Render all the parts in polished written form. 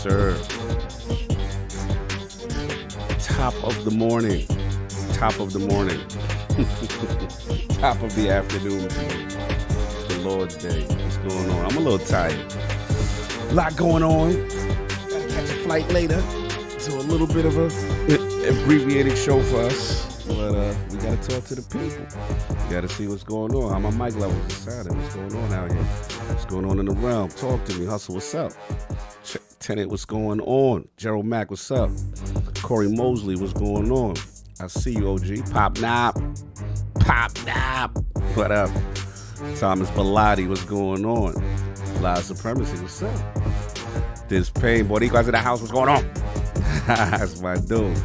sir. Top of the morning. Top of the morning. Top of the afternoon. The Lord's Day. What's going on? I'm a little tired. A lot going on. Gotta catch a flight later. So a little bit of a abbreviated show for us. But we gotta talk to the people. We gotta see what's going on. How my mic levels decided. What's going on out here? What's going on in the realm? Talk to me. Hustle, what's up? Tenant, what's going on? Gerald Mack, what's up? Corey Mosley, what's going on? I see you, OG. Pop Knob. Pop Knob. What up? Thomas Bilotti, what's going on? Live Supremacy, what's up? This Pain, boy, these guys in the house, what's going on? That's my dude.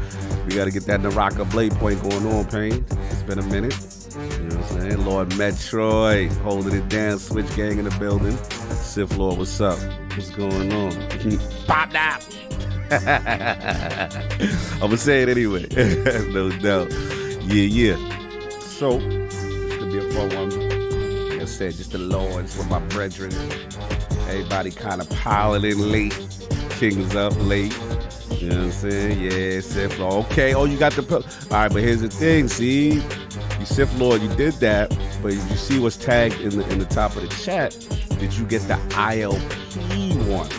We got to get that Naraka Blade Point going on, Pain. It's been a minute. You know what I'm saying? Lord Metroid, holding it down. Switch Gang in the building. Sith Lord, what's up? What's going on? Pop Knob. I'm going to say it anyway. No doubt. Yeah. So, it's going to be a fun one. Like I said, just the Lords with my brethren. Everybody kind of piling in late. King's up late. You know what I'm saying? Yeah, Sith Lord. Okay, you got the... All right, but here's the thing, see? You Sith Lord, you did that, but you see what's tagged in the top of the chat. Did you get the ILP one?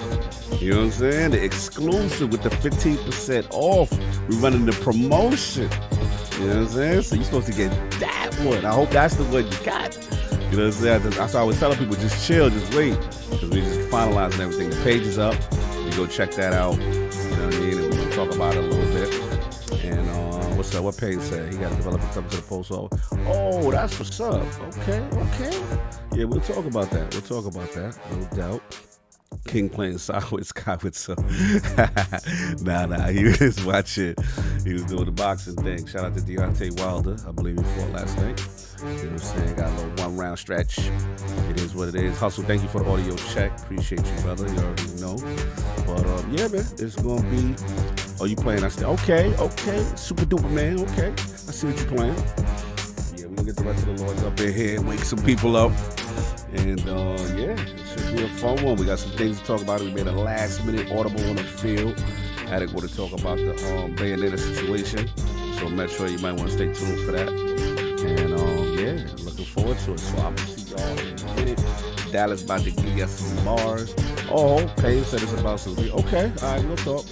You know what I'm saying? The exclusive with the 15% off. We're running the promotion. You know what I'm saying? So you're supposed to get that one. I hope that's the one you got. You know what I'm saying? That's why I was telling people, just chill, just wait. Because we just finalizing everything. The page is up. You go check that out. You know what I mean? And we're going to talk about it a little bit. And what's up? What page said? He got to develop something to the post. Oh, that's what's up. Okay. Yeah, we'll talk about that. No doubt. King playing Sideways Sky with some. Nah, he was watching. He was doing the boxing thing. Shout out to Deontay Wilder. I believe he fought last night. You know what I'm saying? Got a little one-round stretch. It is what it is. Hustle, thank you for the audio check. Appreciate you, brother. You already know. But, yeah, man, it's going to be... Oh, you playing? I said, okay. Super duper, man. Okay. I see what you're playing. Yeah, we're going to get the rest of the Lords up in here and wake some people up. And, yeah, it should be a fun one. We got some things to talk about. We made a last-minute audible on the field. Attic want to talk about the Bayonetta situation. So, Metro, you might want to stay tuned for that. And, yeah, looking forward to it. So, I'm going to see y'all in a minute. Dallas about to give us some bars. Oh, Payne said it's about some... Okay, all right, we'll talk.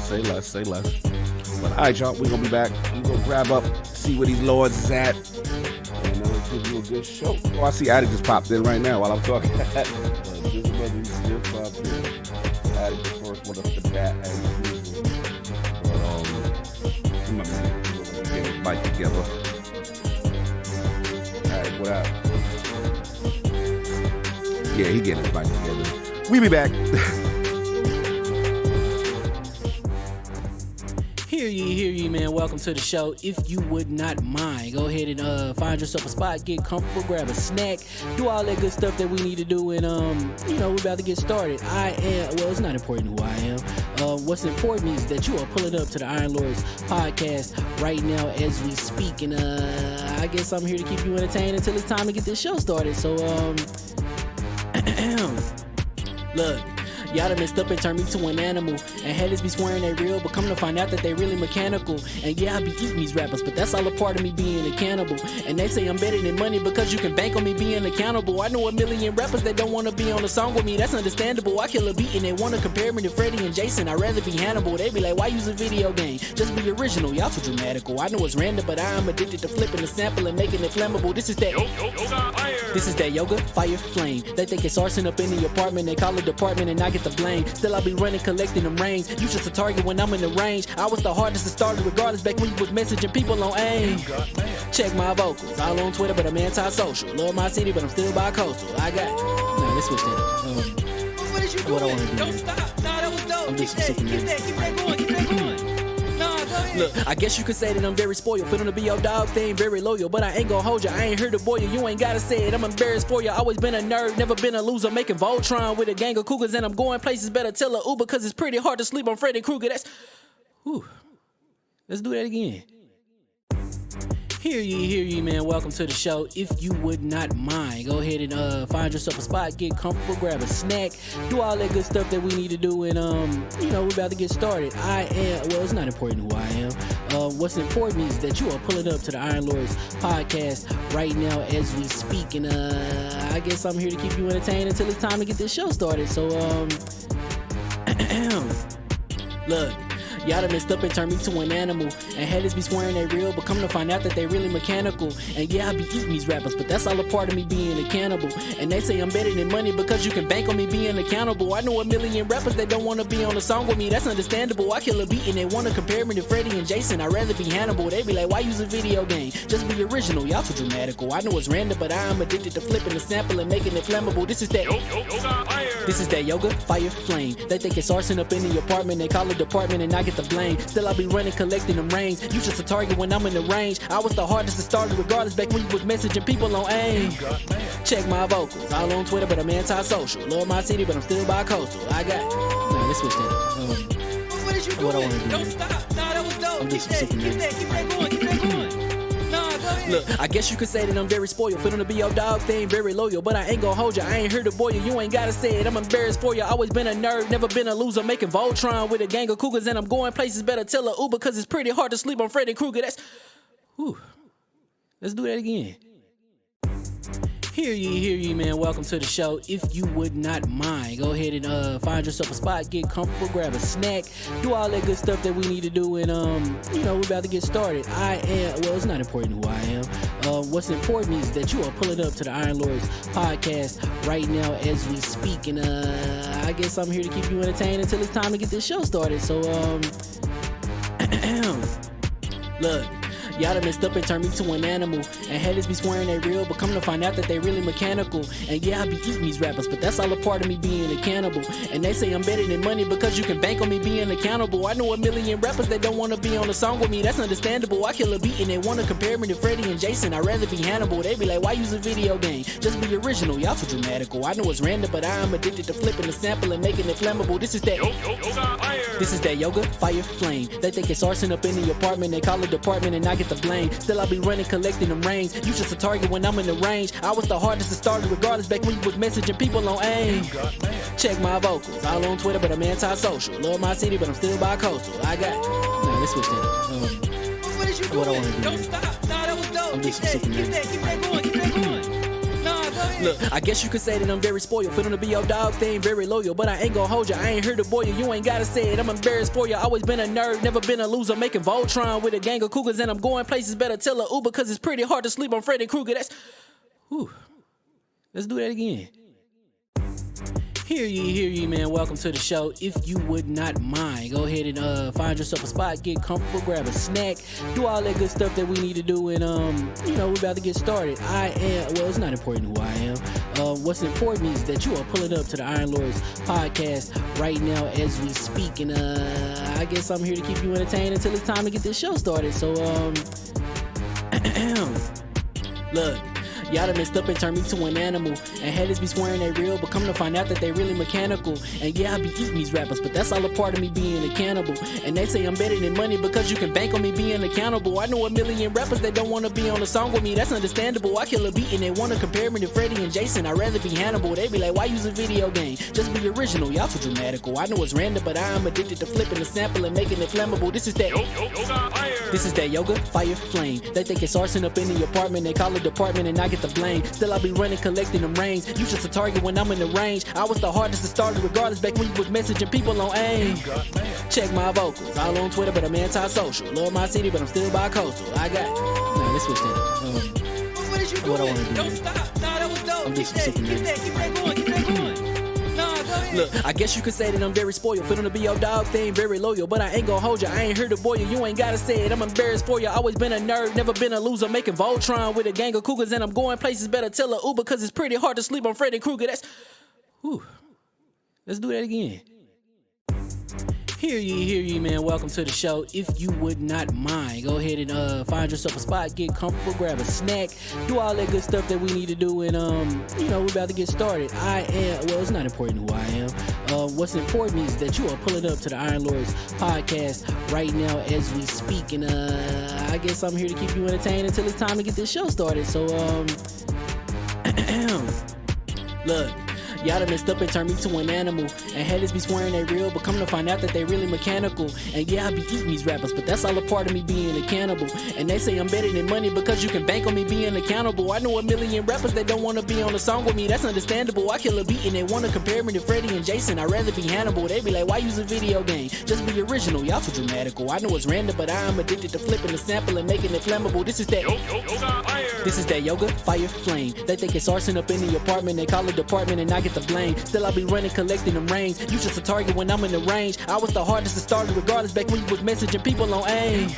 Say less. But, all right, y'all, we're going to be back. I'm going to grab up, see where these Lords is at. And give you a good show. Oh, I see Addy just popped in right now while I'm talking. Just popped in. Addy the first one up the bat as usual. But, give me a minute. We're get his mic together. Alright, what up? Yeah, he getting his mic together. We be back. Hear ye, man. Welcome to the show. If you would not mind, go ahead and find yourself a spot, get comfortable, grab a snack, do all that good stuff that we need to do, and we're about to get started. It's not important who I am. What's important is that you are pulling up to the Iron Lords podcast right now as we speak, and I guess I'm here to keep you entertained until it's time to get this show started. So look. Y'all done messed up and turned me to an animal. And haters be swearing they real, but come to find out that they really mechanical. And yeah, I be eating these rappers, but that's all a part of me being a cannibal. And they say I'm better than money because you can bank on me being accountable. I know a million rappers that don't want to be on a song with me, that's understandable. I kill a beat and they want to compare me to Freddie and Jason. I'd rather be Hannibal. They be like, why use a video game? Just be original, y'all too dramatical. I know it's random, but I'm addicted to flipping the sample and making it flammable. This is that yoga, fire, flame. They think it's arson up in the apartment, they call it department and I get the blame. Still I be running, collecting them rings. You just a target when I'm in the range. I was the hardest to start regardless back when you was messaging people on AIM. Check my vocals, all on Twitter, but I'm anti-social. Love my city, but I'm still bi-coastal. I got... Nah, let's switch that up. What is you doing? What I want to do. Don't stop. Nah, that was dope. I'm Keep that going. Nah, go ahead. Look, I guess you could say that I'm very spoiled. Feeling to be your dog, they ain't very loyal. But I ain't gonna hold you, I ain't here to boil you. You ain't gotta say it, I'm embarrassed for you. Always been a nerd, never been a loser. Making Voltron with a gang of cougars. And I'm going places, better tell a Uber. Cause it's pretty hard to sleep on Freddy Krueger. That's... Whew. Let's do that again. Hear ye, man. Welcome to the show. If you would not mind, go ahead and find yourself a spot, get comfortable, grab a snack, do all that good stuff that we need to do, and we're about to get started. It's not important who I am. What's important is that you are pulling up to the Iron Lords podcast right now as we speak, and I guess I'm here to keep you entertained until it's time to get this show started. So look, y'all done messed up and turned me to an animal, and haters be swearing they real, but come to find out that they really mechanical. And yeah, I be eating these rappers, but that's all a part of me being a cannibal. And they say I'm better than money because you can bank on me being accountable. I know a million rappers that don't wanna be on a song with me, that's understandable. I kill a beat and they wanna compare me to Freddie and Jason. I'd rather be Hannibal. They be like, why use a video game? Just be original, y'all too dramatical. I know it's random, but I'm addicted to flipping the sample and making it flammable. This is that yoga, fire, flame. They think it's arson up in the apartment, they call it department and I get the blame. Still I be running, collecting them rings. You just a target when I'm in the range. I was the hardest to start regardless back when you was messaging people on AIM. Check my vocals, all on Twitter but I'm anti-social. Love my city but I'm still bi-coastal. Let's switch that up. What is you doing? What I wanna do? Don't stop. Nah, that was dope. I'm Keep just that super going. Keep that going. Nah, go ahead. Look, I guess you could say that I'm very spoiled. For them to be your dogs, they ain't very loyal. But I ain't gon' hold ya, I ain't here to boil you. You ain't gotta say it, I'm embarrassed for ya. Always been a nerd, never been a loser. Making Voltron with a gang of cougars, and I'm going places. Better tell a Uber, cause it's pretty hard to sleep on Freddy Krueger. Let's do that again. Hear ye, man. Welcome to the show. If you would not mind, go ahead and find yourself a spot, get comfortable, grab a snack, do all that good stuff that we need to do, and we're about to get started. It's not important who I am. What's important is that you are pulling up to the Iron Lords podcast right now as we speak, and I guess I'm here to keep you entertained until it's time to get this show started. So look, y'all done messed up and turned me to an animal, and haters be swearing they real, but come to find out that they really mechanical. And yeah, I be eating these rappers, but that's all a part of me being a cannibal. And they say I'm better than money because you can bank on me being accountable. I know a million rappers that don't wanna be on a song with me, that's understandable. I kill a beat and they wanna compare me to Freddie and Jason. I'd rather be Hannibal. They be like, why use a video game? Just be original, y'all too dramatical. I know it's random, but I'm addicted to flipping the sample and making it flammable. This is that yoga, fire, flame. They think it's arson up in the apartment, they call it department and I get the blame. Still I be running, collecting them rings. You just a target when I'm in the range. I was the hardest to start regardless back when you was messaging people on AIM. Check my vocals, all on Twitter but I'm anti-social. Love my city but I'm still bi-coastal. Let's switch that up. What is you doing? What I wanna do? Don't stop. Nah, that was dope. I'm Keep just that super going. Keep that going. Nah, go ahead. Look, I guess you could say that I'm very spoiled. For them to be your dogs, they ain't very loyal. But I ain't gon' hold ya, I ain't here to boil you. You ain't gotta say it, I'm embarrassed for ya. Always been a nerd, never been a loser. Making Voltron with a gang of cougars, and I'm going places. Better tell a Uber, cause it's pretty hard to sleep on Freddy Krueger. Let's do that again. Hear ye, man. Welcome to the show. If you would not mind, go ahead and find yourself a spot, get comfortable, grab a snack, do all that good stuff that we need to do, and we're about to get started. It's not important who I am. What's important is that you are pulling up to the Iron Lords podcast right now as we speak, and I guess I'm here to keep you entertained until it's time to get this show started. So look, y'all done messed up and turned me to an animal, and haters be swearing they real, but come to find out that they really mechanical. And yeah, I be eating these rappers, but that's all a part of me being a cannibal. And they say I'm better than money because you can bank on me being accountable. I know a million rappers that don't wanna be on a song with me, that's understandable. I kill a beat and they wanna compare me to Freddie and Jason. I'd rather be Hannibal. They be like, why use a video game? Just be original, y'all too dramatical. I know it's random, but I'm addicted to flipping the sample and making it flammable. This is that yoga, fire, flame. They think it's arson up in the apartment, they call it department and I get the blame. Still I be running, collecting them rings. You just a target when I'm in the range. I was the hardest to start regardless back when you was messaging people on AIM. Check my vocals, all on Twitter but I'm anti-social. Love my city but I'm still bi-coastal. Let's switch that up. What is you What I doing? wanna do? Don't stop. Nah, that was dope. I'm just Keep super that going. Nah, go ahead. Look, I guess you could say that I'm very spoiled. For them to be your dogs, they ain't very loyal. But I ain't gon' hold ya, I ain't here to boil you. You ain't gotta say it, I'm embarrassed for ya. Always been a nerd, never been a loser. Making Voltron with a gang of cougars, and I'm going places. Better tell a Uber, cause it's pretty hard to sleep on Freddy Krueger. Let's do that again. Hear ye, man. Welcome to the show. If you would not mind, go ahead and find yourself a spot, get comfortable, grab a snack, do all that good stuff that we need to do, and we're about to get started. It's not important who I am. What's important is that you are pulling up to the Iron Lords podcast right now as we speak, and I guess I'm here to keep you entertained until it's time to get this show started. So look, y'all done messed up and turned me to an animal. And haters be swearing they real, but come to find out that they really mechanical. And yeah, I be eating these rappers, but that's all a part of me being a cannibal. And they say I'm better than money because you can bank on me being accountable. I know a million rappers that don't wanna be on a song with me, that's understandable. I kill a beat and they wanna compare me to Freddie and Jason. I'd rather be Hannibal. They be like, why use a video game? Just be original, y'all too dramatical. I know it's random, but I'm addicted to flipping the sample and making it flammable. This is that This is that yoga, fire, flame. They think it's arson up in the apartment. They call it department and I get the blame. Still I be running, collecting them rings. You just a target when I'm in the range. I was the hardest to start regardless back when you was messaging people on AIM.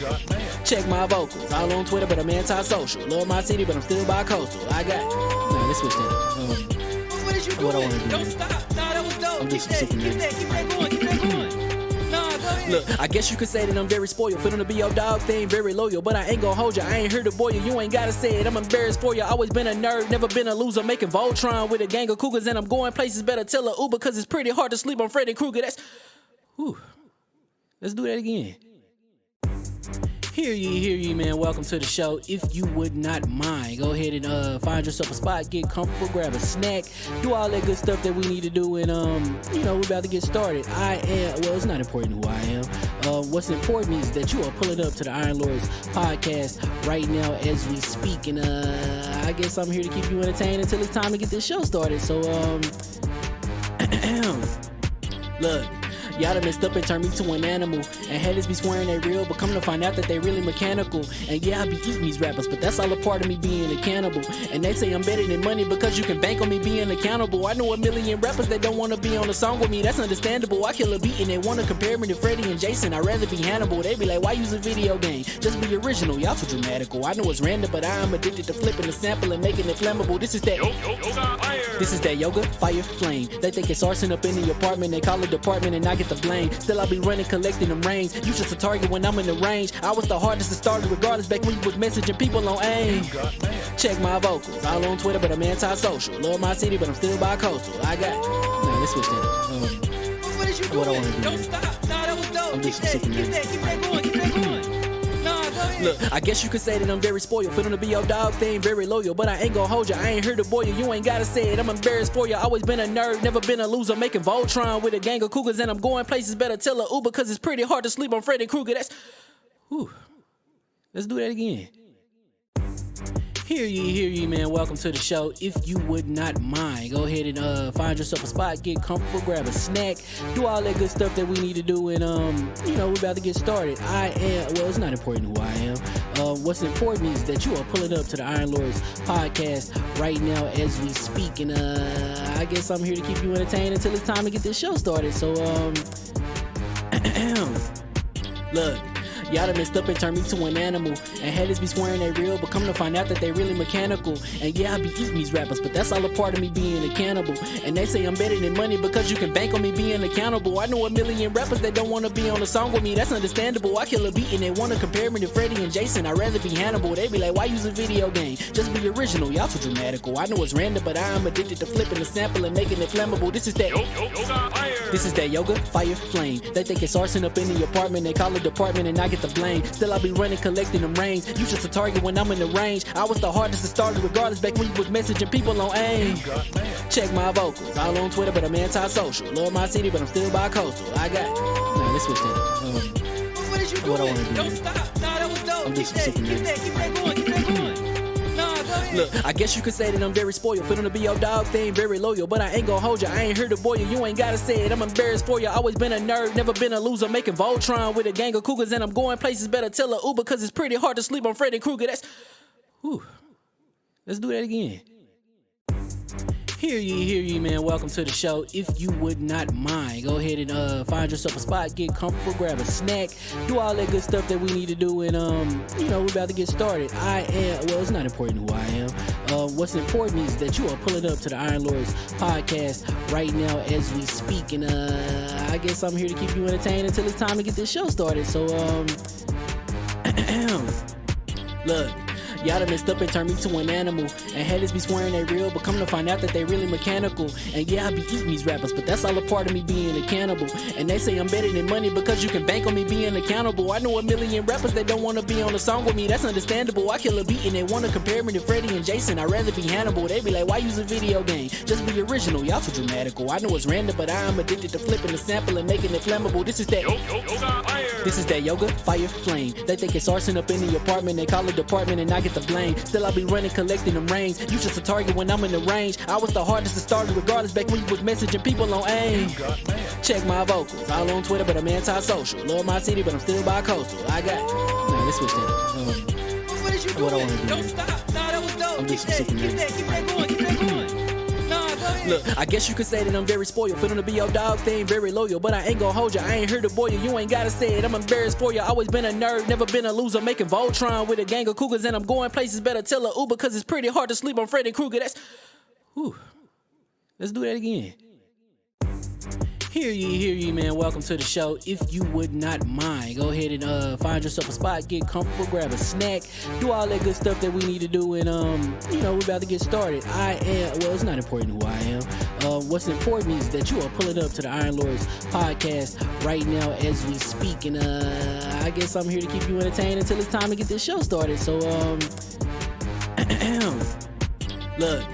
Check my vocals, all on Twitter, but I'm anti-social. Love my city, but I'm still bi-coastal. I got... Nah, let's switch that up. What is you doing? What I wanna do? Don't stop. Nah, that was dope. I'm Keep just super that going. Keep that going. Nah, go ahead. Look, I guess you could say that I'm very spoiled. For them to be your dogs, they ain't very loyal. But I ain't gon' hold ya, I ain't here to boil you. You ain't gotta say it, I'm embarrassed for ya. Always been a nerd, never been a loser. Making Voltron with a gang of cougars. And I'm going places, better tell a Uber. Cause it's pretty hard to sleep on Freddy Krueger. That's... Whew. Let's do that again. Hear ye, man. Welcome to the show. If you would not mind, go ahead and find yourself a spot, get comfortable, grab a snack, do all that good stuff that we need to do, and we're about to get started. It's not important who I am. What's important is that you are pulling up to the Iron Lords podcast right now as we speak, and I guess I'm here to keep you entertained until it's time to get this show started. So look, y'all done messed up and turned me to an animal. And haters be swearing they real, but come to find out that they really mechanical. And yeah, I be eating these rappers, but that's all a part of me being a cannibal. And they say I'm better than money because you can bank on me being accountable. I know a million rappers that don't wanna be on a song with me, that's understandable. I kill a beat and they wanna compare me to Freddie and Jason. I'd rather be Hannibal. They be like, why use a video game? Just be original, y'all too dramatical. I know it's random, but I'm addicted to flipping the sample and making it flammable. This is that This is that yoga, fire, flame. They think it's arson up in the apartment. They call it department and I get the blame. Still I be running, collecting them rings. You just a target when I'm in the range. I was the hardest to start regardless back when you was messaging people on AIM. Check my vocals, all on Twitter, but I'm anti-social. Love my city, but I'm still bi-coastal. I got... Nah, let's switch that up. What is you doing? What I wanna do? Don't stop. Nah, that was dope. I'm Keep just that super going. Keep that going. Nah, go ahead. Look, I guess you could say that I'm very spoiled. For them to be your dogs, they ain't very loyal. But I ain't gon' hold ya, I ain't here to boil you. You ain't gotta say it, I'm embarrassed for ya. Always been a nerd, never been a loser. Making Voltron with a gang of cougars. And I'm going places, better tell a Uber. Cause it's pretty hard to sleep on Freddy Krueger. That's... Whew. Let's do that again. Hear ye, man. Welcome to the show. If you would not mind, go ahead and find yourself a spot, get comfortable, grab a snack, do all that good stuff that we need to do, and we're about to get started. It's not important who I am. What's important is that you are pulling up to the Iron Lords podcast right now as we speak, and I guess I'm here to keep you entertained until it's time to get this show started. So look, y'all done messed up and turned me to an animal. And haters be swearing they real, but come to find out that they really mechanical. And yeah, I be eating these rappers, but that's all a part of me being a cannibal. And they say I'm better than money because you can bank on me being accountable. I know a million rappers that don't wanna be on a song with me, that's understandable. I kill a beat and they wanna compare me to Freddie and Jason. I'd rather be Hannibal. They be like, why use a video game? Just be original, y'all too dramatical. I know it's random, but I'm addicted to flipping the sample and making it flammable. This is that This is that yoga, fire, flame. They think it's arson up in the apartment. They call it department and I get the blame. Still I be running, collecting them rings. You just a target when I'm in the range. I was the hardest to start regardless back when you was messaging people on AIM. Check my vocals, all on Twitter, but I'm anti-social. Love my city, but I'm still bi-coastal. I got... Nah, let's switch that up. What is you doing? What I wanna do? Don't stop. Nah, that was dope. I'm Keep just that super going. Keep that going. Nah, go ahead. Look, I guess you could say that I'm very spoiled. For them to be your dogs, they ain't very loyal. But I ain't gon' hold ya, I ain't here to boil you. You ain't gotta say it, I'm embarrassed for ya. Always been a nerd, never been a loser. Making Voltron with a gang of cougars. And I'm going places, better tell a Uber. Cause it's pretty hard to sleep on Freddy Krueger. That's... Whew. Let's do that again. Hear ye, man. Welcome to the show. If you would not mind, go ahead and find yourself a spot, get comfortable, grab a snack, do all that good stuff that we need to do, and we're about to get started. It's not important who I am. What's important is that you are pulling up to the Iron Lords podcast right now as we speak, and I guess I'm here to keep you entertained until it's time to get this show started. So look, Y'all done messed up and turned me to an animal. And haters be swearing they real, but come to find out that they really mechanical. And yeah, I be eating these rappers, but that's all a part of me being a cannibal. And they say I'm better than money because you can bank on me being accountable. I know a million rappers that don't wanna be on a song with me, that's understandable. I kill a beat and they wanna compare me to Freddie and Jason. I'd rather be Hannibal. They be like, why use a video game? Just be original, y'all too dramatical. I know it's random, but I am addicted to flipping the sample and making it flammable. This is that yoga, fire, flame. They think it's arson up in the apartment, they call it department and I get the blame. Still I be running, collecting them rains. You just a target when I'm in the range. I was the hardest to start regardless back when you was messaging people on AIM. Check my vocals, all on Twitter, but I'm anti-social. Love my city, but I'm still bi-coastal. I got, nah, let's switch that. What is you doing? What I wanna do? Don't stop. Nah, that was dope. I'm Keep just that super going, keep that going. Nah, go ahead. Look, I guess you could say that I'm very spoiled. For them to be your dogs, they ain't very loyal. But I ain't gon' hold ya, I ain't here to boil you. You ain't gotta say it, I'm embarrassed for ya. Always been a nerd, never been a loser. Making Voltron with a gang of cougars. And I'm going places, better tell a Uber. Cause it's pretty hard to sleep on Freddy Krueger. That's, whew. Let's do that again. Hear ye, man. Welcome to the show. If you would not mind, go ahead and find yourself a spot, get comfortable, grab a snack, do all that good stuff that we need to do, and we're about to get started. It's not important who I am. What's important is that you are pulling up to the Iron Lords podcast right now as we speak, and I guess I'm here to keep you entertained until it's time to get this show started. So look.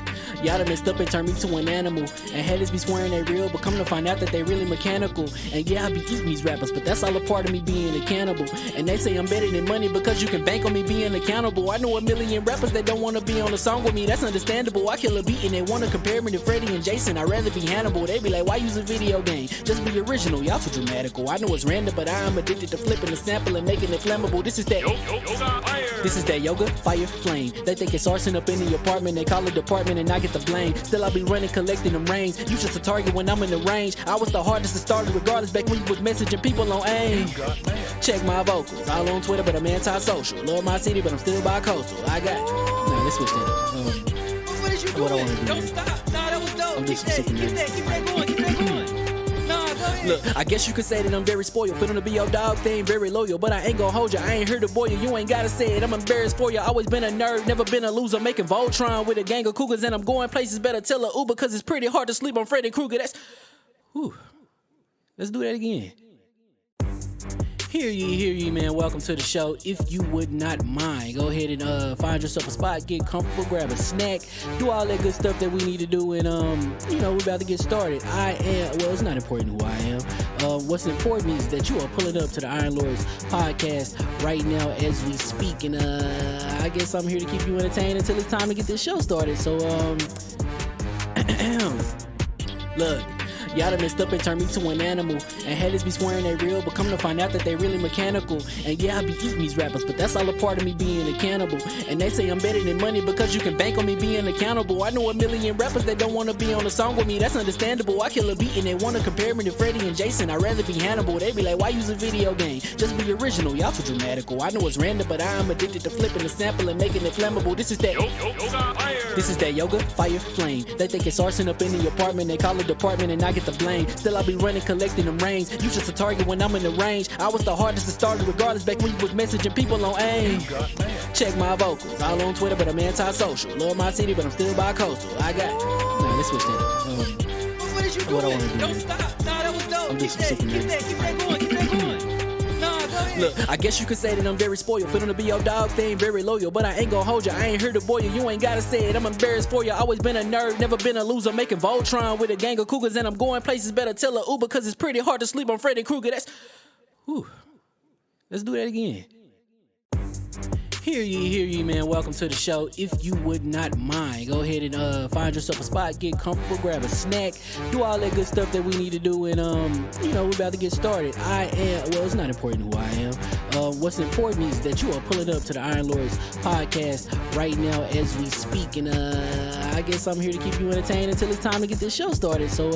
Y'all done messed up and turned me to an animal. And haters be swearing they real, but come to find out that they really mechanical. And yeah, I be eating these rappers, but that's all a part of me being a cannibal. And they say I'm better than money because you can bank on me being accountable. I know a million rappers that don't wanna be on a song with me, that's understandable. I kill a beat and they wanna compare me to Freddie and Jason. I'd rather be Hannibal. They be like, why use a video game? Just be original, y'all too dramatical. I know it's random, but I am addicted to flipping the sample and making it flammable. This is that yoga, fire, flame. They think it's arson up in the apartment, they call it department and I get the blame. Still I be running, collecting them rains. You just a target when I'm in the range. I was the hardest to start regardless back when you was messaging people on AIM. Check my vocals, all on Twitter, but I'm anti-social. Love my city, but I'm still bi-coastal. I got, nah, let's switch that. What is you doing? What I wanna do? Don't stop. Nah, that was dope. I'm Keep just that super going, keep that going. Nah, go ahead. Look, I guess you could say that I'm very spoiled. For them to be your dogs, they ain't very loyal. But I ain't gon' hold ya, I ain't here to boil you. You ain't gotta say it, I'm embarrassed for ya. Always been a nerd, never been a loser. Making Voltron with a gang of cougars. And I'm going places, better tell a Uber. Cause it's pretty hard to sleep on Freddy Krueger. That's, whew. Let's do that again. Hear ye, man. Welcome to the show. If you would not mind, go ahead and find yourself a spot, get comfortable, grab a snack, do all that good stuff that we need to do, and we're about to get started. It's not important who I am. What's important is that you are pulling up to the Iron Lords podcast right now as we speak, and I guess I'm here to keep you entertained until it's time to get this show started. So look. Y'all done messed up and turned me to an animal. And haters be swearing they real, but come to find out that they really mechanical. And yeah, I be eating these rappers, but that's all a part of me being a cannibal. And they say I'm better than money because you can bank on me being accountable. I know a million rappers that don't wanna be on a song with me, that's understandable. I kill a beat and they wanna compare me to Freddie and Jason. I'd rather be Hannibal. They be like, why use a video game? Just be original, y'all too dramatical. I know it's random, but I am addicted to flipping the sample and making it flammable. This is that yoga, fire, flame. They think it's arson up in the apartment, they call it department and I get the blame. Still I be running, collecting them rains. You just a target when I'm in the range. I was the hardest to start regardless back when you was messaging people on AIM. Check my vocals, all on Twitter, but I'm anti-social. Love my city, but I'm still bi-coastal. I got, nah, let's switch that. What is you doing? What I wanna do? Don't stop. Nah, that was dope. I'm Keep just that super going, keep that going. Nah, go ahead. Look, I guess you could say that I'm very spoiled. For them to be your dogs, they ain't very loyal. But I ain't gon' hold ya, I ain't here to boil you. You ain't gotta say it, I'm embarrassed for ya. Always been a nerd, never been a loser. Making Voltron with a gang of cougars. And I'm going places, better tell a Uber. Cause it's pretty hard to sleep on Freddy Krueger. That's, whew. Let's do that again. Hear ye, man. Welcome to the show. If you would not mind, go ahead and find yourself a spot, get comfortable, grab a snack, do all that good stuff that we need to do, and we're about to get started. It's not important who I am. What's important is that you are pulling up to the Iron Lords podcast right now as we speak, and I guess I'm here to keep you entertained until it's time to get this show started. So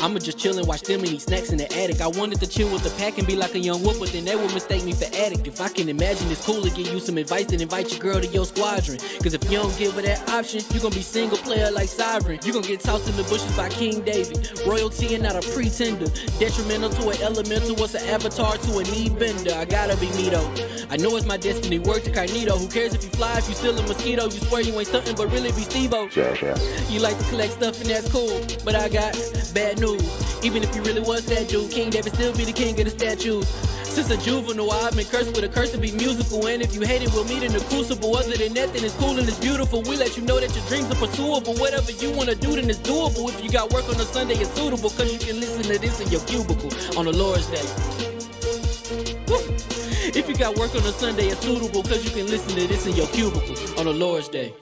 I'ma just chill and watch them and eat snacks in the attic. I wanted to chill with the pack and be like a young whoop, but then they would mistake me for addict. If I can imagine it's cool to give you some advice, then invite your girl to your squadron. Cause if you don't give her that option, you gon' be single player like Sovereign. You gon' get tossed in the bushes by King David. Royalty and not a pretender. Detrimental to an elemental, what's an avatar to a knee bender? I gotta be me though. I know it's my destiny, word to Cognito. Who cares if you fly, if you still a mosquito? You swear you ain't stunting, but really be Steve-O. Sure. You like to collect stuff and that's cool, but I got bad news. Even if you really was that dude, King David still be the king of the statues. Since a juvenile, I've been cursed with a curse to be musical. And if you hate it, we'll meet in the crucible. Other than that, then it's cool and it's beautiful. We let you know that your dreams are pursuable. Whatever you wanna do, then it's doable. If you got work on a Sunday, it's suitable. Cause you can listen to this in your cubicle on the Lord's Day. Woo. If you got work on a Sunday, it's suitable. Cause you can listen to this in your cubicle on the Lord's Day.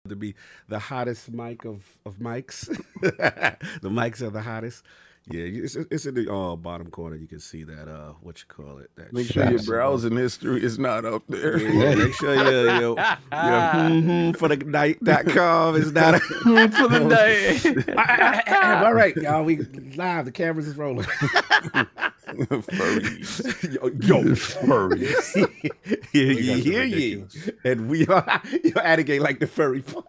To be the hottest mic of mics. The mics are the hottest. Yeah, it's in the bottom corner. You can see that, what you call it. That Make sure your browsing history is not up there. Yeah, make sure your for the night.com is not For the night. all right, y'all, we live. The cameras is rolling. Furries. Yo, Furries. hear ye. And we are, you're adding like the furry part.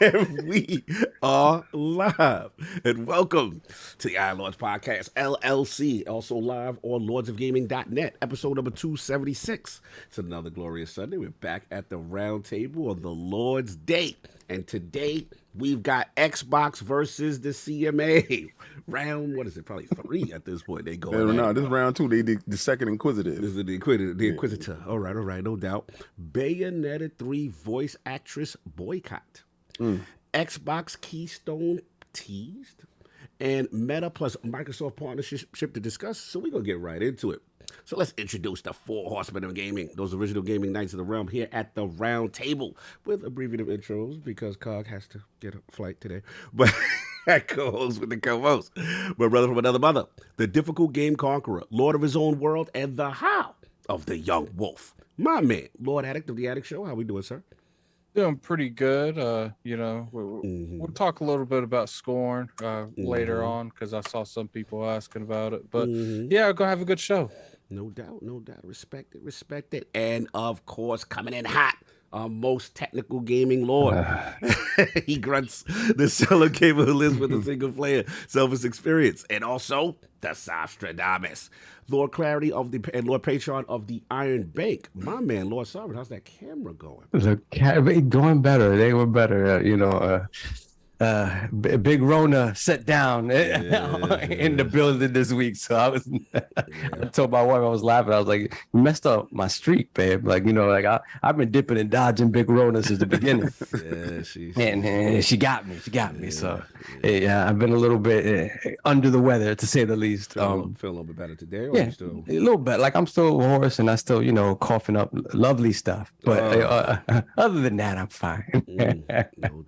And we are live. And welcome to the Iron Lords Podcast, LLC, also live on lordsofgaming.net, episode number 276. It's another glorious Sunday. We're back at the round table on the Lord's Day. And today, we've got Xbox versus the CMA. Round, what is it? Probably 3 at this point. They go. No, this is round 2. They the second Inquisitive. This is the Inquisitor. All right, no doubt. Bayonetta3 Voice Actress Boycott. Xbox Keystone Teased. And Meta plus Microsoft partnership to discuss. So we're going to get right into it. So let's introduce the 4 horsemen of gaming, those original gaming knights of the realm here at the round table with abbreviative intros because Cog has to get a flight today. But that co-host with the co-host, my brother from another mother, the difficult game conqueror, lord of his own world, and the how of the young wolf. My man, Lord Addict of the Addict Show. How we doing, sir? Doing pretty good. We'll talk a little bit about Scorn later on because I saw some people asking about it. But yeah, we're gonna have a good show. No doubt. Respect it. And of course, coming in hot, our most technical gaming lord. He grunts the solo gamer who lives with a single player selfish experience. And also the Sostradamus, Lord Clarity of the and Lord Patron of the Iron Bank. My man, Lord Sovereign, how's that camera going? Going better. They were better, Big Rona sat down in the building this week. So I told my wife, I was laughing. I was like, you messed up my streak, babe. Like, I've been dipping and dodging Big Rona since the beginning. And she got me. So I've been a little bit under the weather, to say the least. Feel a little bit better today? Or yeah, still... a little bit. Like I'm still hoarse and I still, coughing up lovely stuff. But other than that, I'm fine. No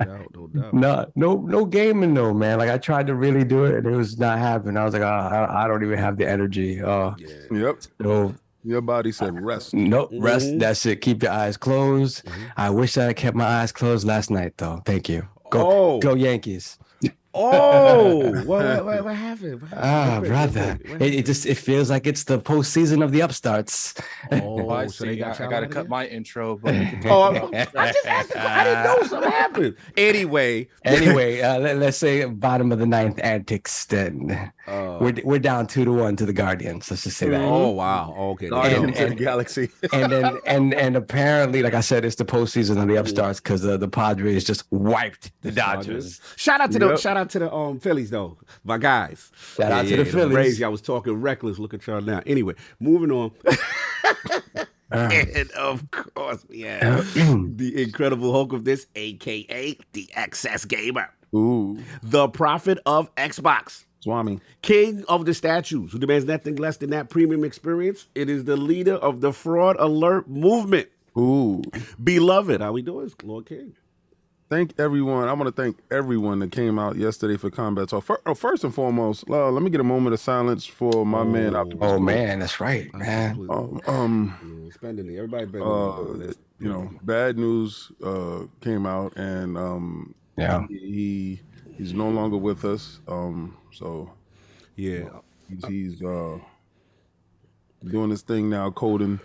doubt. No gaming though, man. Like I tried to really do it and it was not happening. I was like, I don't even have the energy. Yep. So your body said rest. Nope, rest. That's it. Keep your eyes closed. I wish I kept my eyes closed last night though. Thank you. Go Yankees. What happened? Brother, it feels like it's the postseason of the upstarts. I see. I got to cut my intro. But I just asked. I didn't know something happened. Anyway, let's say bottom of the 9th antics. Then we're down 2-1 to the Guardians. Let's just say that. Oh wow. Okay. Guardians of the Galaxy. and apparently, like I said, it's the postseason of the upstarts because the Padres just wiped the Dodgers. Shout out to the Phillies though, my guys. Shout out to the Phillies. Crazy. I was talking reckless. Look at y'all now. Anyway, moving on. And of course, we have the Incredible Hulk of this, aka the XS Gamer. Ooh. The prophet of Xbox. Swami. King of the statues, who demands nothing less than that premium experience. It is the leader of the Fraud Alert movement. Ooh. Beloved. How we doing, Lord King? thank everyone. I want to thank everyone that came out yesterday for Combat Talk. First and foremost, let me get a moment of silence for my man. Oh man, that's right, man. Spending it. Everybody been you know, bad news came out, and Yeah. he's no longer with us. So yeah, he's doing his thing now, coding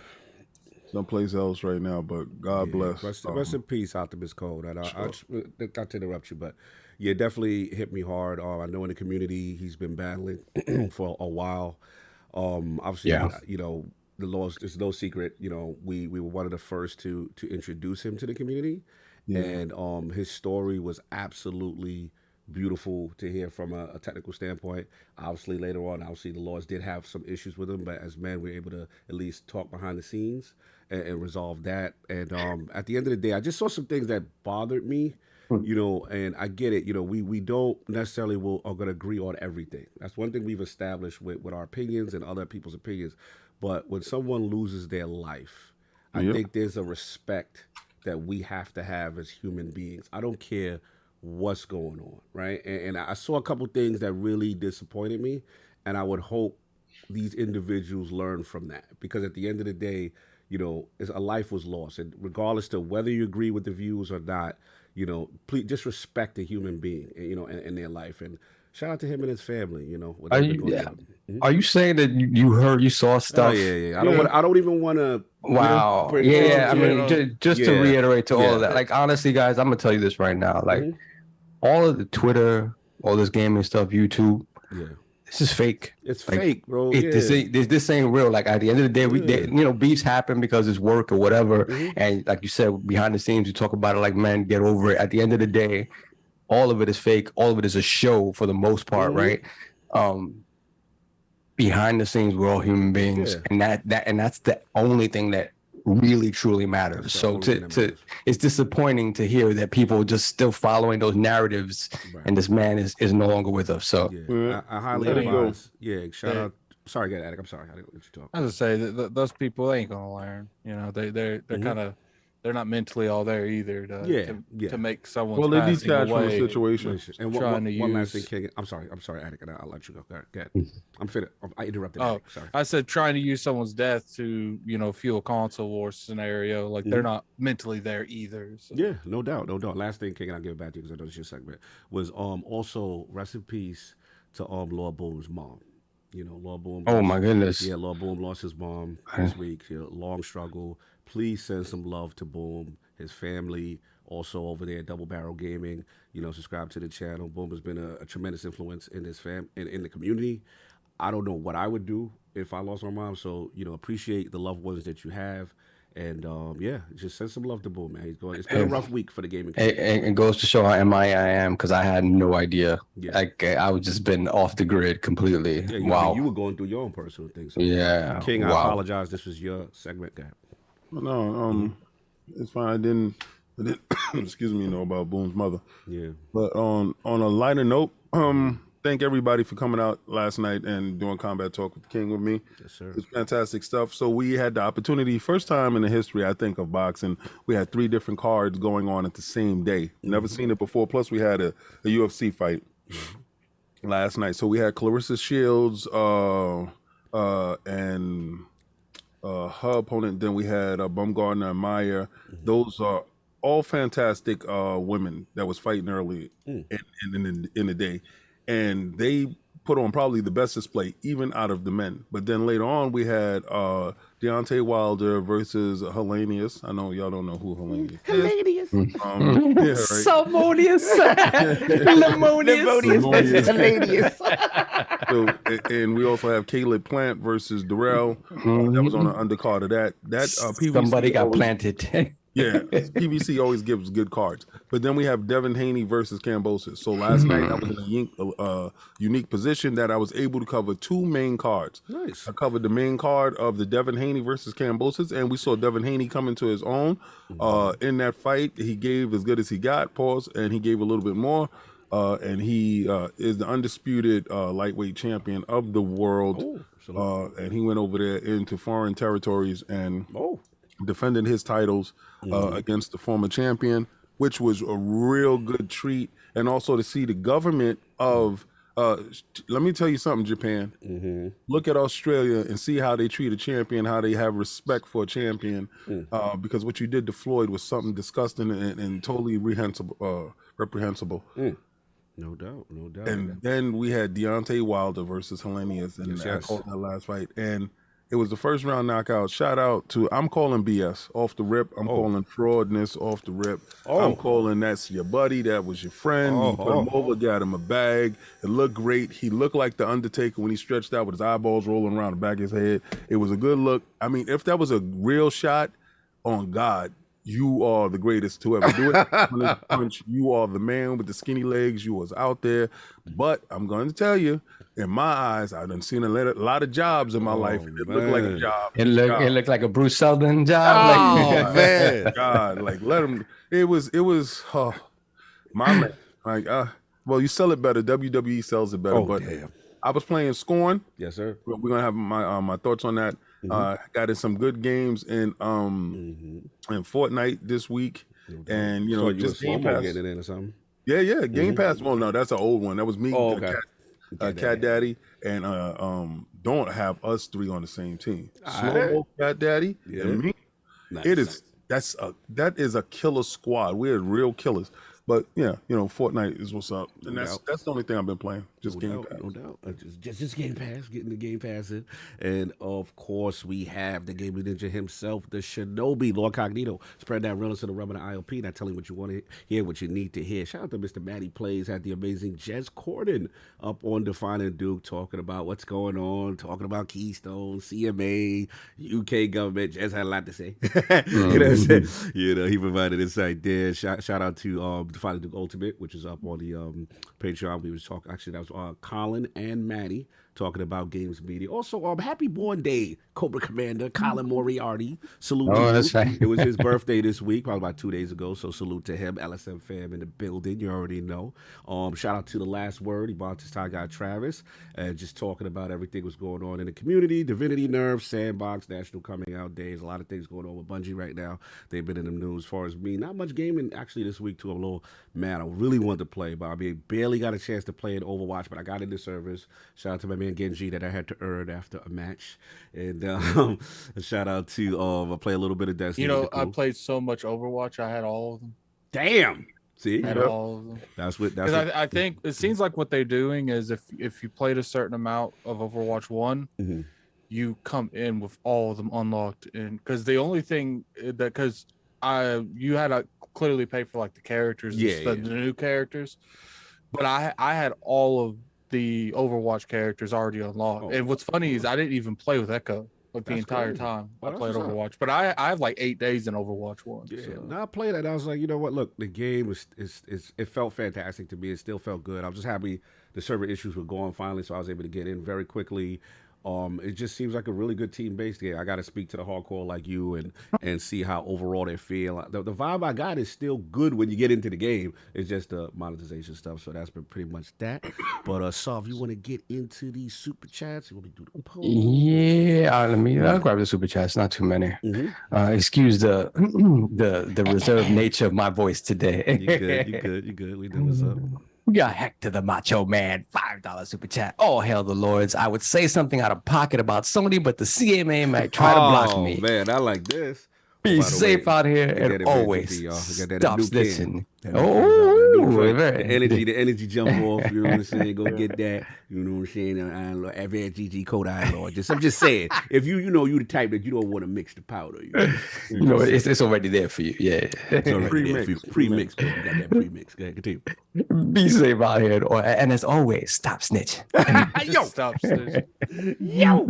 someplace else right now. But God bless. Rest in peace, Optimus Code. I got to interrupt you, but yeah, definitely hit me hard. I know in the community he's been battling for a while. Obviously, you know, the laws. It's no secret. You know, we were one of the first to introduce him to the community, and his story was absolutely beautiful to hear from a technical standpoint. Obviously, later on, the laws did have some issues with him, but as men, we were able to at least talk behind the scenes and resolve that. And at the end of the day, I just saw some things that bothered me, you know, and I get it. You know, we don't necessarily are going to agree on everything. That's one thing we've established with our opinions and other people's opinions. But when someone loses their life, I think there's a respect that we have to have as human beings. I don't care what's going on, right? And I saw a couple things that really disappointed me, and I would hope these individuals learn from that, because at the end of the day, you know, a life was lost, and regardless to whether you agree with the views or not, you know, please just respect the human being, you know, and their life. And shout out to him and his family, you know. Are you saying that you saw stuff? Oh, yeah. I don't even want to. Wow. I mean, just to reiterate to all of that, like, honestly, guys, I'm gonna tell you this right now, like, all of the Twitter, all this gaming stuff, YouTube, this is fake. It's like, fake, bro. This ain't real. Like, at the end of the day, you know, beefs happen because it's work or whatever, and like you said, behind the scenes, you talk about it like, man, get over it. At the end of the day, all of it is fake. All of it is a show for the most part, right? Behind the scenes, we're all human beings, and that's the only thing that really truly matters. So it's disappointing to hear that people just still following those narratives, and this man is no longer with us. So I highly advise. Shout out. Sorry, go ahead, Attic. I'm sorry. I didn't let you talk. I was say that those people ain't gonna learn. You know, they're kind of. They're not mentally all there either to make someone's passing away situation. And one last thing, King. I'm sorry, Attic, and I'll let you go. Go ahead. I'm finished. I interrupted. Oh, Attic, sorry. I said trying to use someone's death to, you know, fuel a console war scenario. Like, they're not mentally there either. So. Yeah, no doubt. Last thing, King, and I'll give it back to you because I know it's your segment, was also rest in peace to Lord Boom's mom. You know, Lord Boom. Oh my goodness. Yeah, Lord Boom lost his mom this week. You know, long struggle. Please send some love to Boom, his family, also over there at Double Barrel Gaming. You know, subscribe to the channel. Boom has been a tremendous influence in his in the community. I don't know what I would do if I lost my mom. So, you know, appreciate the loved ones that you have. And just send some love to Boom, man. It's been a rough week for the gaming community. It goes to show how MIA I am, because I had no idea. Yeah. Like, I was just been off the grid completely. Yeah, you were going through your own personal things. So King, I apologize. This was your segment, guy. No, it's fine. I didn't excuse me, know about Boom's mother. Yeah. But on a lighter note, thank everybody for coming out last night and doing Combat Talk with the King with me. Yes, sir. It's fantastic stuff. So we had the opportunity, first time in the history, I think, of boxing, we had 3 different cards going on at the same day. Never seen it before. Plus, we had a UFC fight last night. So we had Clarissa Shields and her opponent. Then we had Bumgardner and Meyer. Those are all fantastic women that was fighting early in the day. And they put on probably the best display, even out of the men. But then later on, we had Deontay Wilder versus Hellenius. I know y'all don't know who Hellenius is. Hellenius. Salmonius. Lemonius. And we also have Caleb Plant versus Durrell. That was on the undercard of that. PVC somebody got planted. Yeah, PVC always gives good cards. But then we have Devin Haney versus Kambosos. So last night I was in a unique position that I was able to cover 2 main cards. Nice. I covered the main card of the Devin Haney versus Kambosos, and we saw Devin Haney come into his own. In that fight, he gave as good as he got, and he gave a little bit more. And he is the undisputed lightweight champion of the world. And he went over there into foreign territories and defended his titles against the former champion. which was a real good treat, and also to see the government of. Let me tell you something, Japan. Mm-hmm. Look at Australia and see how they treat a champion, how they have respect for a champion. Because what you did to Floyd was something disgusting and totally reprehensible. No doubt, no doubt. And then we had Deontay Wilder versus Helenius, and I called that last fight. And it was the first round knockout. Shout out to, I'm calling BS off the rip. I'm calling fraudness off the rip. I'm calling that's your buddy. That was your friend. You put him over, got him a bag. It looked great. He looked like the Undertaker when he stretched out with his eyeballs rolling around the back of his head. It was a good look. I mean, if that was a real shot, on God, you are the greatest to ever do it. Punch, you are the man with the skinny legs. You was out there. But I'm going to tell you, in my eyes, I've done seen a lot of jobs in my life. And it looked like a job. It looked like a Bruce Seldon job. Oh, man. God, like let him. It was my man. Like, well, you sell it better. WWE sells it better. But damn. I was playing Scorn. Yes, sir. We're gonna have my thoughts on that. Got in some good games in Fortnite this week, and you know, so just you Game Pass. getting it in or something? Yeah, Game Pass. Well, no, that's an old one. That was me, Cat Daddy, and don't have us three on the same team. Slow Cat Daddy and me. Nice. That is a killer squad. We're real killers. But yeah, you know, Fortnite is what's up, and that's the only thing I've been playing. Just Game Pass. No doubt. Just Game Pass, getting the Game Pass in, and of course we have the gaming ninja himself, the Shinobi, LordCognito. Spread that realness to the rub of the IOP. Not telling what you want to hear, what you need to hear. Shout out to Mr. Matty Plays, had the amazing Jez Corden up on Defining Duke, talking about what's going on, talking about Keystone, CMA, UK government. Jez had a lot to say. You know what I'm saying? You know, he provided insight there. Shout out to Defining Duke Ultimate, which is up on the Patreon. We was talking, actually, that was Colin and Maddie talking about games media. Also, happy born day, Cobra Commander Colin Moriarty. Salute to that's right. It was his birthday this week, probably about 2 days ago. So salute to him. LSM fam in the building. You already know. Shout out to The Last Word. He brought his Thai guy Travis, just talking about everything was going on in the community. Divinity Nerve, Sandbox, National Coming Out Days. A lot of things going on with Bungie right now. They've been in the news. As far as me, not much gaming actually this week too. I'm a little mad. I really wanted to play, but I mean, barely got a chance to play in Overwatch, but I got into service. Shout out to my man Genji that I had to earn after a match. And a shout out to I play a little bit of Destiny. You know, I played so much Overwatch, I had all of them. Damn. See, I had all of them. That's what. I think it seems like what they're doing is if you played a certain amount of Overwatch 1, you come in with all of them unlocked. And because the only thing you had to clearly pay for like the characters, the new characters, but I had all of the Overwatch characters already unlocked. And what's funny is I didn't even play with Echo the entire time I played Overwatch. But I have like 8 days in Overwatch 1. Yeah, so. I played it. I was like, you know what? Look, the game it felt fantastic to me. It still felt good. I was just happy the server issues were gone finally, so I was able to get in very quickly. It just seems like a really good team-based game. I got to speak to the hardcore like you and see how overall they feel. The vibe I got is still good when you get into the game. It's just the monetization stuff, so that's been pretty much that. But, Sav, you want to get into these super chats? You want me to do the poll? Yeah, I'll grab the super chats. Not too many. Excuse the reserved nature of my voice today. You good. We know what's up. We got Hector the Macho Man, $5 super chat. Oh, hell the Lords. I would say something out of pocket about Sony, but the CMA might try to block me. Oh, man, I like this. Be safe out here and always stop snitching. The energy jump off, you know what I'm saying? Go get that, you know what I'm saying? Advanced GG Code Lord. I'm just saying, if you know you the type that you don't want to mix the powder, you know it's already there for you. Yeah, it's already there for you. Pre-mix, you got that pre-mix. Go ahead, continue. Be safe out here, and as always, stop snitching. Yo, stop snitching. Yo,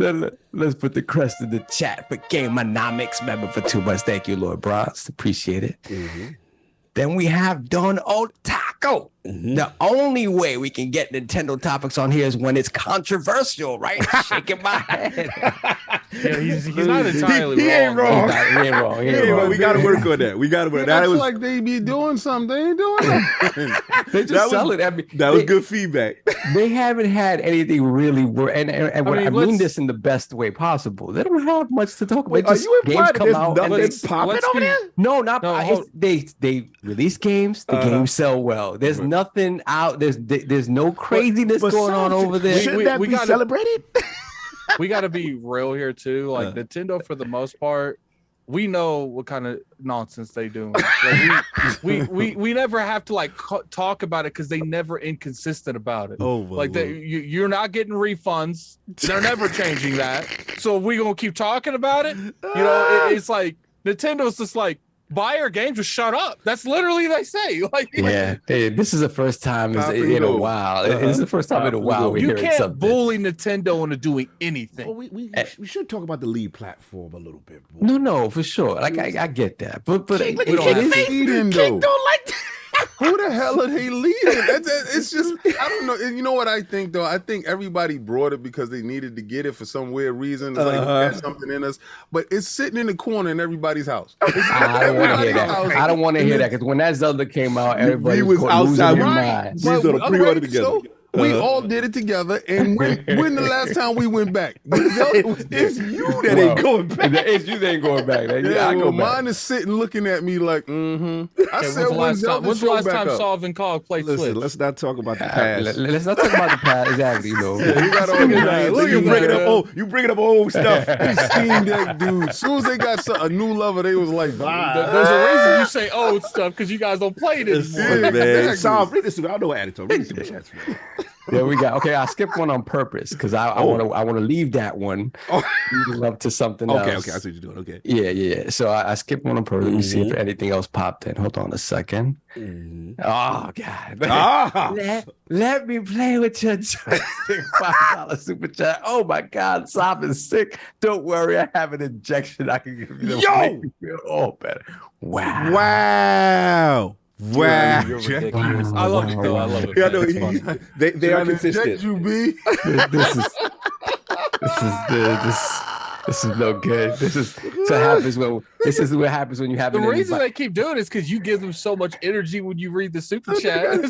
let's put the crest in the chat for Gameonomics. Member for 2 months. Thank you, Lord Bronx. Appreciate it. Then we have Don Otaco. The only way we can get Nintendo topics on here is when it's controversial, right? Shaking my head. Yeah, he's not entirely he ain't wrong. He ain't wrong. He ain't Hey, wrong. we got to work on that. We got to work. It looks was like they be doing something. They ain't doing nothing. They that just sell was- it. I mean, that was good feedback. They haven't had anything really work, and I mean let's- this in the best way possible. They don't have much to talk about. Wait, are Just you games implying that come there's out and nothing they- popping let's over be- there? No, not No, they release games. The games sell well. There's nothing out. There's no craziness But going on over there. Shouldn't We- that we be gotta- celebrated? We got to be real here too. Like Nintendo, for the most part, we know what kind of nonsense they do. Like we never have to like talk about it because they never inconsistent about it. Oh, like you're not getting refunds. They're never changing that. So we gonna keep talking about it. You know, it's like Nintendo's just like, buy our games or shut up. That's literally they say. Like, Yeah, hey, this is the first time in a while. This is the first time in a while we're you hearing can't something. bully Nintendo into doing anything. Well, we should talk about the lead platform a little bit more. No, for sure. Like I get that, but King, it King is- Leading, King though. don't like that. Who the hell are they leading? It's just, I don't know. And you know what I think, though? I think everybody brought it because they needed to get it for some weird reason. It's like we had something in us, but it's sitting in the corner in everybody's house. I don't want to hear that. I don't want to hear that because when that Zelda came out, everybody was losing outside. their Right. minds. We was on a All pre-order right, together. so we all did it together. And when the last time we went back? It's you that ain't going back. It's you that ain't going back. Yeah, I go back. mine is sitting looking at me like, I Okay, said, when's the last time up? Solve and Cog played Listen, Switch? let's not talk about the past. Let's not talk about the past. Exactly, you know. You got all the Look, you bringing up old, stuff. Steam Deck dude. As soon as they got a new lover, they was like, There's a reason you say old stuff because you guys don't play it anymore. Man, Exactly. Solve, read this to me. I don't know what attitude. Read this to me, chats, man. Yeah, we got. Okay, I skipped one on purpose because I want to leave that one leading up to something else. Okay, I see what you're doing. Okay. Yeah. So I skipped one on purpose. Let me see if anything else popped in. Hold on a second. Oh God. Let me play with your $5 super chat. Oh my God, Sob is sick. Don't worry, I have an injection I can give you. Yo! Make you feel all better. Wow. Wow. You're ridiculous. I love it though. I love it. Yeah, no, man. they are Trying to inject consistent. you, B. This is no good. This is what happens when you have The an reason invite. they keep doing it is because you give them so much energy when you read the super chat.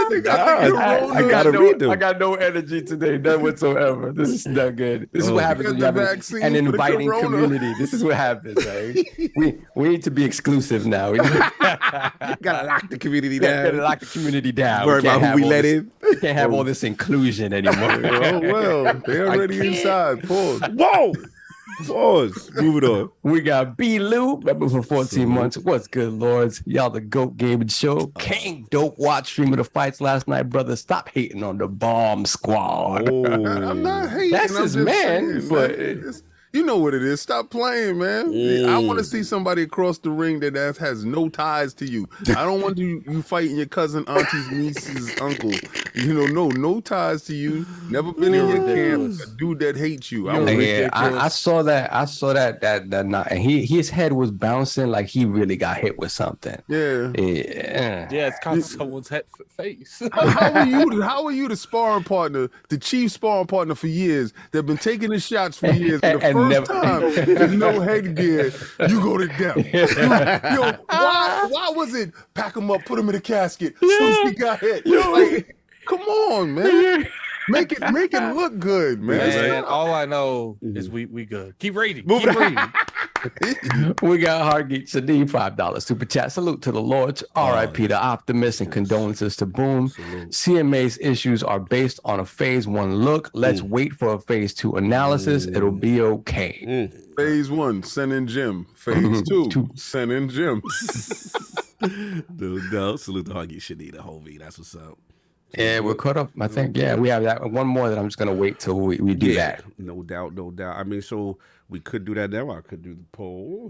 They got the corona. I gotta read them. I got no energy today, none whatsoever. This is not good. This is what happens when you got have the an vaccine an for the inviting corona. community. This is what happens, right? We need to be exclusive now. We Gotta lock the community gotta down. lock the community down. Worry about who we let in. We can't have all this inclusion anymore. Oh, well, they're already inside. Pause. Whoa! Pause. Move it on. We got B. Lou, member for 14 months. What's good, lords? Y'all the GOAT Gaming Show. King Dope watch stream of the fights last night, brother. Stop hating on the Bomb Squad. I'm not hating. That's I'm his just man, saying, but- man, you know what it is. Stop playing, man. I want to see somebody across the ring that has no ties to you. I don't want you fighting your cousin, auntie's, niece's, uncle. You know, no ties to you. Never been in your camp. A dude that hates you. I want Yeah, I saw that. I saw that night, and his head was bouncing like he really got hit with something. Yeah. Yeah. Yeah, it's caught someone's face. How are you the sparring partner, the chief sparring partner for years? They've been taking the shots for years. And the And first time with no headgear, you go to death. Why was it pack him up, put him in a casket, since he got hit? Like, come on, man. Make it look good, man. Man, all I know is we good. Keep reading. Move Keep it. reading. We got Hargeet Sadiq, $5 super chat. Salute to the Lords. R.I.P. to Optimus and condolences to Boom. CMA's issues are based on a phase 1 look. Let's wait for a phase 2 analysis. It'll be okay. Phase 1, Sen and Jim. Phase 2, Sen and Jim. No, salute to Huggy Shani, the whole V. That's what's up. Yeah, we're caught up. I think. Yeah, we have that one more that I'm just gonna wait till we do that. No doubt. I mean, so we could do that now. I could do the poll.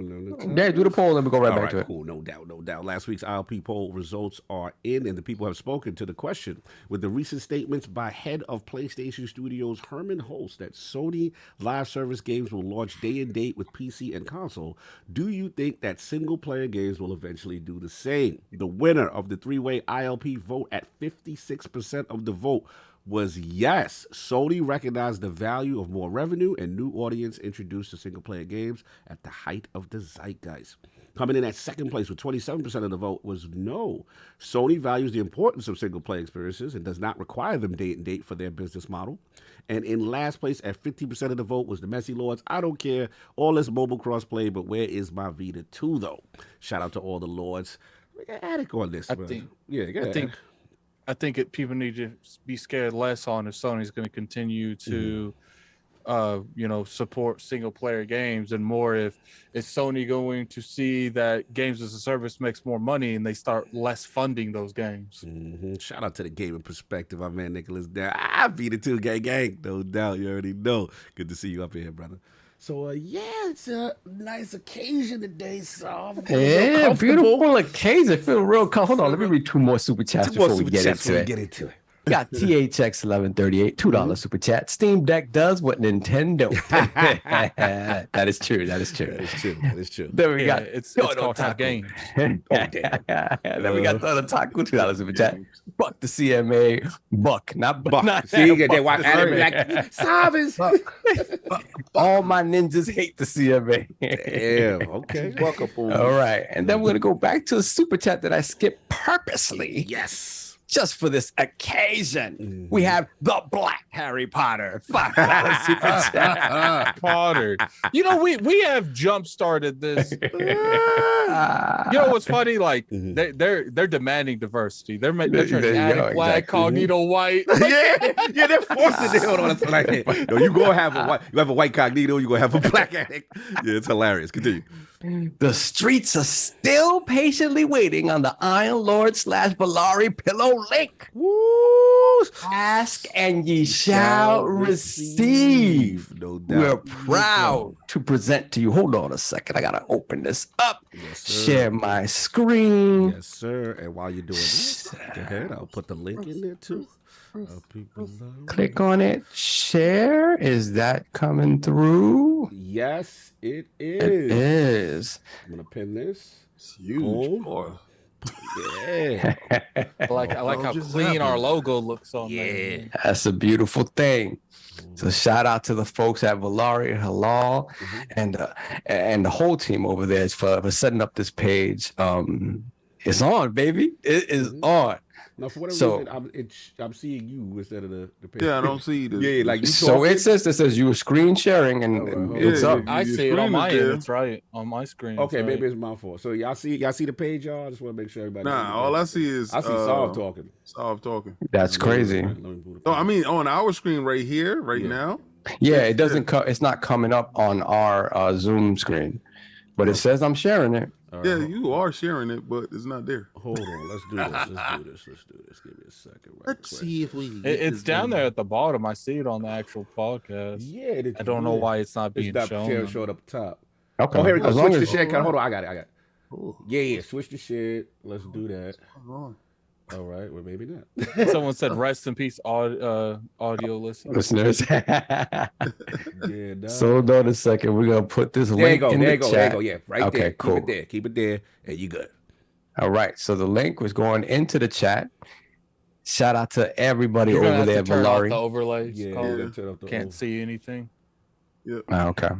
Yeah, do the poll and we go right All back to it. cool. No doubt. Last week's ILP poll results are in, and the people have spoken to the question. With the recent statements by head of PlayStation Studios Herman Holtz that Sony live service games will launch day and date with PC and console, do you think that single-player games will eventually do the same? The winner of the three-way ILP vote at 56% of the vote was yes. Sony recognized the value of more revenue and new audience introduced to single-player games at the height of the zeitgeist. Coming in at second place with 27% of the vote was no. Sony values the importance of single-player experiences and does not require them date and date for their business model. And in last place at 50% of the vote was the Messy Lords. I don't care. All this mobile crossplay, but where is my Vita 2, though? Shout out to all the Lords. We got attic on this. I think people need to be scared less on if Sony's going to continue to, support single player games, and more if it's Sony going to see that games as a service makes more money and they start less funding those games. Shout out to the gaming perspective, my man Nicholas. I beat it too, gang. No doubt, you already know. Good to see you up here, brother. So it's a nice occasion today, so yeah, beautiful occasion. Feel real comfortable. Hold on, let me read 2 more super chats before we get into it. We got THX 1138, $2 super chat. Steam Deck does what Nintendo. That is true. Then we got it's called Top Games. Then we got the other Taco, $2 super chat. Buck the CMA, Buck, not Buck. See, you get that white anime like Savage. All my ninjas hate the CMA. Damn. Okay. All right, and then we're gonna go back to a super chat that I skipped purposely. Yes. Just for this occasion, we have the Black Harry Potter. $5 super chat. Potter. We have jump started this. What's funny? Like they're demanding diversity. They're trying to add Black, Cognito, white. yeah, they're forcing it on us like that. No, you gonna have a white. You have a white Cognito. You gonna have a black addict. Yeah, it's hilarious. Continue. The streets are still patiently waiting on the Iron Lord / Valeri Pillow link. Woo! Ask and ye shall receive. No doubt. We're proud to present to you. Hold on a second. I got to open this up. Yes, share my screen. Yes, sir. And while you're doing that, go ahead. I'll put the link in there too. Click on it. Share. Is that coming through? Yes, it is. It is. I'm gonna pin this. It's huge. Yeah. I like how clean our logo looks on there. That's a beautiful thing. So shout out to the folks at Valeri, Halal, and the whole team over there for setting up this page. It's on, baby. It is on. Now, for whatever reason, I'm seeing you instead of the page. Yeah, I don't see this. Yeah, like you. So it says you were screen sharing and it's up. I see it on my end. It's right on my screen. Okay, maybe it's my fault. So y'all see the page, y'all. I just want to make sure everybody. All I see is Solve talking. Solve talking. That's crazy. No, I mean on our screen right here, now. Yeah, it doesn't. It's not coming up on our Zoom screen, but it says I'm sharing it. Yeah, you are sharing it, but it's not there. Hold on, let's do this. Give me a second. Let's see if we. It's down there at the bottom. I see it on the actual podcast. Yeah, I don't know why it's not being shown. Showed up top. Okay. Oh, here we go. Switch the share. Hold on, I got it. Yeah. Switch the shit. Let's do that. All right, well maybe not. Someone said rest in peace, audio listeners. Yeah. So hold on a second. We're gonna put this link in the chat. There you go. Yeah, right there. Okay, cool. Keep it there, and you good. All right. So the link was going into the chat. Shout out to everybody over there, Valeri. The overlays. Yeah, can't see anything. Yeah. Okay.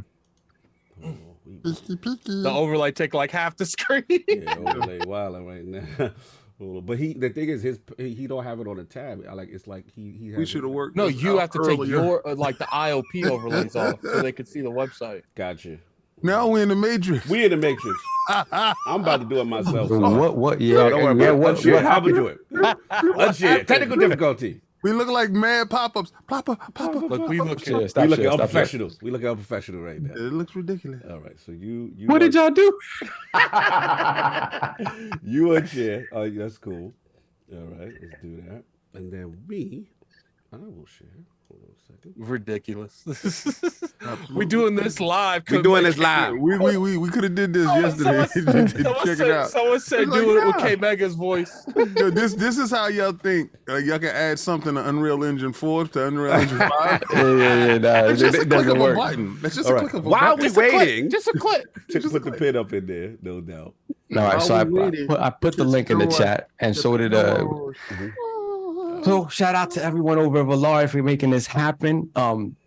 The overlay take like half the screen. Yeah, overlay wilding right now. But the thing is, he don't have it on a tab. It's like he has. We should have worked. No, you have to take your like the IOP overlays off so they could see the website. Gotcha. Now we're in the Matrix. I'm about to do it myself. What? Yeah. No, don't worry about it. How we do it? Let's see. Technical difficulty. We look like mad pop-ups. Pop. Look, we look unprofessional. We look unprofessional right now. It looks ridiculous. All right, so you. What did y'all do? You would share. Oh, that's cool. All right, let's do that. And then I will share. Hold on a second. Ridiculous. We're doing this live. We're doing this live. We could have did this yesterday. Check it out. Someone said do it with K Mega's voice. Yo, this is how y'all think. Y'all can add something to Unreal Engine 4 to Unreal Engine 5. Yeah. That's just a click of a button. That's just a click of a button. While we waiting, just a click. Just put the pin up in there. No doubt. All right, so I put the link in the chat, and so did So shout out to everyone over at Valeri for making this happen.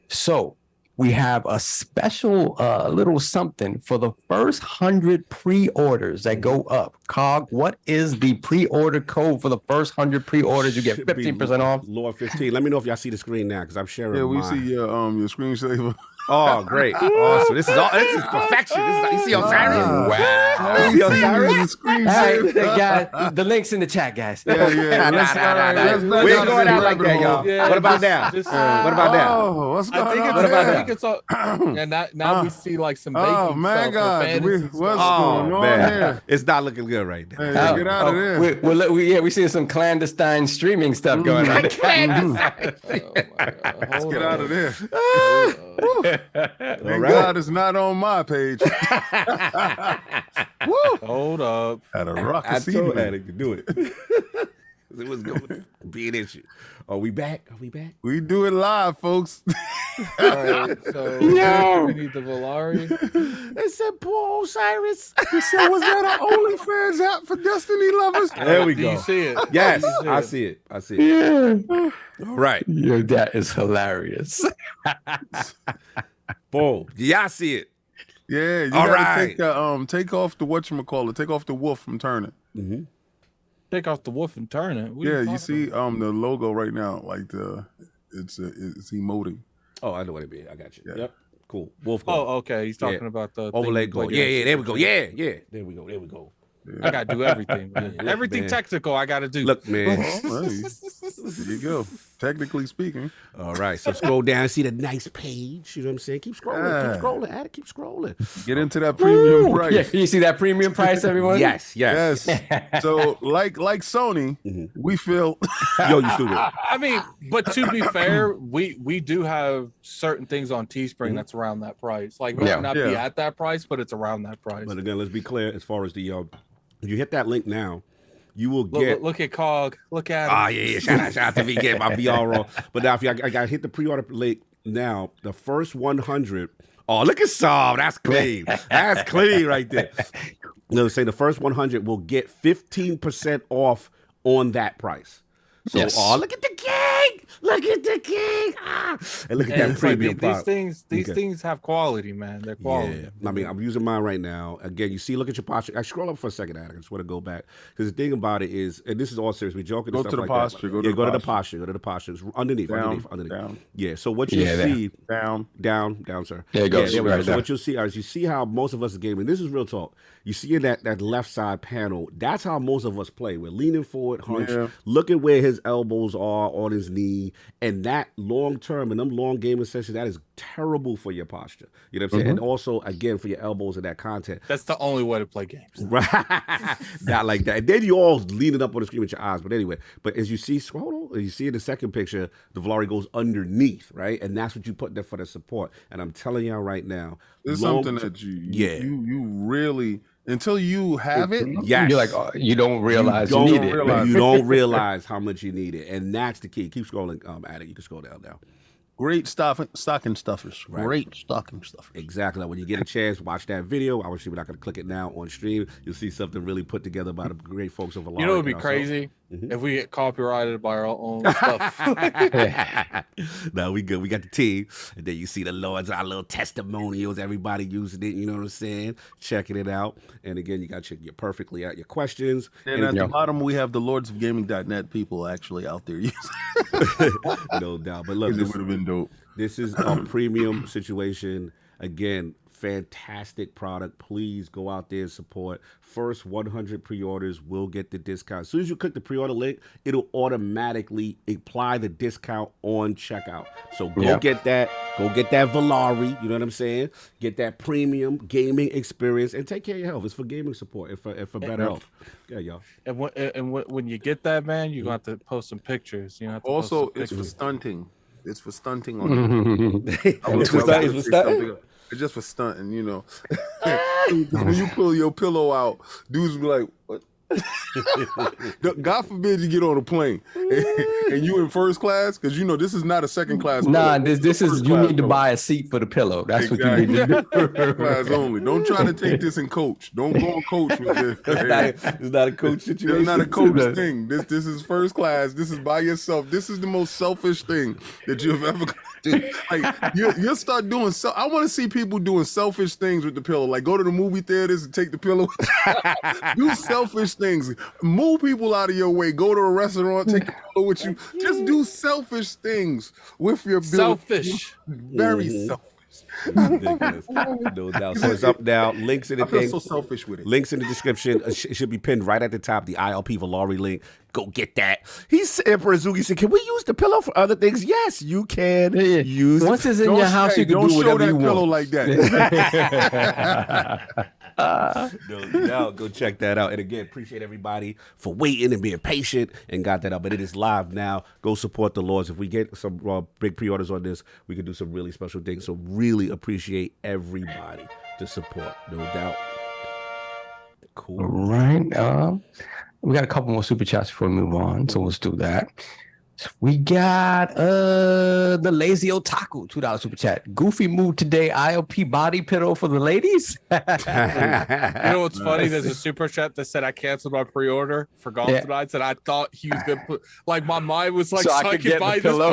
So we have a special little something for the first 100 pre-orders that go up. Cog, what is the pre-order code for the first 100 pre-orders? You get 15% off. Lord 15. Let me know if y'all see the screen now, because I'm sharing. Yeah, we mine. see your screensaver. Oh, great. Awesome. This is perfection. You see Osiris? Wow. You see Osiris? All right, guys, the link's in the chat, guys. Yeah. We ain't going out like that, y'all. Yeah, What about now? just, What about now? Oh, what's going I think on? it's, about I that? think it's all, and now we see like some baking Oh, my stuff God. for fantasy What's stuff. going on man. here? It's not looking good right now. Hey, get out of there. We see some clandestine streaming stuff going on. Oh my God. Hold Get on. out of there. All Thank right. God it's not on my page. Woo! Hold up. Had a rock I a told seed. Attic to do it. It was going to be an issue. Are we back? We do it live, folks. All right, so No. we need the Valeri. They said, poor Osiris. So was that an OnlyFans app for Destiny lovers? There we Do go. you see it? Yes, Do you I see it. Yeah. All right. Yo, that is hilarious. Boom. Yeah, I see it. Yeah, you All gotta right. take off the whatchamacallit, take off the wolf from turning. Take off the wolf and turn it. What are Yeah, you talking see about? the logo right now, like it's emoting. Oh, I know what it be. I got you. Yeah. Yep. Cool. Wolf. Oh, okay. He's talking Yeah. about the Overlay thing goal. with Yeah, your- there we go. Yeah. There we go. I gotta do everything. Man. Look, Everything man. technical I gotta do. Look, man. Well, hey, there you go. Technically speaking. All right. So scroll down, see the nice page. You know what I'm saying? Keep scrolling. Keep scrolling. Attic, keep scrolling. Get into that premium price. Yeah, you see that premium price, everyone? Yes. Yes. So like Sony, we feel Yo, you stupid. I mean, but to be fair, we do have certain things on Teespring that's around that price. Like, it Yeah. might not be Yeah. at that price, but it's around that price. But again, let's be clear as far as the if you hit that link now, you will Look, get. look at Cog. Look at him. Ah, yeah. Shout out to me getting my VR wrong. But now, if you, I got to hit the pre-order link now, the first 100. Oh, look at Saul. That's clean. That's clean right there. No, say the first 100 will get 15% off on that price. So, Yes. oh, look at the king. Look at the king. Ah. And look at And that it's like premium these product. these Okay. things have quality, man. They're quality. Yeah, I mean, I'm using mine right now. Again, you see, look at your posture. I scroll up for a second, Attic. I just want to go back because the thing about it is, and this is all serious. We're joking. Go and stuff to the like posture, That. go to yeah, the go to the posture. posture. Go to the posture. It's underneath. down. Yeah. So what you Yeah, there. see down. down, sir. There it goes, Yeah, there we go. right So there. what you'll see is you see how most of us are gaming. This is real talk. You see in that left side panel. That's how most of us play. We're leaning forward, hunched. Yeah. Look at where his elbows are on his knee, and that long term and them long gaming sessions. That is terrible for your posture. You know what I'm saying? And also, again, for your elbows and that content. That's the only way to play games. Right. Not like that. And then you all leaning up on the screen with your eyes. But anyway, but as you see, scroll, as you see in the second picture, the Valeri goes underneath, right? And that's what you put there for the support. And I'm telling y'all right now, It's long- something that Yeah. you really until you have it. Yes. You're like, oh, you don't realize you, don't need it. realize- You don't realize how much you need it. And that's the key. Keep scrolling, Attic. You can scroll down now. Great stocking stuffers. Right. Great stocking stuffers. Exactly. When you get a chance, watch that video. Obviously, we're not going to click it now on stream. You'll see something really put together by the great folks of Valeri. You know what would be also. crazy? If we get copyrighted by our own stuff. No, we good. We got the team. And then you see the Lords, our little testimonials, everybody using it, you know what I'm saying? Checking it out. And again, you got your perfectly out your questions. And at the bottom, we have the lordsofgaming.net people actually out there using No doubt. But look, it. this, would have been dope. this is a premium situation. Again, fantastic product. Please go out there and support. First 100 pre-orders will get the discount. As soon as you click the pre-order link, it'll automatically apply the discount on checkout. So go get that. Go get that Valeri. You know what I'm saying? Get that premium gaming experience and take care of your health. It's for gaming support and for better health. Yeah, y'all. And when you get that, man, you're going to have to post some pictures. You know, have to post Also, some it's for pictures. stunting. It's for stunting on It's for stunting? It's just for stunting, you know. When you pull your pillow out, dudes be like, "What? God forbid you get on a plane and you in first class, because you know this is not a second class. Nah, pillow. this is you need to buy a seat for the pillow. That's what you need to do. First class only. Don't try to take this in coach. Don't go on coach with this. It's not a coach situation. It's not a coach thing. This is first class. This is by yourself. This is the most selfish thing that you've ever do. Like you'll start doing I want to see people doing selfish things with the pillow. Like go to the movie theaters and take the pillow. Do selfish things. Move people out of your way. Go to a restaurant, take the pillow with you. Just do selfish things with your pillow. Selfish. Very selfish. Ridiculous. No doubt. So it's up now. Links in the I feel thing. so selfish with it. Links in the description. It should be pinned right at the top. The ILP Valeri link. Go get that. Emperor Zugi said, "Can we use the pillow for other things?" Yes, you can. Use. Once it's in your house, you can do whatever you want. Pillow like that. No doubt. Go check that out. And again, appreciate everybody for waiting and being patient and got that up. But it is live now. Go support the Lords. If we get some big pre-orders on this, we can do some really special things. So really appreciate everybody to support. No doubt. Cool. All right. We got a couple more super chats before we move on, so let's do that. We got the Lazy Otaku $2 super chat. Goofy move today. ILP body pillow for the ladies. You know what's funny? There's a super chat that said I canceled my pre-order for Golf Tonight, and I thought he was gonna put like my mind was like, so I could buy this pillow.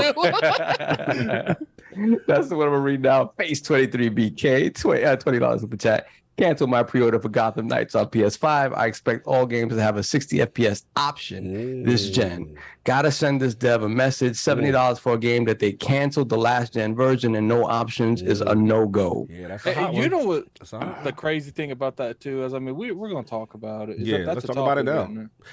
That's the one I'm reading now. Face 23BK $20 super chat. Cancel my pre-order for Gotham Knights on PS5. I expect all games to have a 60 FPS option this gen. Gotta send this dev a message. $70 for a game that they canceled the last gen version and no options is a no-go. Yeah, that's a hot you one. know what the crazy thing about that too is, I mean, we're going to talk about it. Let's talk about it now.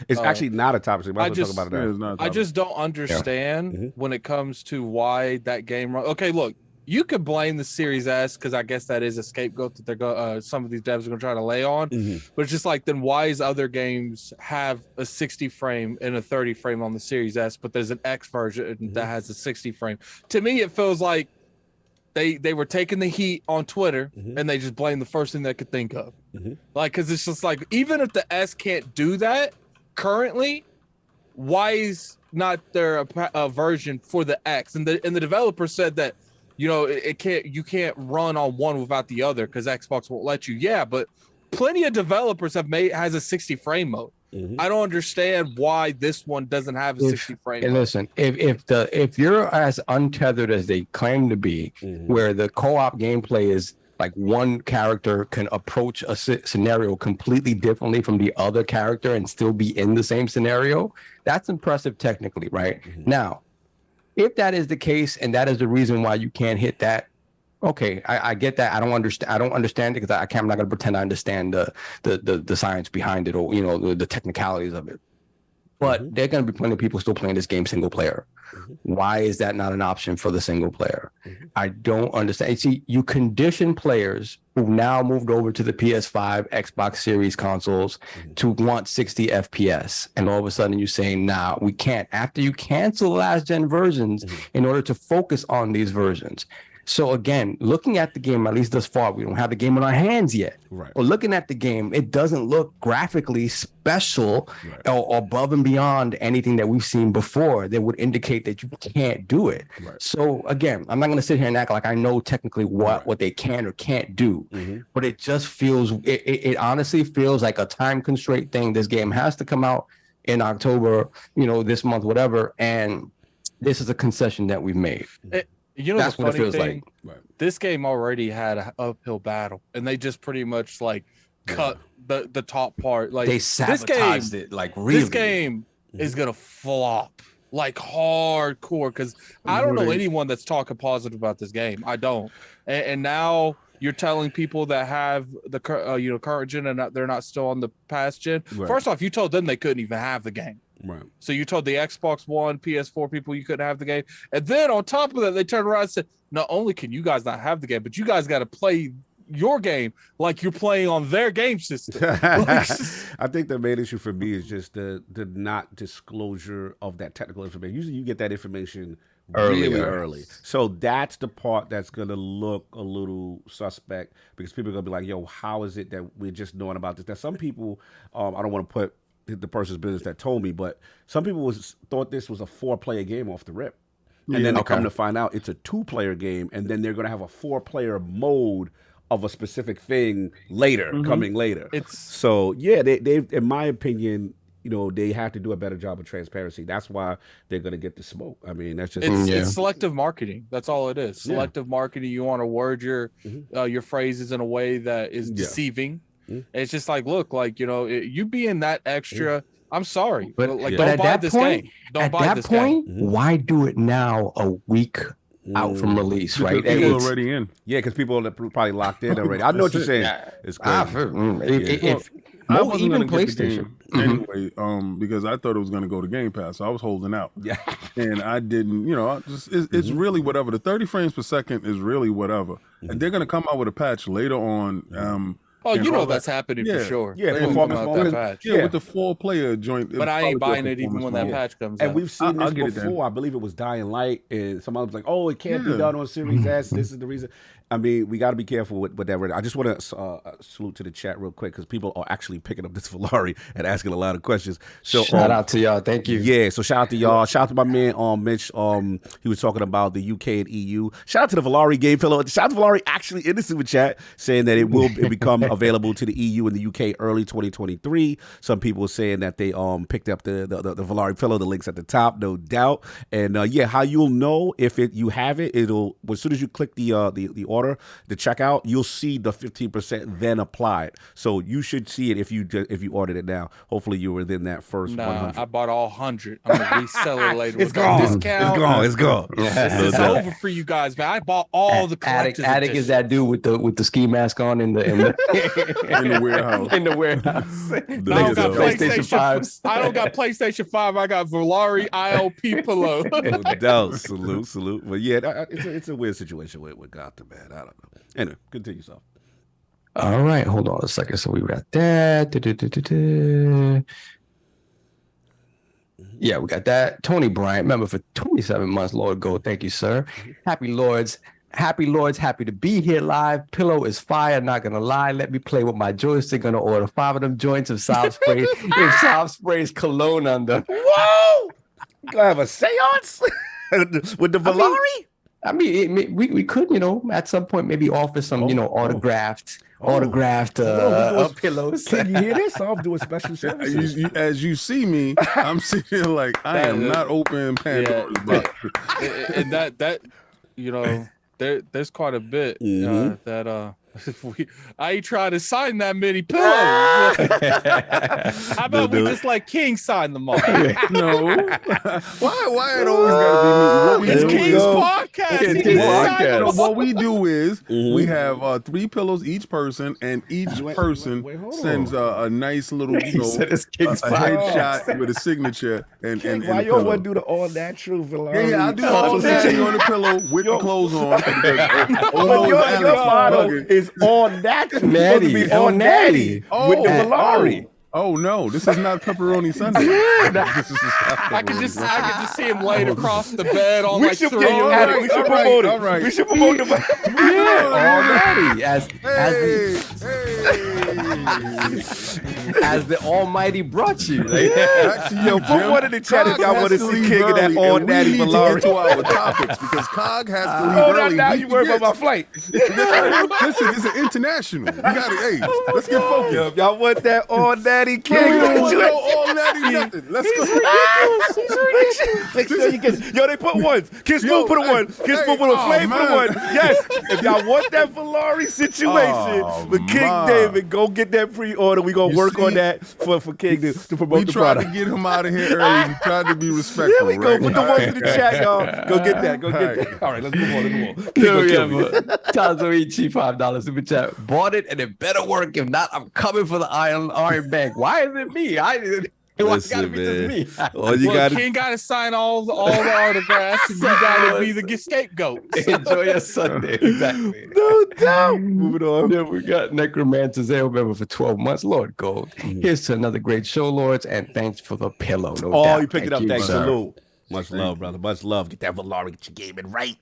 It's actually not a topic. I just talk about it now. I just don't understand when it comes to why that game. Okay, look. You could blame the Series S because I guess that is a scapegoat that they're some of these devs are going to try to lay on. But it's just like, then why is other games have a 60 frame and a 30 frame on the Series S, but there's an X version that has a 60 frame? To me, it feels like they were taking the heat on Twitter and they just blamed the first thing they could think of. Like, because it's just like, even if the S can't do that currently, why is not there a version for the X? And the developer said that, you know, you can't run on one without the other because Xbox won't let you. Yeah, but plenty of developers has a 60 frame mode. I don't understand why this one doesn't have a 60 frame mode. Listen, if you're as untethered as they claim to be, where the co-op gameplay is like one character can approach a scenario completely differently from the other character and still be in the same scenario, that's impressive technically, right? Now, if that is the case, and that is the reason why you can't hit that, okay, I get that. I don't understand it because I'm not going to pretend I understand the science behind it, or you know, the technicalities of it. But there are going to be plenty of people still playing this game single player. Why is that not an option for the single player? I don't understand. See, you condition players who now moved over to the PS5, Xbox Series consoles to want 60 FPS. And all of a sudden you're saying, nah, we can't. After you cancel last gen versions in order to focus on these versions. So again, looking at the game, at least thus far, we don't have the game in our hands yet. Right. But looking at the game, it doesn't look graphically special or above and beyond anything that we've seen before that would indicate that you can't do it. Right. So again, I'm not going to sit here and act like I know technically what they can or can't do, but it just feels, it honestly feels like a time constraint thing. This game has to come out in October, you know, this month, whatever. And this is a concession that we've made. You know, that's the what it funny feels thing, like. This game already had an uphill battle, and they just pretty much like cut the top part. Like they sabotaged it. Like really, this game is gonna flop like hardcore because I don't know anyone that's talking positive about this game. I don't, and now you're telling people that have the current gen and they're not still on the past gen. Right. First off, you told them they couldn't even have the game. Right. So you told the Xbox One, PS4 people you couldn't have the game. And then on top of that, they turned around and said, not only can you guys not have the game, but you guys got to play your game like you're playing on their game system. I think the main issue for me is just the not disclosure of that technical information. Usually you get that information really early. So that's the part that's going to look a little suspect because people are going to be like, yo, how is it that we're just knowing about this? Now, some people, I don't want to put the person's business that told me, but some people thought this was a 4-player game off the rip. And then they come to find out it's a 2-player game, and then they're going to have a 4-player mode of a specific thing coming later. So yeah, they in my opinion, they have to do a better job of transparency. That's why they're going to get the smoke. I mean, that's just it's selective marketing. That's all it is. Selective marketing. You want to word your phrases in a way that is deceiving. It's just like, look, like you being that extra. I'm sorry, but like, don't buy this game. Don't buy this game. Why do it now a week out from release, right? People are already in. Yeah, because people are probably locked in already. I know what you're saying. It's crazy. I wasn't going to get the game anyway, because I thought it was going to go to Game Pass. So I was holding out. Yeah, and I didn't. It's really whatever. The 30 frames per second is really whatever, and they're going to come out with a patch later on. That's happening for sure. Yeah, with the 4-player joint. But I ain't buying it even when that patch comes out. And we've seen this before. I believe it was Dying Light, and somebody was like, "Oh, it can't be done on Series S. This is the reason." I mean, we got to be careful with that. I just want to salute to the chat real quick because people are actually picking up this Valeri and asking a lot of questions. So shout out to y'all. Thank you. Yeah, so shout out to y'all. Shout out to my man Mitch. He was talking about the UK and EU. Shout out to the Valeri Game Pillow. Shout out to Valeri actually in the super chat saying that it will become available to the EU and the UK early 2023. Some people saying that they picked up the Valeri Pillow. The link's at the top, no doubt. And how you'll know if you have it, it'll as soon as you click the order, the checkout, you'll see the 15% then applied. So you should see it if you ordered it now. Hopefully you were within that first 100. I bought all 100. I'm gonna resell it later. It's gone. Discount. It's gone. It's over for you guys, man. I bought all the collector's Attic is that dude with the ski mask on in the in the warehouse. In the warehouse. I don't got PlayStation 5. I don't got PlayStation 5. I got Valeri ILP Pillow. No doubt. Salute. But yeah, it's a weird situation with Gotham, man. I don't know. Anyway, continue, so. All right, hold on a second. So we got that. Yeah, we got that. Tony Bryant, member for 27 months. Lord Gold, thank you, sir. Happy Lords, happy to be here live. Pillow is fire, not gonna lie. Let me play with my joystick. Gonna order 5 of them joints of South Spray. If South Spray's cologne on them. Whoa! You gonna have a seance with the Valeri? I mean, we could, at some point maybe offer some, autographed pillows. Can you hear this? I'll do a special service. As you see me, I'm sitting here like I am not open Pandora's box. And that there's quite a bit that I ain't trying to sign that many pillows. How about we just let King sign them all? No. Why it always gotta be me? It's King's podcast. What we do is we have 3 pillows each person, and each person sends a nice little, a headshot with a signature. And why you don't want to do the all natural Valeri? Yeah, I do all natural on the pillow with the clothes on. Your motto is all natural. Natty. All natty with the Valeri. Oh no, this is not pepperoni Sunday. I can just see him laid across the bed on we should promote it. All right. We should promote the already as the Almighty brought you. Yo, put one in the chat if y'all want to see King of that all natty Valeri. To our topics because Cog has to leave early. Now you worry about my flight. Listen, it's an international. You got it. Let's get focused. Yo, if y'all want that all natty King, all natty nothing. Let's go. Make sure you get. Yo, they put ones. Kiss Move put a one. Kiss Move put a flame put a one. Yes. If y'all want that Valeri situation with King David, go get that pre-order. We gonna work on that for King to promote the product. We tried to get him out of here early. We tried to be respectful. Here we go. Put the ones in the chat, y'all. Go get that. Go get that. All right, let's move on. Tazoichi, $5 super chat. Bought it and it better work. If not, I'm coming for the Iron Bank. Why is it me? Listen, man. King got to sign all the autographs, and you got to be the scapegoat. Enjoy your Sunday. Exactly. No doubt. Moving on. Then we got Necromancer Zale member for 12 months. Lord Gold. Here's to another great show, Lords, and thanks for the pillow. No doubt. You picked it up. Thanks. Salute. Much love, brother. Much love. Get that Valeri. Get your gaming right.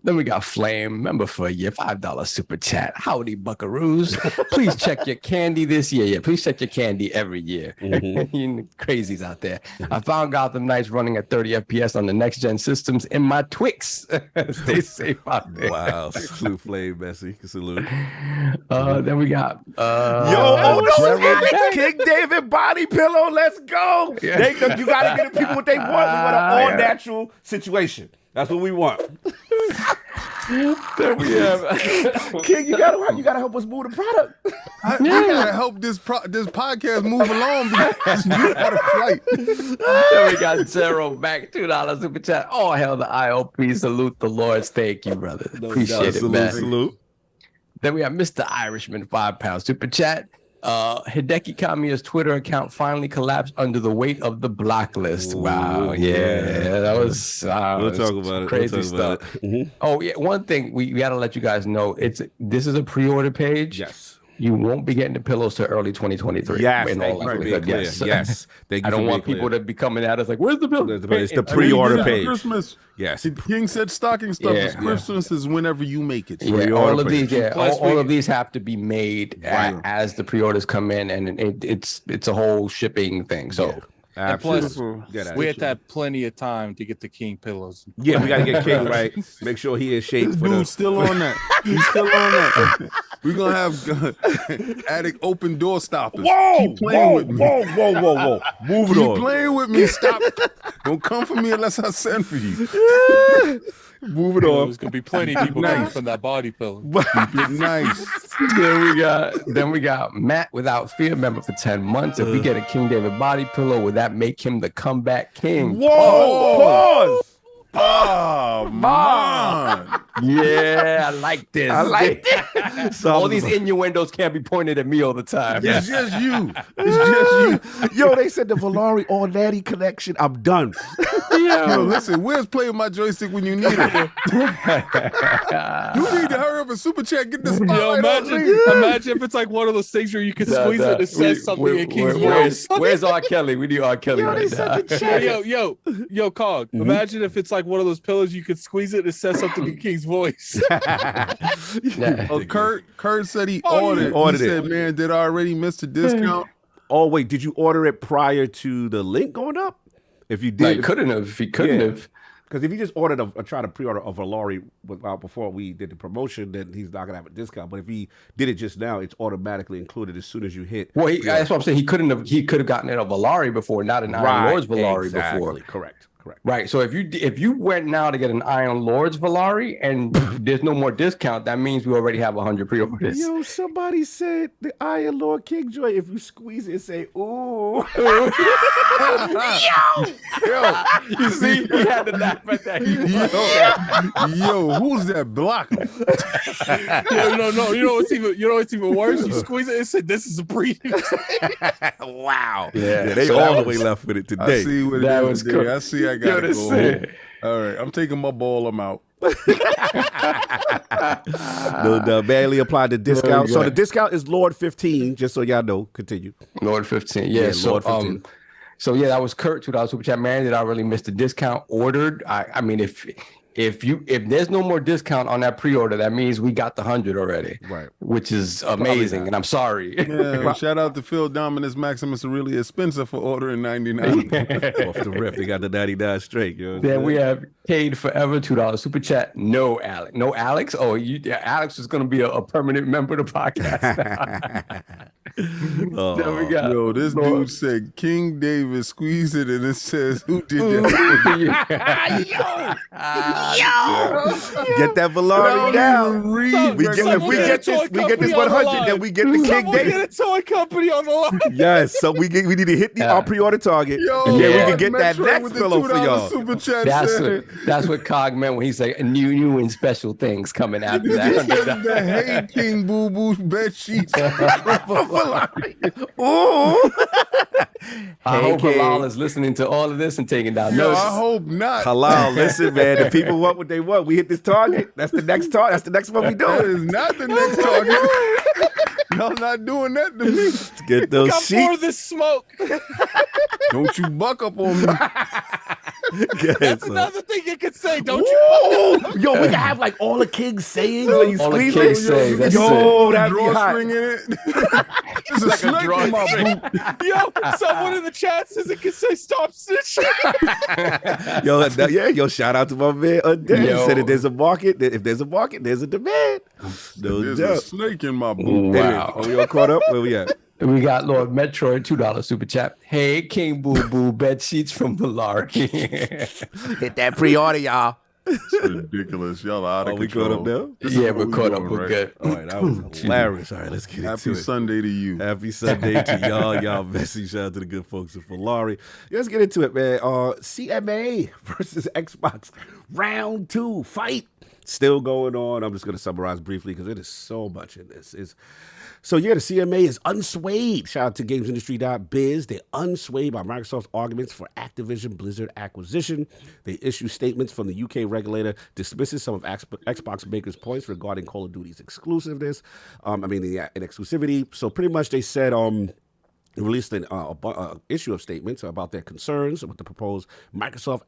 Then we got Flame, member for a year, $5 super chat. Howdy, buckaroos. Please check your candy this year. Yeah, please check your candy every year. You crazies out there. I found Gotham Knights running at 30 FPS on the next gen systems in my Twix. Stay safe out there. Wow. Salute, Flame, Bessie. Salute. Then we got King David body pillow. Let's go. Yeah. You gotta get the people what they want. We want an all natural situation. That's what we want. Then we have King, you gotta help us move the product. I gotta help this podcast move along because you got a flight. Then we got Zero back, $2 super chat. Oh hell, the IOP. Salute the Lords. Thank you, brother. Appreciate it, man. Salute. Then we have Mr. Irishman, £5 super chat. Hideki Kamiya's Twitter account finally collapsed under the weight of the block list. Wow, yeah, that was We'll talk about it. crazy stuff. Oh yeah, one thing we got to let you guys know: this is a pre-order page. Yes. You won't be getting the pillows till early 2023. Yes. in all likelihood. Yes. Thank you I don't for want being people clear. to be coming at us like, "Where's the bill?" It's the pre-order page. Christmas. Yes. King said stocking stuffers. Yeah. Christmas is whenever you make it. Yeah, all of these, Plus all of these have to be made as the pre-orders come in, and it's a whole shipping thing. So. And plus, Get out we of had to have plenty of time to get the King pillows. Yeah, we gotta get King right. Make sure he in shape This for dude's still on that. He's still on that. We're gonna have attic open door stoppers. Keep playing with me. Whoa. Move it Keep on. playing with me. Stop. Don't come for me unless I send for you. Move it There's on. gonna be plenty of people coming from that body pillow. Get nice. Then we got Matt Without Fear, member for 10 months. If we get a King David body pillow, would that make him the comeback king? Whoa! Pause. Oh, man. Yeah, I like this. I like it. So All these innuendos can't be pointed at me all the time. It's just you. It's just you. Yo, they said the Valeri All Natty connection. I'm done. Yo, listen, where's playing my joystick when you need it? You need to hurry up and super chat. Get this. Yo, imagine if it's like one of those things where you can squeeze it and says something in King's voice. Where's R. Kelly? We need R. Kelly right now. Yo, Cog. Imagine if it's like one of those pillows you could squeeze it and says something in King's voice. Oh, Kurt said he ordered. He said, "Man, did I already miss the discount?" Oh wait, did you order it prior to the link going up? If you did, He couldn't have. He couldn't have. Because if you just ordered try to pre-order a Valeri before we did the promotion, then he's not gonna have a discount. But if he did it just now, it's automatically included as soon as you hit. Well, that's what I'm saying. He couldn't have. He could have gotten it a Valeri before, not an Iron Lords Valeri before. Correct. Right. So if you went now to get an Iron Lords Valeri and there's no more discount, that means we already have 100 pre-orders. Yo, somebody said the Iron Lord King Joy. If you squeeze it and say "ooh," Yo, you see, he had to laugh at that. Yo, who's that blocking? No. You know what's even worse? You squeeze it and say, "This is a preview." wow. Yeah, they so all that the way left with it I today. see what That it was is. cool. I see. I got to go home. All right, I'm taking my ball. I'm out. No, barely applied the discount. Yeah. So the discount is Lord 15. Just so y'all know. Continue. Lord 15. Yeah. So Lord 15. So yeah, that was Kurt, $2 super chat. Man, did I really miss the discount? Ordered. I mean, if there's no more discount on that pre-order, that means we got the 100 already. Right. Which is amazing, and I'm sorry. Yeah, shout out to Phil Dominus Maximus Aurelius Spencer for ordering 99. Off the rip, they got the 99 straight. You know Then we have Cade Forever, $2 super chat. No, Alex. No, Alex? Oh, Alex is going to be a permanent member of the podcast. Then we got Yo, this dude said King David squeeze it and it says, "Who did that?" Get that Valeri down. If we get this 100, then we get the King Someone David. get a toy company on the line. Yes, so we need to hit our pre-order target, Yo, and then we yeah. can get that Metro next with the pillow for $2 y'all. Super chat that's what Cog meant when he said new and special things coming after that. the Hey King Boo Boo bed sheets. Ooh. I hope King. Halal is listening to all of this and taking down Yo, notes. I hope not. Halal, listen, man. The people want what they want. We hit this target. That's the next target. That's the next one we That do. is not the next target. Y'all not doing that to me. Get those Got more of sheets. this smoke. Don't you buck up on me. That's another thing you could say, don't you? Woo! Yo, we can have like all the king's sayings when you All the squeeze king's it. sayings, that's Yo, that'd be Drawstring hot. in it. There's a snake in my boot. Yo, someone in the chat says it can say stop snitching. Yo, shout out to my man Undead. He Yo. said if there's a market, there's a demand. No There's a doubt. snake in my boot. Wow. Are we all caught up? Where we at? We got Lord Metroid, $2 super chat. Hey, King Boo Boo, bed sheets from Valeri. Hit that pre-order, y'all. It's ridiculous. Y'all are out of Are we control. caught up now? This is Yeah, what we're caught up. doing, We're right? good. All right, that was hilarious. All right, let's get Happy into it. Sunday to you. Happy Sunday to y'all. Y'all messy. Shout out to the good folks at Valeri. Let's get into it, man. CMA versus Xbox round 2 fight still going on. I'm just going to summarize briefly because it is so much in this. So the CMA is unswayed. Shout out to GamesIndustry.biz. They're unswayed by Microsoft's arguments for ActivisionBlizzard acquisition. They issue statements from the UK regulator dismisses some of Xbox makers' points regarding Call of Duty's exclusiveness. The exclusivity. So pretty much they said released an issue of statements about their concerns with the proposed Microsoft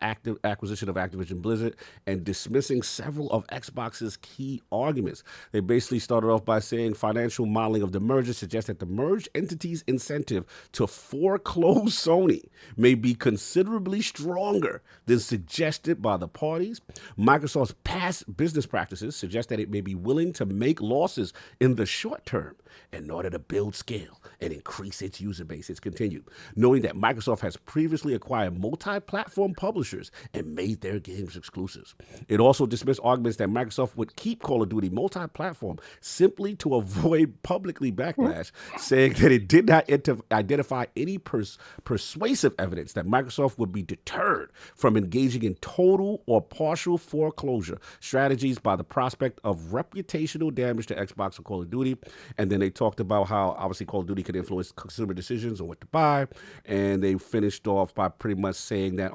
acquisition of Activision Blizzard and dismissing several of Xbox's key arguments. They basically started off by saying financial modeling of the merger suggests that the merged entity's incentive to foreclose Sony may be considerably stronger than suggested by the parties. Microsoft's past business practices suggest that it may be willing to make losses in the short term in order to build scale and increase its user base. It's continued, knowing that Microsoft has previously acquired multi-platform publishers and made their games exclusives. It also dismissed arguments that Microsoft would keep Call of Duty multi-platform simply to avoid publicly backlash, saying that it did not identify any persuasive evidence that Microsoft would be deterred from engaging in total or partial foreclosure strategies by the prospect of reputational damage to Xbox or Call of Duty. And then they talked about how obviously Call of Duty could influence consumer decisions on what to buy, and they finished off by pretty much saying that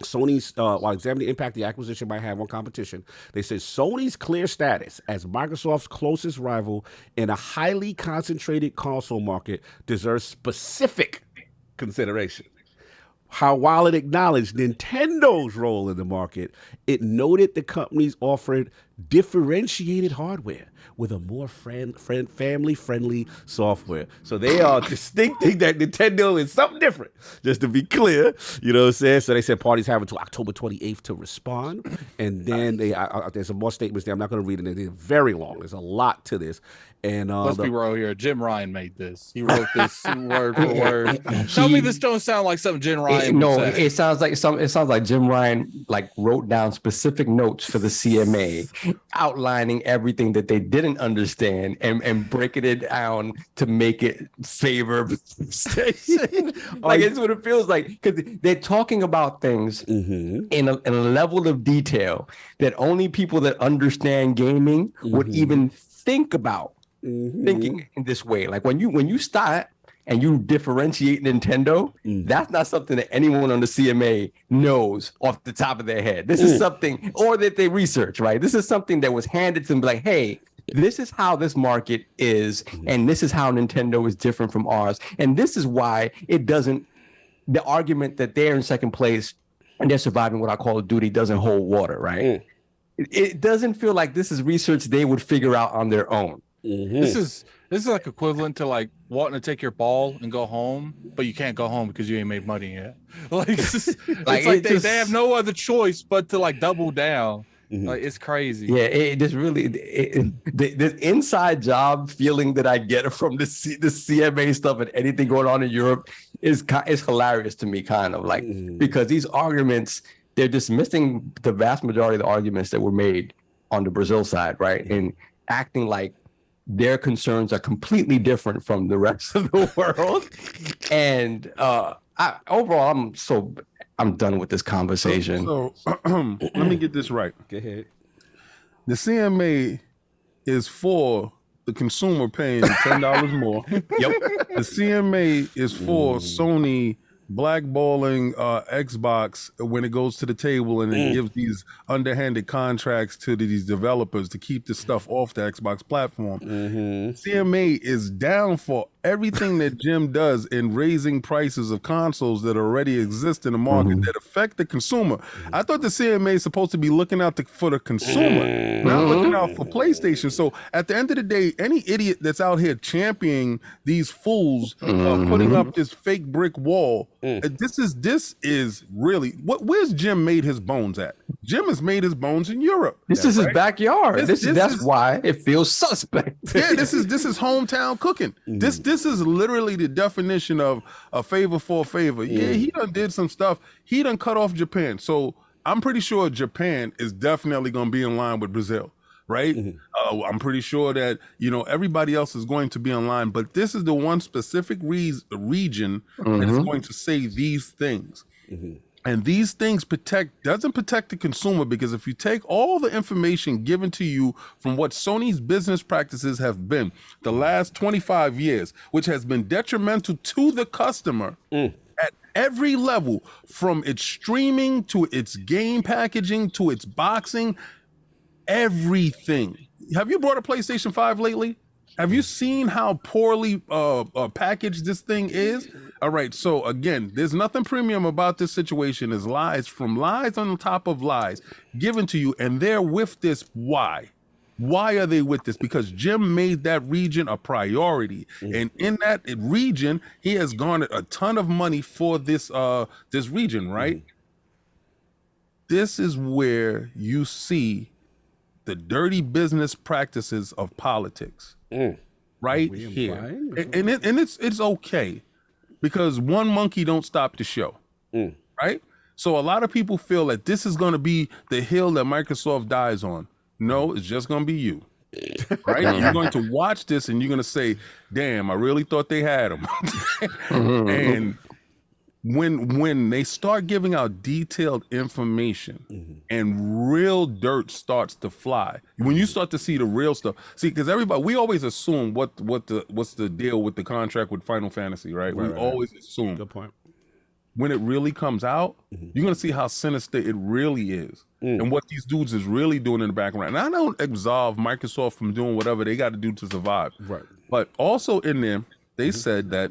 Sony's, while examining the impact the acquisition might have on competition, they said Sony's clear status as Microsoft's closest rival in a highly concentrated console market deserves specific consideration. While it acknowledged Nintendo's role in the market, it noted the companies offered differentiated hardware with a more family-friendly software. So they are distincting that Nintendo is something different, just to be clear. You know what I'm saying? So they said parties have until October 28th to respond. And then there's some more statements there. I'm not going to read it. They're very long. There's a lot to this. And let's be real here. Jim Ryan made this. He wrote this word for word. Tell me this don't sound like something Jim Ryan would say. It sounds like Jim Ryan wrote down specific notes for the CMA, outlining everything that they didn't understand and breaking it down to make it favor PlayStation. It's what it feels like, because they're talking about things in a level of detail that only people that understand gaming would even think about. Thinking in this way, like when you start and you differentiate Nintendo, that's not something that anyone on the CMA knows off the top of their head. This is something, or that they research, right? This is something that was handed to them, like, hey, this is how this market is, and this is how Nintendo is different from ours, and this is why it doesn't. The argument that they're in second place and they're surviving what I Call of Duty doesn't hold water, right? It doesn't feel like this is research they would figure out on their own. This is like equivalent to like wanting to take your ball and go home, but you can't go home because you ain't made money yet. It's like they have no other choice but to like double down. Like, it's crazy. Yeah, it just really the inside job feeling that I get from the CMA stuff and anything going on in Europe is hilarious to me, kind of like, because these arguments, they're dismissing the vast majority of the arguments that were made on the Brazil side, right? And acting like their concerns are completely different from the rest of the world. And overall, I'm done with this conversation. So let me get this right. Go ahead. The CMA is for the consumer paying $10 more. Yep. The CMA is for Sony blackballing Xbox when it goes to the table and it gives these underhanded contracts to these developers to keep the stuff off the Xbox platform. CMA is down for everything that Jim does in raising prices of consoles that already exist in the market that affect the consumer. I thought the CMA is supposed to be looking out for the consumer, not looking out for PlayStation. So at the end of the day, any idiot that's out here championing these fools putting up this fake brick wall, this is really where's Jim made his bones at? Jim has made his bones in Europe. This is his backyard. That's why it feels suspect. Yeah, this is hometown cooking. This is literally the definition of a favor for a favor. Yeah, he done did some stuff. He done cut off Japan. So I'm pretty sure Japan is definitely going to be in line with Brazil, right? I'm pretty sure that, everybody else is going to be in line, but this is the one specific region that is going to say these things. And these things doesn't protect the consumer, because if you take all the information given to you from what Sony's business practices have been the last 25 years, which has been detrimental to the customer at every level, from its streaming to its game packaging to its boxing, everything. Have you brought a PlayStation 5 lately? Have you seen how poorly packaged this thing is? All right, so again, there's nothing premium about this situation. Is lies on top of lies given to you, and they're with this. Why? Why are they with this? Because Jim made that region a priority, and in that region, he has garnered a ton of money for this region, right? This is where you see the dirty business practices of politics. Right here, and it's okay, because one monkey don't stop the show, right? So a lot of people feel that this is going to be the hill that Microsoft dies on. No, it's just going to be you, right? You're going to watch this and you're going to say, "Damn, I really thought they had him." And when they start giving out detailed information and real dirt starts to fly, when you start to see the real stuff, because we always assume what's the deal with the contract with Final Fantasy, right? We always assume. Good point. When it really comes out, you're gonna see how sinister it really is, and what these dudes is really doing in the background. And I don't absolve Microsoft from doing whatever they got to do to survive, right? But also in there, they said that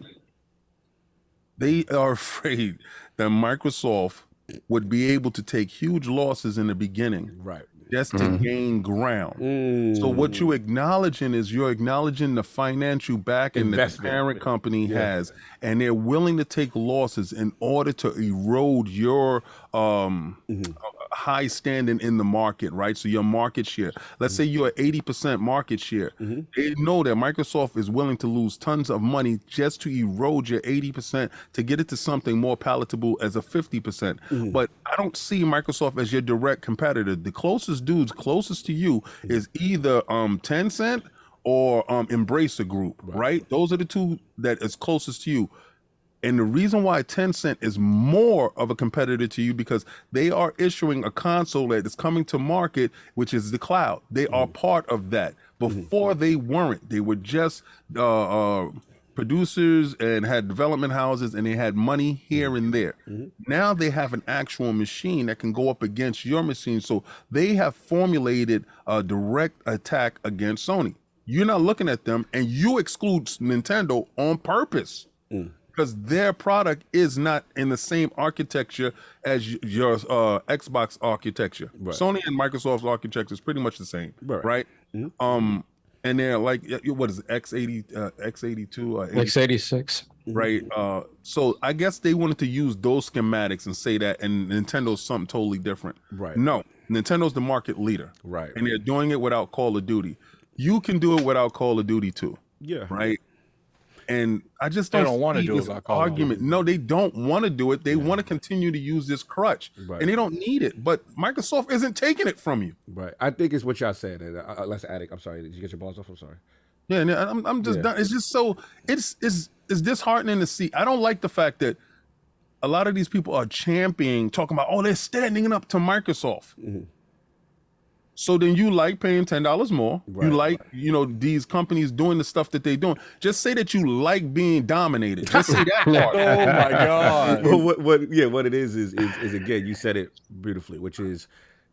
they are afraid that Microsoft would be able to take huge losses in the beginning, right, just to gain ground. So what you acknowledging is you're acknowledging the financial backing that the parent company has, and they're willing to take losses in order to erode your high standing in the market, right? So your market share. Let's say you're at 80% market share. They know that Microsoft is willing to lose tons of money just to erode your 80% to get it to something more palatable as a 50%. But I don't see Microsoft as your direct competitor. The closest dudes closest to you is either Tencent or Embracer Group, right? Those are the two that is closest to you. And the reason why Tencent is more of a competitor to you, because they are issuing a console that is coming to market, which is the cloud. They are part of that. Before they weren't. They were just producers and had development houses, and they had money here and there. Now they have an actual machine that can go up against your machine. So they have formulated a direct attack against Sony. You're not looking at them, and you exclude Nintendo on purpose. Because their product is not in the same architecture as your Xbox architecture. Sony and Microsoft's architecture is pretty much the same, right? And they're like, what is it, X82, X86, right? So I guess they wanted to use those schematics and say that, and Nintendo's something totally different. No, Nintendo's the market leader, and they're doing it without Call of Duty. You can do it without Call of Duty too, right? And I just don't want to do this argument. No, they don't want to do it. They want to continue to use this crutch, and they don't need it. But Microsoft isn't taking it from you. I think it's what y'all said. Let's Attic. I'm sorry. Did you get your balls off? I'm sorry. Yeah, I'm just done. It's just so it's disheartening to see. I don't like the fact that a lot of these people are championing, talking about, oh, they're standing up to Microsoft. So then you like paying $10 more. You like, these companies doing the stuff that they're doing. Just say that you like being dominated. Just say that part. Oh my God. Well, what it is again, you said it beautifully, which is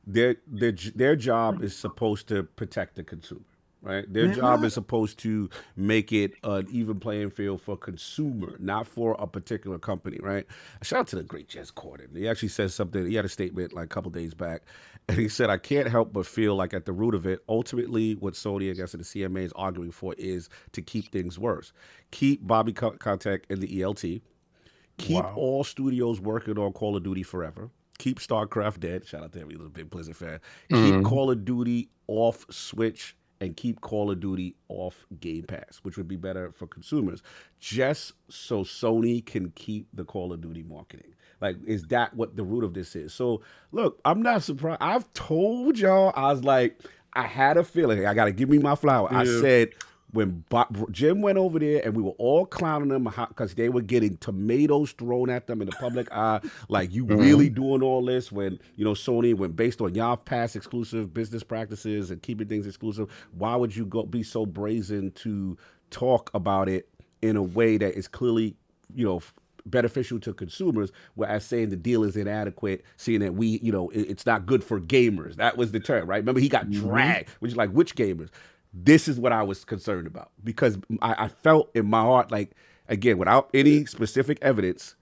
their job is supposed to protect the consumer, right? Their job is supposed to make it an even playing field for consumer, not for a particular company, right? Shout out to the great Jez Corden. He actually says something. He had a statement like a couple days back, and he said, "I can't help but feel like at the root of it, ultimately, what Sony, I guess, and the CMA is arguing for is to keep things worse. Keep Bobby Kotick in the ELT. Keep all studios working on Call of Duty forever. Keep StarCraft dead." Shout out to him. He was a big Blizzard fan. Keep Call of Duty off Switch and keep Call of Duty off Game Pass, which would be better for consumers, just so Sony can keep the Call of Duty marketing. Like, is that what the root of this is? So, look, I'm not surprised. I've told y'all, I was like, I had a feeling. I got to give me my flower. I said, when Jim went over there and we were all clowning them because they were getting tomatoes thrown at them in the public eye, like, you really doing all this when, you know, Sony went based on y'all past exclusive business practices and keeping things exclusive. Why would you be so brazen to talk about it in a way that is clearly, you know, beneficial to consumers, whereas saying the deal is inadequate, seeing that we, you know, it's not good for gamers. That was the term, right? Remember, he got dragged, which is like, which gamers? This is what I was concerned about, because I felt in my heart, like, again, without any specific evidence,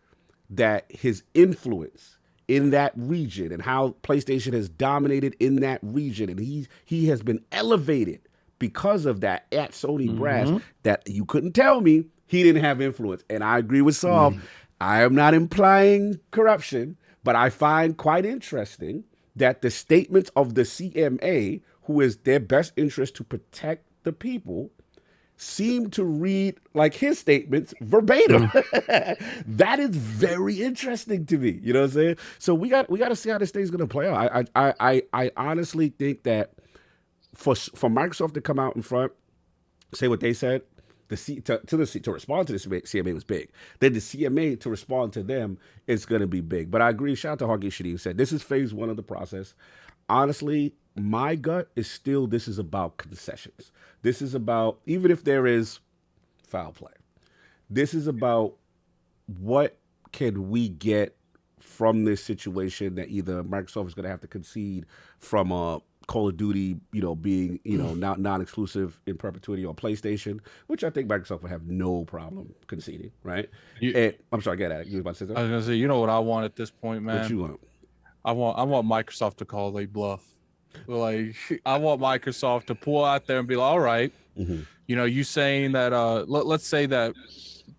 that his influence in that region and how PlayStation has dominated in that region, and he has been elevated because of that at Sony brass, that you couldn't tell me he didn't have influence. And I agree with Saul. I am not implying corruption, but I find quite interesting that the statements of the CMA, who is their best interest to protect the people, seem to read like his statements verbatim. That is very interesting to me. You know what I'm saying? So we got to see how this thing's gonna play out. I honestly think that for Microsoft to come out in front, say what they said, to respond to the CMA was big. Then the CMA to respond to them is going to be big. But I agree. Shout out to Hagi Shadi, who said this is phase one of the process. Honestly, my gut is still this is about concessions. This is about, even if there is foul play, this is about what can we get from this situation that either Microsoft is going to have to concede from Call of Duty, you know, being, you know, non-exclusive in perpetuity on PlayStation, which I think Microsoft would have no problem conceding, right? And, I'm sorry, get at it. You were about to say something? I was gonna say, you know what I want at this point, man? What you want? I want Microsoft to call a bluff. Like, I want Microsoft to pull out there and be like, all right, you know, you saying that, let's say that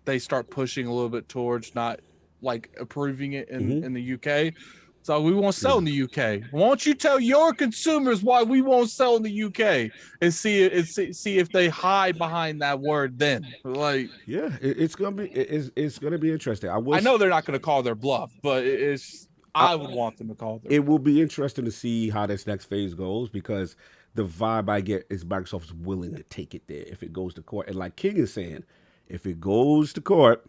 they start pushing a little bit towards not like approving it in the UK. So we won't sell in the UK. Won't you tell your consumers why we won't sell in the UK and see if they hide behind that word then? Like, yeah, it's gonna be interesting. I know they're not gonna call their bluff, but I would want them to call their. It will be interesting to see how this next phase goes, because the vibe I get is Microsoft is willing to take it there if it goes to court. And like King is saying, if it goes to court,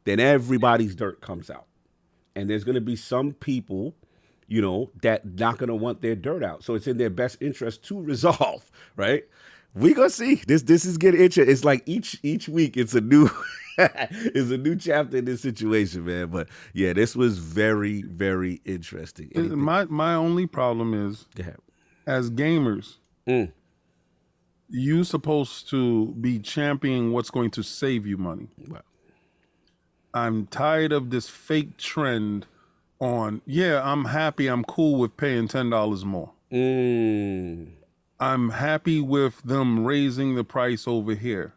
then everybody's dirt comes out. And there's going to be some people, you know, that not going to want their dirt out. So it's in their best interest to resolve, right? We're going to see. This is getting interesting. It's like each week it's a new it's a new chapter in this situation, man. But yeah, this was very, very interesting. My only problem is, as gamers, you're supposed to be championing what's going to save you money. Wow. I'm tired of this fake trend on, I'm happy, I'm cool with paying $10 more. I'm happy with them raising the price over here.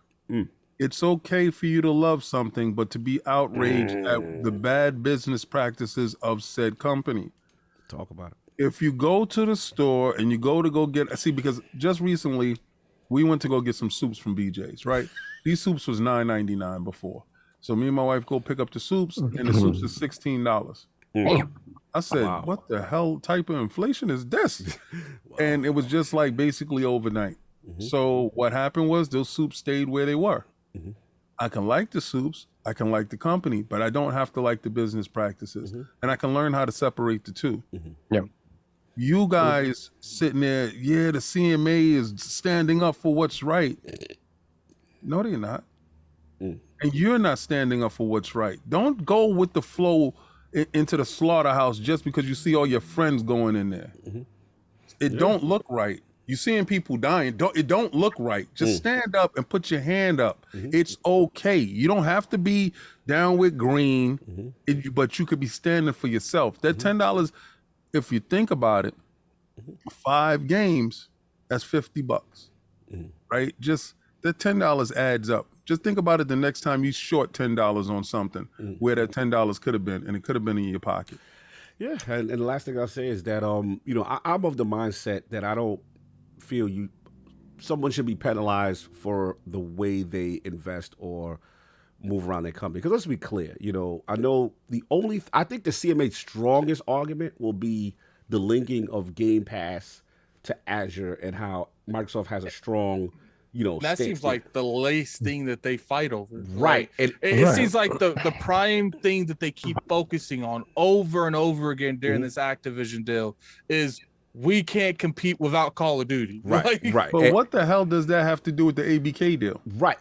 It's okay for you to love something, but to be outraged at the bad business practices of said company. Talk about it. If you go to the store and you go get, because just recently we went to go get some soups from BJ's, right? These soups was $9.99 before. So me and my wife go pick up the soups, and the soups is $16. I said, what the hell type of inflation is this? And it was just like basically overnight. So what happened was those soups stayed where they were. I can like the soups, I can like the company, but I don't have to like the business practices. And I can learn how to separate the two. You guys sitting there, the CMA is standing up for what's right. No, they're not. And you're not standing up for what's right. Don't go with the flow into the slaughterhouse just because you see all your friends going in there. It don't look right. You seeing people dying. It don't look right. Just stand up and put your hand up. It's okay. You don't have to be down with green, but you could be standing for yourself. That $10, if you think about it, 5 games, that's $50, right? Just that $10 adds up. Just think about it the next time you short $10 on something where that $10 could have been, and it could have been in your pocket. Yeah, and the last thing I'll say is that you know, I'm of the mindset that I don't feel someone should be penalized for the way they invest or move around their company. Because let's be clear, you know, I think the CMA's strongest argument will be the linking of Game Pass to Azure and how Microsoft has a strong, you know, that seems like the least thing that they fight over. Right. It seems like the prime thing that they keep focusing on over and over again during this Activision deal is we can't compete without Call of Duty. Right. But what the hell does that have to do with the ABK deal? Right.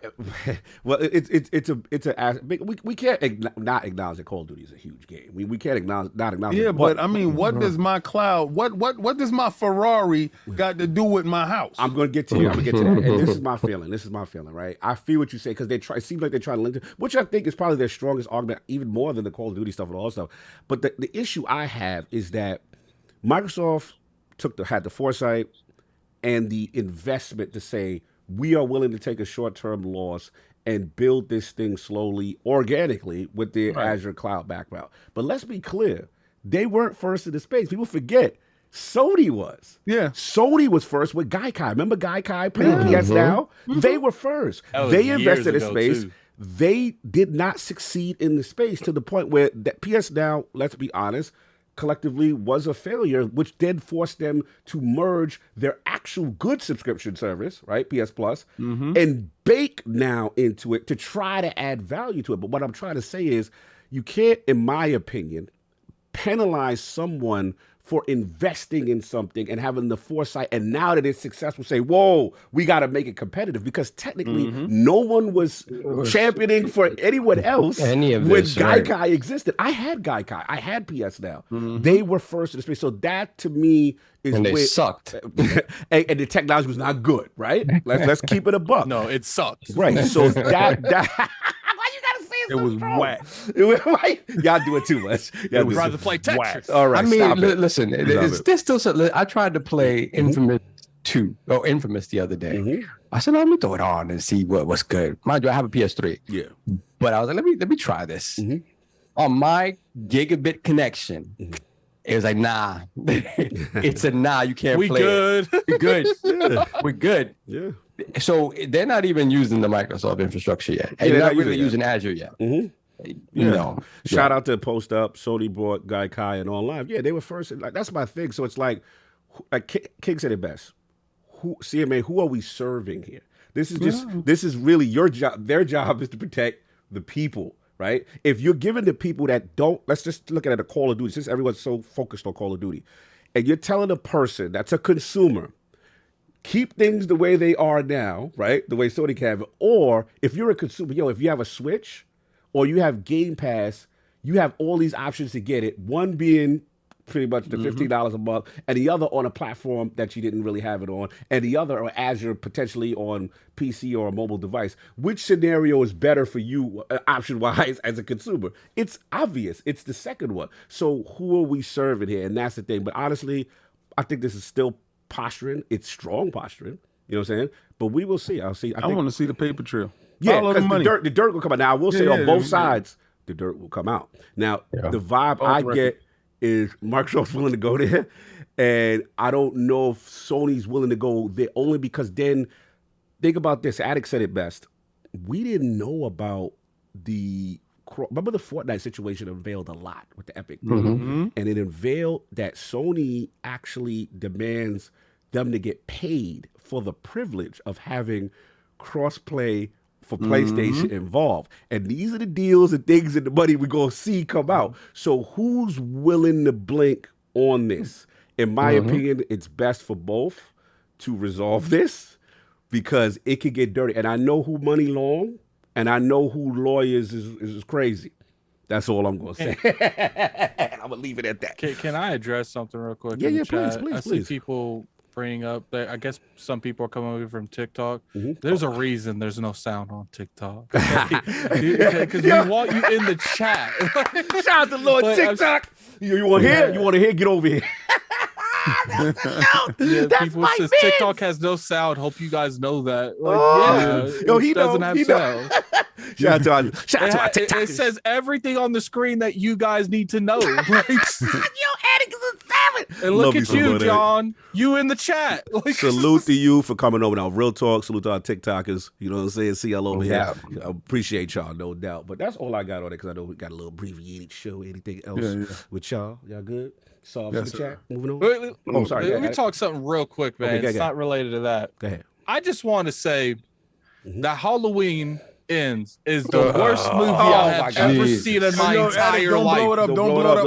Well, we can't not acknowledge that Call of Duty is a huge game. We can't not acknowledge. Yeah, but I mean, what does my cloud? What does my Ferrari got to do with my house? I'm going to get to you. I'm going to get to that. And this is my feeling. Right. I feel what you say because it seems like they're trying to link it, which I think is probably their strongest argument, even more than the Call of Duty stuff and all that stuff. But the issue I have is that Microsoft had the foresight and the investment to say we are willing to take a short-term loss and build this thing slowly, organically with their Azure cloud background. But let's be clear, they weren't first in the space. People forget Sony was. Yeah. Sony was first with Gaikai. Remember Gaikai playing PS Now? They were first. They invested in space. Too. They did not succeed in the space to the point where that PS Now, let's be honest, collectively was a failure, which then forced them to merge their actual good subscription service, right, PS Plus, and bake Now into it to try to add value to it. But what I'm trying to say is you can't, in my opinion, penalize someone for investing in something and having the foresight, and now that it's successful, say, whoa, we got to make it competitive, because technically no one was championing for anyone else when Gaikai existed. I had Gaikai. I had PS Now. They were first in the space. So that, to me, is and they sucked. and the technology was not good, right? Let's keep it a buck. No, it sucked. Right. So that it was whack. Y'all do it too much. Y'all would rather play Tetris. All right. I mean, stop it. listen, there's still something. I tried to play Infamous the other day. I said, let me throw it on and see what's good. Mind you, I have a PS3. Yeah. But I was like, let me try this. On my gigabit connection, it was like, nah. It's a nah. You can't play it. We're good. We're good. Yeah. So they're not even using the Microsoft infrastructure yet. They're not really using Azure yet. You know. Shout out to Post Up. Sony brought Gaikai and OnLive. Yeah, they were first. Like, that's my thing. So it's like King said it best. CMA, who are we serving here? This is really your job. Their job is to protect the people, right? If you're giving the people that don't, let's just look at it, a Call of Duty, since everyone's so focused on Call of Duty, and you're telling a person that's a consumer, keep things the way they are now, right? The way Sony can have it. Or if you're a consumer, if you have a Switch or you have Game Pass, you have all these options to get it. One being pretty much the $15 a month, and the other on a platform that you didn't really have it on, and the other on Azure, potentially on PC or a mobile device. Which scenario is better for you, option-wise, as a consumer? It's obvious. It's the second one. So who are we serving here? And that's the thing. But honestly, I think this is still posturing. It's strong posturing. You know what I'm saying? But we will see. I want to see the paper trail. Yeah, because the dirt will come out. Now, I will say on both sides, the dirt will come out. Now, the vibe I get is Microsoft's willing to go there, and I don't know if Sony's willing to go there, only because then, think about this. Attic said it best. We didn't know about remember the Fortnite situation unveiled a lot with the Epic thing, and it unveiled that Sony actually demands them to get paid for the privilege of having cross-play for PlayStation involved. And these are the deals and things and the money we're going to see come out. So who's willing to blink on this? In my opinion, it's best for both to resolve this, because it could get dirty. And I know who money long, and I know who lawyers is crazy. That's all I'm going to say. I'm going to leave it at that. Can I address something real quick? Yeah, in the chat? please. I see people bring up that I guess some people are coming over from TikTok. There's a reason there's no sound on TikTok. Because we want you in the chat. Shout out to Lord TikTok. You want to hear? You want to hear? Get over here. That's people my says man. TikTok has no sound. Hope you guys know that. Like, Yo, he doesn't know, have sound. Shout out to our It TikTok. says everything on the screen that you guys need to know. Like, Yo, Atticus is savage. and look Love at so you, much, John. You in the chat. Like, Salute to you for coming over. Now, real talk. Salute to our TikTokers. You know what I'm saying? See y'all over here. I appreciate y'all, no doubt. But that's all I got on it because I know we got a little abbreviated show. Anything else with y'all? Y'all good? Solve the chat. Moving on. Oh, sorry. Let me talk something real quick, man. Okay, it's not related to that. Go ahead. I just want to say that Halloween Ends is the worst movie I have ever seen in my entire don't life. blow it up. Don't blow it up.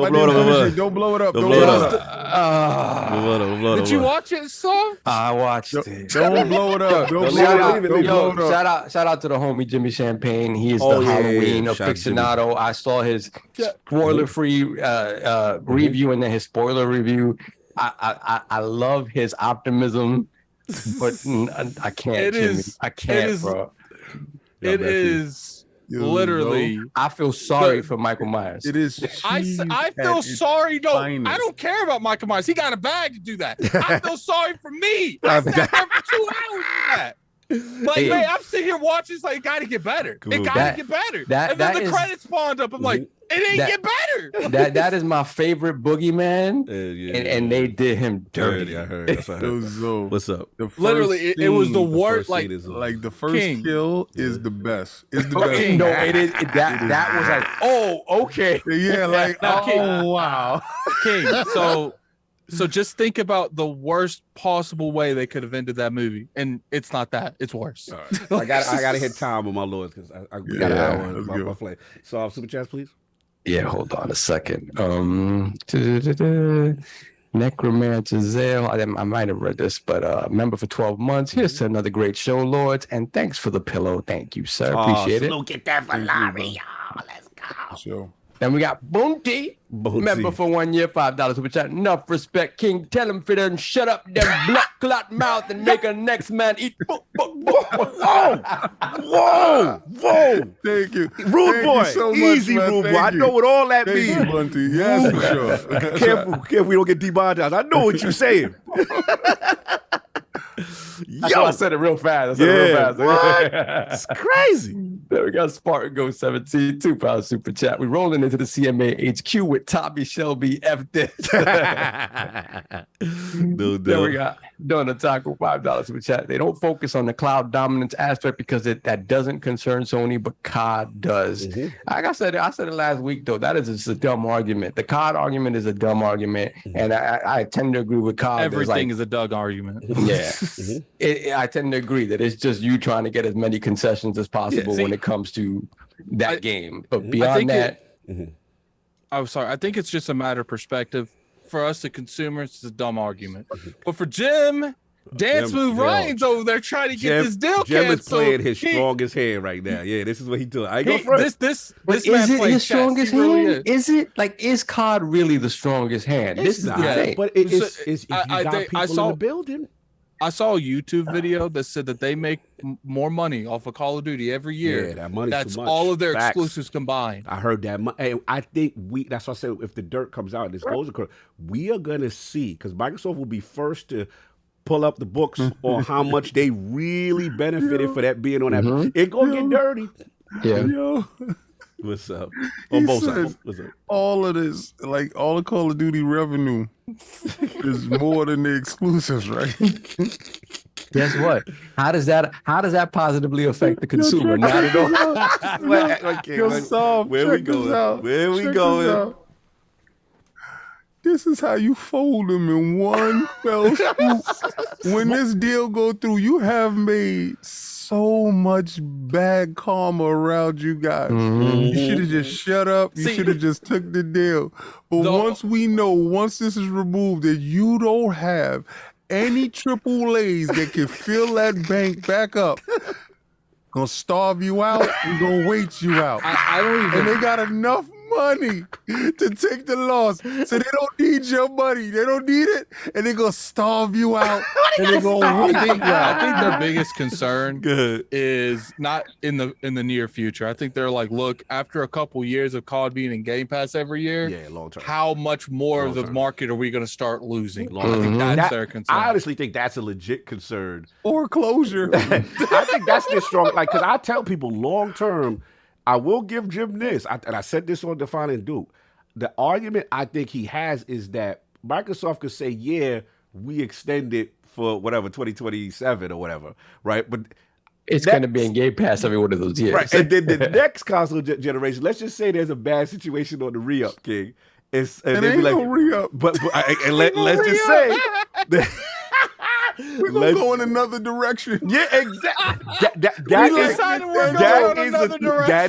Don't blow it up. Don't blow it up. Don't blow it up. Did you watch it, Sam? I watched it. Don't blow it up. Don't blow it up. Shout out to the homie Jimmy Champagne. He is Oh, the yeah, Halloween yeah. Shout out to Jimmy. aficionado. I saw his spoiler-free review and then his spoiler review. I love his optimism, but I can't. Jimmy. I can't, bro. It is literally. I feel sorry for Michael Myers. It is. I feel sorry. No, I don't care about Michael Myers. He got a bag to do that. I feel sorry for me. I sat there for 2 hours in that. Like, man, I'm sitting here watching. It's like, it got to get better. Cool. It got to get better. And then the credits spawned up. I'm like, it ain't get better. That is my favorite boogeyman, and they did him dirty. I heard. That's what I heard. What's up? Literally, it was the worst. Like the first King. kill is the best. It's the best. No, it is. That was like, oh, okay. Yeah, like, oh, wow. King. So just think about the worst possible way they could have ended that movie, and it's not that. It's worse. All right. I got to hit time with my lords because I got an hour on my play. So, super chats, please. Yeah, hold on a second. Necromancer Zale. I might have read this, but member for 12 months. Here's to another great show, Lords, and thanks for the pillow. Thank you, sir. Appreciate it. Look at that Valeri. Let's go. Sure. Then we got Bounty, member for 1 year, $5 super chat. Enough respect, King. Tell him for them shut up them blood clot mouth and make a next man eat. Whoa! Thank you. Rude Thank boy. you so much, Easy, man. rude boy. Thank I you. know what all that Thank means. you, Bunty. Yes, for sure. Careful we don't get demonetized. I know what you're saying. I said it real fast. What? It's crazy. There we got Spartan Go 17, £2 super chat. We're rolling into the CMA HQ with Tommy Shelby F. This. Then we got Donna Taco, $5 super chat. They don't focus on the cloud dominance aspect because that doesn't concern Sony, but COD does. Like I said it last week though. That is just a dumb argument. The COD argument is a dumb argument, and I tend to agree with COD. Everything is a Doug argument. Yeah. I tend to agree that it's just you trying to get as many concessions as possible when it comes to that game. But beyond that, I'm sorry. I think it's just a matter of perspective. For us, the consumers, it's a dumb argument. But for Jim, Dance Move Ryan's over there trying to get this deal Jim canceled. is playing his strongest hand right now. Yeah, this is what he's doing. I go first. This is man it plays his strongest chess. He hand? really Is it like is COD really the strongest hand? This is the thing. But it's if you got people in the building. I saw a YouTube video that said that they make more money off of Call of Duty every year. Yeah, that money's That's too much. all of their Facts. exclusives combined. I heard that. And I think that's why I said if the dirt comes out and this goes across, we are going to see, because Microsoft will be first to pull up the books on how much they really benefited for that being on that. It's going to get dirty. Yeah. Yo. What's up? On both sides. What's up? All of this, like all the Call of Duty revenue is more than the exclusives, right? Guess what? How does that positively affect the consumer? Not at all. Where we going? Where we going? This is how you fold them in one fell swoop. When this deal go through, you have made so much bad karma around you guys. You should have just shut up. You should have just took the deal. But once this is removed, that you don't have any triple A's that can fill that bank back up, gonna starve you out and gonna wait you out. I don't even. And they got enough money to take the loss. So they don't need your money. They don't need it. And they're going to starve you out. And they're going to I think their biggest concern is not in the near future. I think they're like, look, after a couple years of COD being in Game Pass every year, long term. how much more of the market are we going to start losing? I think that's their concern. I honestly think that's a legit concern. or closure. I think that's their strong. Like, because I tell people long term, I will give Jim this, and I said this on Define and Duke. The argument I think he has is that Microsoft could say, yeah, we extend it for whatever 2027 or whatever, right? But it's going to be in Game Pass every one of those years. right? And then the next console generation, let's just say there's a bad situation on the re-up, King. And they be like, no re-up. But let's just say. We're going to go in another direction. Yeah, exactly. That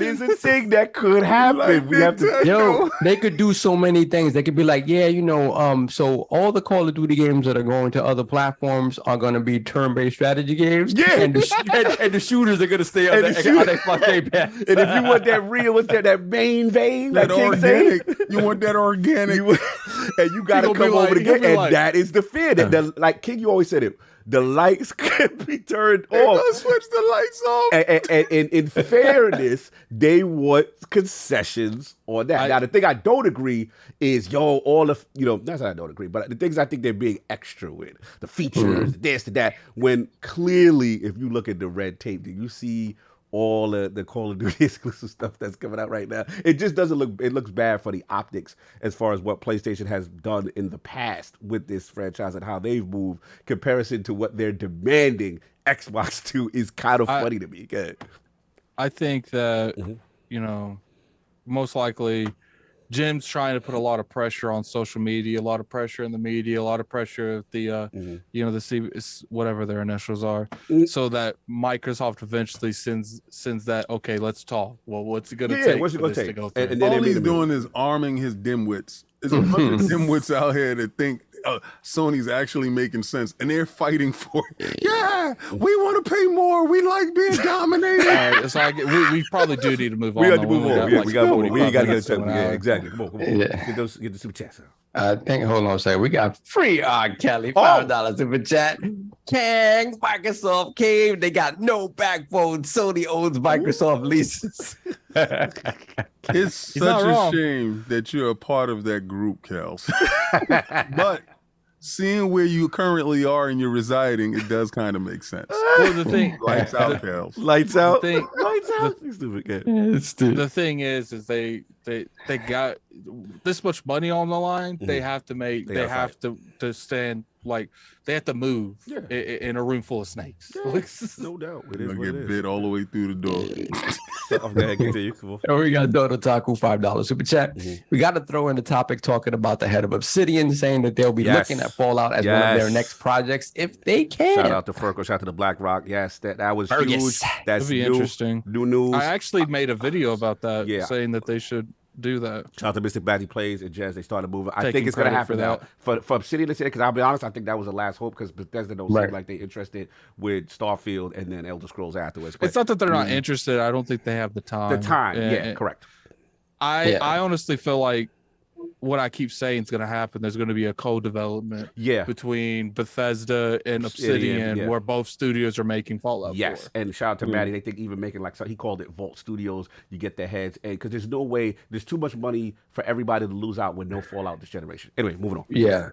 is a thing that could happen. We have to. Yo, they could do so many things. They could be like, yeah, so all the Call of Duty games that are going to other platforms are going to be turn-based strategy games. Yeah, and the shooters are going to stay on Xbox Game Pass. And if you want that real, what's that main vein? That organic. You want that organic. And you got to come over the game. And that is the fear. That like King, you always said it. The lights could be turned off. Don't switch the lights off. And in fairness, they want concessions on that. Now, the thing I don't agree is, that's what I don't agree, but the things I think they're being extra with, the features, this, that, when clearly, if you look at the red tape, do you see all the Call of Duty exclusive stuff that's coming out right now? It just doesn't look, it looks bad for the optics as far as what PlayStation has done in the past with this franchise and how they've moved comparison to what they're demanding Xbox to is kind of funny to me. I think that, most likely Jim's trying to put a lot of pressure on social media, a lot of pressure in the media, a lot of pressure at the, the whatever their initials are, so that Microsoft eventually sends that. Okay, let's talk. Well, what's it gonna take? What's it gonna take? To go through? And all he's doing is arming his dimwits. There's a bunch of dimwits out here that think Sony's actually making sense, and they're fighting for it. Yeah, we want to pay more. We like being dominated. All right, so we probably do need to move on. We got to move on. We got to move on. We ain't got to get it. Yeah, exactly. Come on. Yeah. Get the super chats out. Hold on a second. We got free R. Kelly, $5 super chat. Kang, Microsoft came. They got no backbone. Sony owns Microsoft leases. It's such a shame that you're a part of that group, Kels. But seeing where you currently are and you're residing, it does kind of make sense. Well, the thing, lights out, Kels. Lights out. Lights out. The thing is they got this much money on the line. They have to make. They have to stand like they have to move in a room full of snakes. No doubt. It is You'll what get it is. bit all the way through the door. And we got Dodo Taku, $5 super chat. We got to throw in the topic talking about the head of Obsidian saying that they'll be looking at Fallout as one of their next projects if they can. Shout out to Furco, shout out to the Black Rock. Yes, that was huge. That's That'd be interesting. New news. I actually made a video about that, saying that they should do that. Shout out to Mystic Batty Plays and Jazz. They started moving. I think it's going to happen now. For Obsidian to say, because I'll be honest, I think that was the last hope because Bethesda don't seem like they're interested with Starfield and then Elder Scrolls afterwards. But it's not that they're not interested. I don't think they have the time. Correct. I honestly feel like what I keep saying is going to happen. There's going to be a co-development between Bethesda and Obsidian where both studios are making Fallout 4. And shout out to Matty. They think even making he called it Vault Studios. You get their heads. And because there's no way, there's too much money for everybody to lose out with no Fallout this generation. Anyway, moving on. Yeah.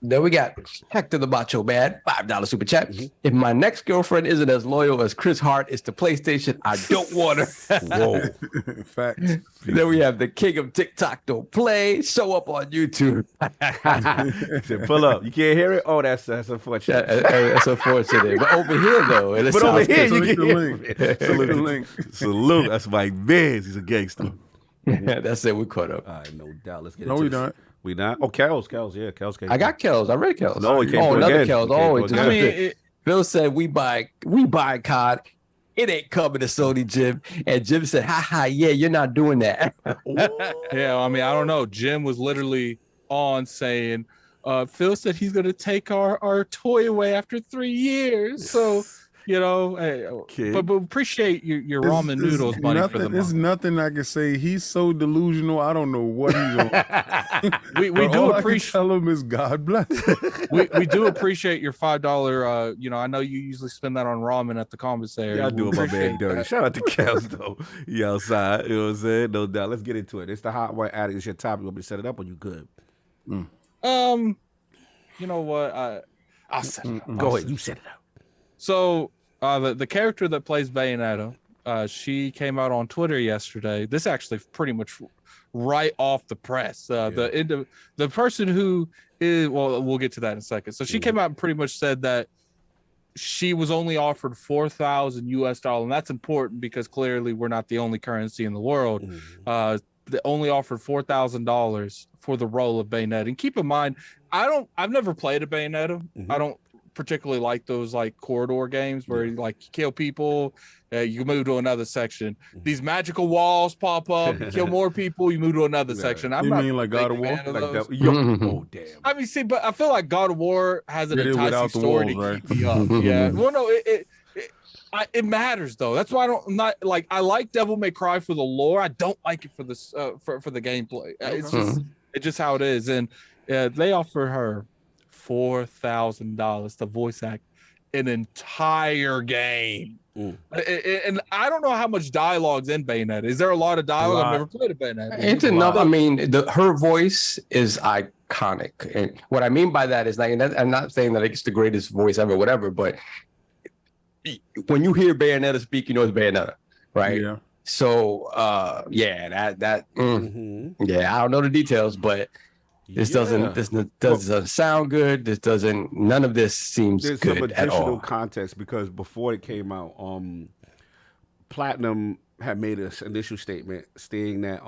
Then we got Hector the Macho Man, $5 super chat. If my next girlfriend isn't as loyal as Chris Hart is to PlayStation, I don't want her. Whoa. Facts. Then we have the king of TikTok don't play. Show up on YouTube. Pull up. You can't hear it? Oh, that's unfortunate. That's unfortunate. But over here, though. But over here, you can hear it. Salute. That's Mike Biz. He's a gangster. That's it. We caught up. All right, no doubt. Let's get No, we not. We not? Oh, Kels. Yeah, Kels came. I got Kels. I read Kels. No, he can't another again. Kels. Oh, I mean, Phil said we buy COD. It ain't coming to Sony, Jim. And Jim said, yeah, you're not doing that. Yeah, I mean, I don't know. Jim was literally on saying, Phil said he's going to take our toy away after 3 years. So You know, hey, but appreciate your ramen noodles money for the There's month. nothing I can say. He's so delusional. I don't know what he's on. We But do all I can appreciate. tell him is God bless. We do appreciate your $5. You know, I know you usually spend that on ramen at the commissary. Yeah, I do We my man appreciate dirty. that. Shout out to Kels though. He outside. You know what I'm saying? No doubt. Let's get into it. It's the hot one addict. It's your topic. You want me to set it up or you good? You know what? I'll set it up. Go ahead. You set it up. So the character that plays Bayonetta, she came out on Twitter yesterday. This actually pretty much right off the press. The person who is, well, we'll get to that in a second. So she came out and pretty much said that she was only offered $4,000 US, and that's important because clearly we're not the only currency in the world. They only offered $4,000 for the role of Bayonetta. And keep in mind, I've never played a Bayonetta. I don't particularly like those like corridor games where you kill people, you move to another section. These magical walls pop up, you kill more people, you move to another section. I'm You not mean like God of War? fan of Like those. that. Oh damn. I mean, see, but I feel like God of War has an Get it enticing without the story walls, to right? keep me up. Yeah. Well, no, it matters though. That's why I'm not like, I like Devil May Cry for the lore. I don't like it for this for the gameplay. It's just how it is. And they offer her $4,000 to voice act an entire game. And I don't know how much dialogue's in Bayonetta. Is there a lot of dialogue? I've never played a Bayonetta. It's enough. I mean, her voice is iconic, and what I mean by that is like, I'm not saying that it's the greatest voice ever, whatever, but when you hear Bayonetta speak, you know it's Bayonetta, right? Yeah. So, yeah, yeah, I don't know the details, but this doesn't sound good. None of this seems There's good some at additional all. context because before it came out, Platinum had made an initial statement stating that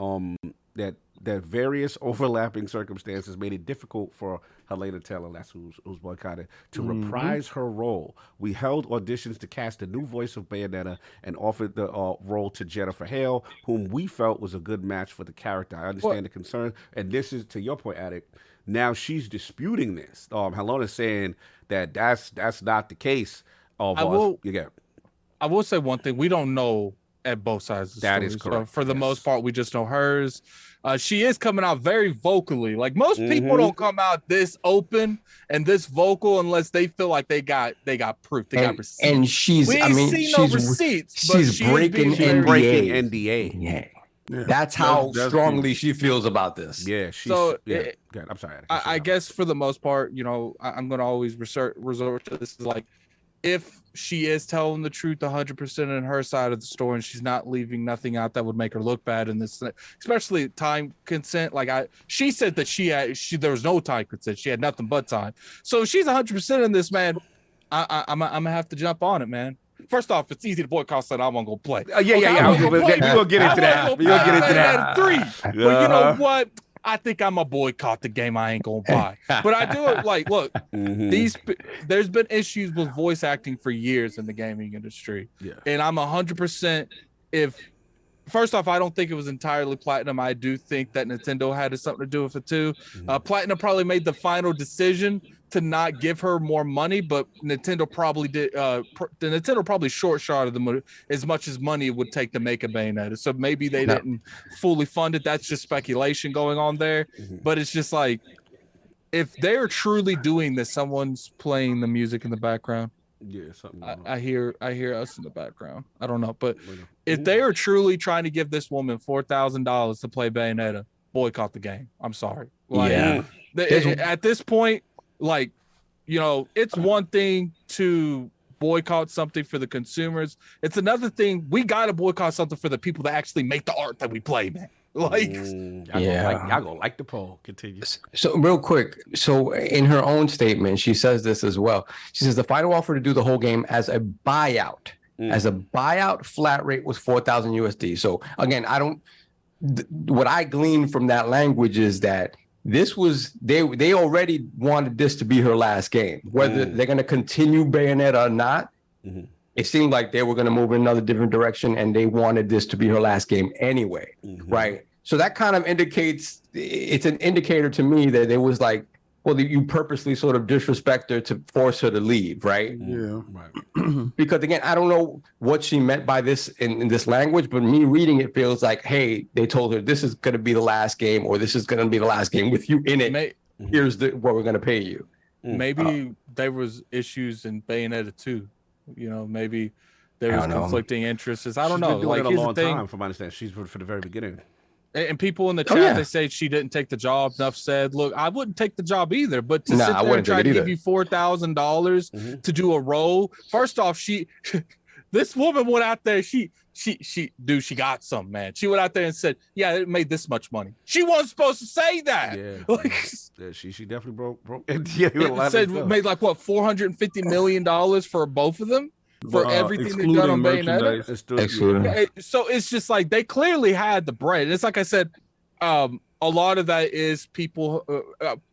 that various overlapping circumstances made it difficult for HelenaTaylor, that's who's boycotted, to reprise her role. We held auditions to cast the new voice of Bayonetta and offered the role to Jennifer Hale, whom we felt was a good match for the character. I understand the concern, and this is to your point, Addict. Now she's disputing this. Helena's saying that that's not the case. I will say one thing: we don't know at both sides of the that story. is correct. For the most part, we just know hers. She is coming out very vocally. Like most people don't come out this open and this vocal unless they feel like they got proof. They got receipts. And she's no receipts. She's breaking NDA. NDA. Yeah. That's how strongly she feels about this. Yeah. I'm sorry. I guess for the most part, you know, I'm going to always resort to this. Is like, if she is telling the truth 100% in her side of the story and she's not leaving nothing out that would make her look bad in this, especially time consent. Like she said that there was no time consent. She had nothing but time. So if she's 100% in this, man, I'm gonna have to jump on it, man. First off, it's easy to boycott, so I'm gonna go play. We're gonna get into that. We're gonna get into that. 3. But you know what? I think I'm a boycott the game. I ain't gonna buy. But I do it like, look, there's been issues with voice acting for years in the gaming industry. Yeah. And I'm 100% first off, I don't think it was entirely Platinum. I do think that Nintendo had something to do with it too. Platinum probably made the final decision to not give her more money, but Nintendo probably did. Nintendo probably short shot of them as much as money it would take to make a Bayonetta. So maybe they didn't fully fund it. That's just speculation going on there. But it's just like, if they're truly doing this, someone's playing the music in the background. Yeah, something. I hear us in the background. I don't know, but if they are truly trying to give this woman $4,000 to play Bayonetta, boycott the game. I'm sorry. Like, at this point, like, you know, it's one thing to boycott something for the consumers. It's another thing. We got to boycott something for the people that actually make the art that we play, man. Like, y'all gonna like the poll. Continue. So real quick. So in her own statement, she says this as well. She says the final offer to do the whole game as a buyout, flat rate was $4,000 USD. So again, what I gleaned from that language is that this was they already wanted this to be her last game. Whether they're going to continue Bayonetta or not, it seemed like they were going to move in another different direction, and they wanted this to be her last game anyway, right? So that kind of indicates, it's an indicator to me that it was like well, you purposely sort of disrespect her to force her to leave, right? Yeah. Right. Because again, I don't know what she meant by this in this language, but me reading it feels like, hey, they told her this is going to be the last game, or this is going to be the last game with you in it. Here's what we're going to pay you. Maybe there was issues in Bayonetta 2. You know, maybe there was conflicting interests. I don't know. She's been doing like, it a here's long the thing. time, from my understanding. She's for the very beginning. And people in the chat, they say she didn't take the job. Enough said, look, I wouldn't take the job either, but to sit there and try to give you $4,000 to do a role. First off, this woman went out there. She got some, man. She went out there and said, yeah, it made this much money. She wasn't supposed to say that. Yeah. Like, yeah, she definitely broke. Yeah, it said made like what, $450 million for both of them? For everything they've done on Bayonetta. So it's just like they clearly had the bread. It's like I said, a lot of that is people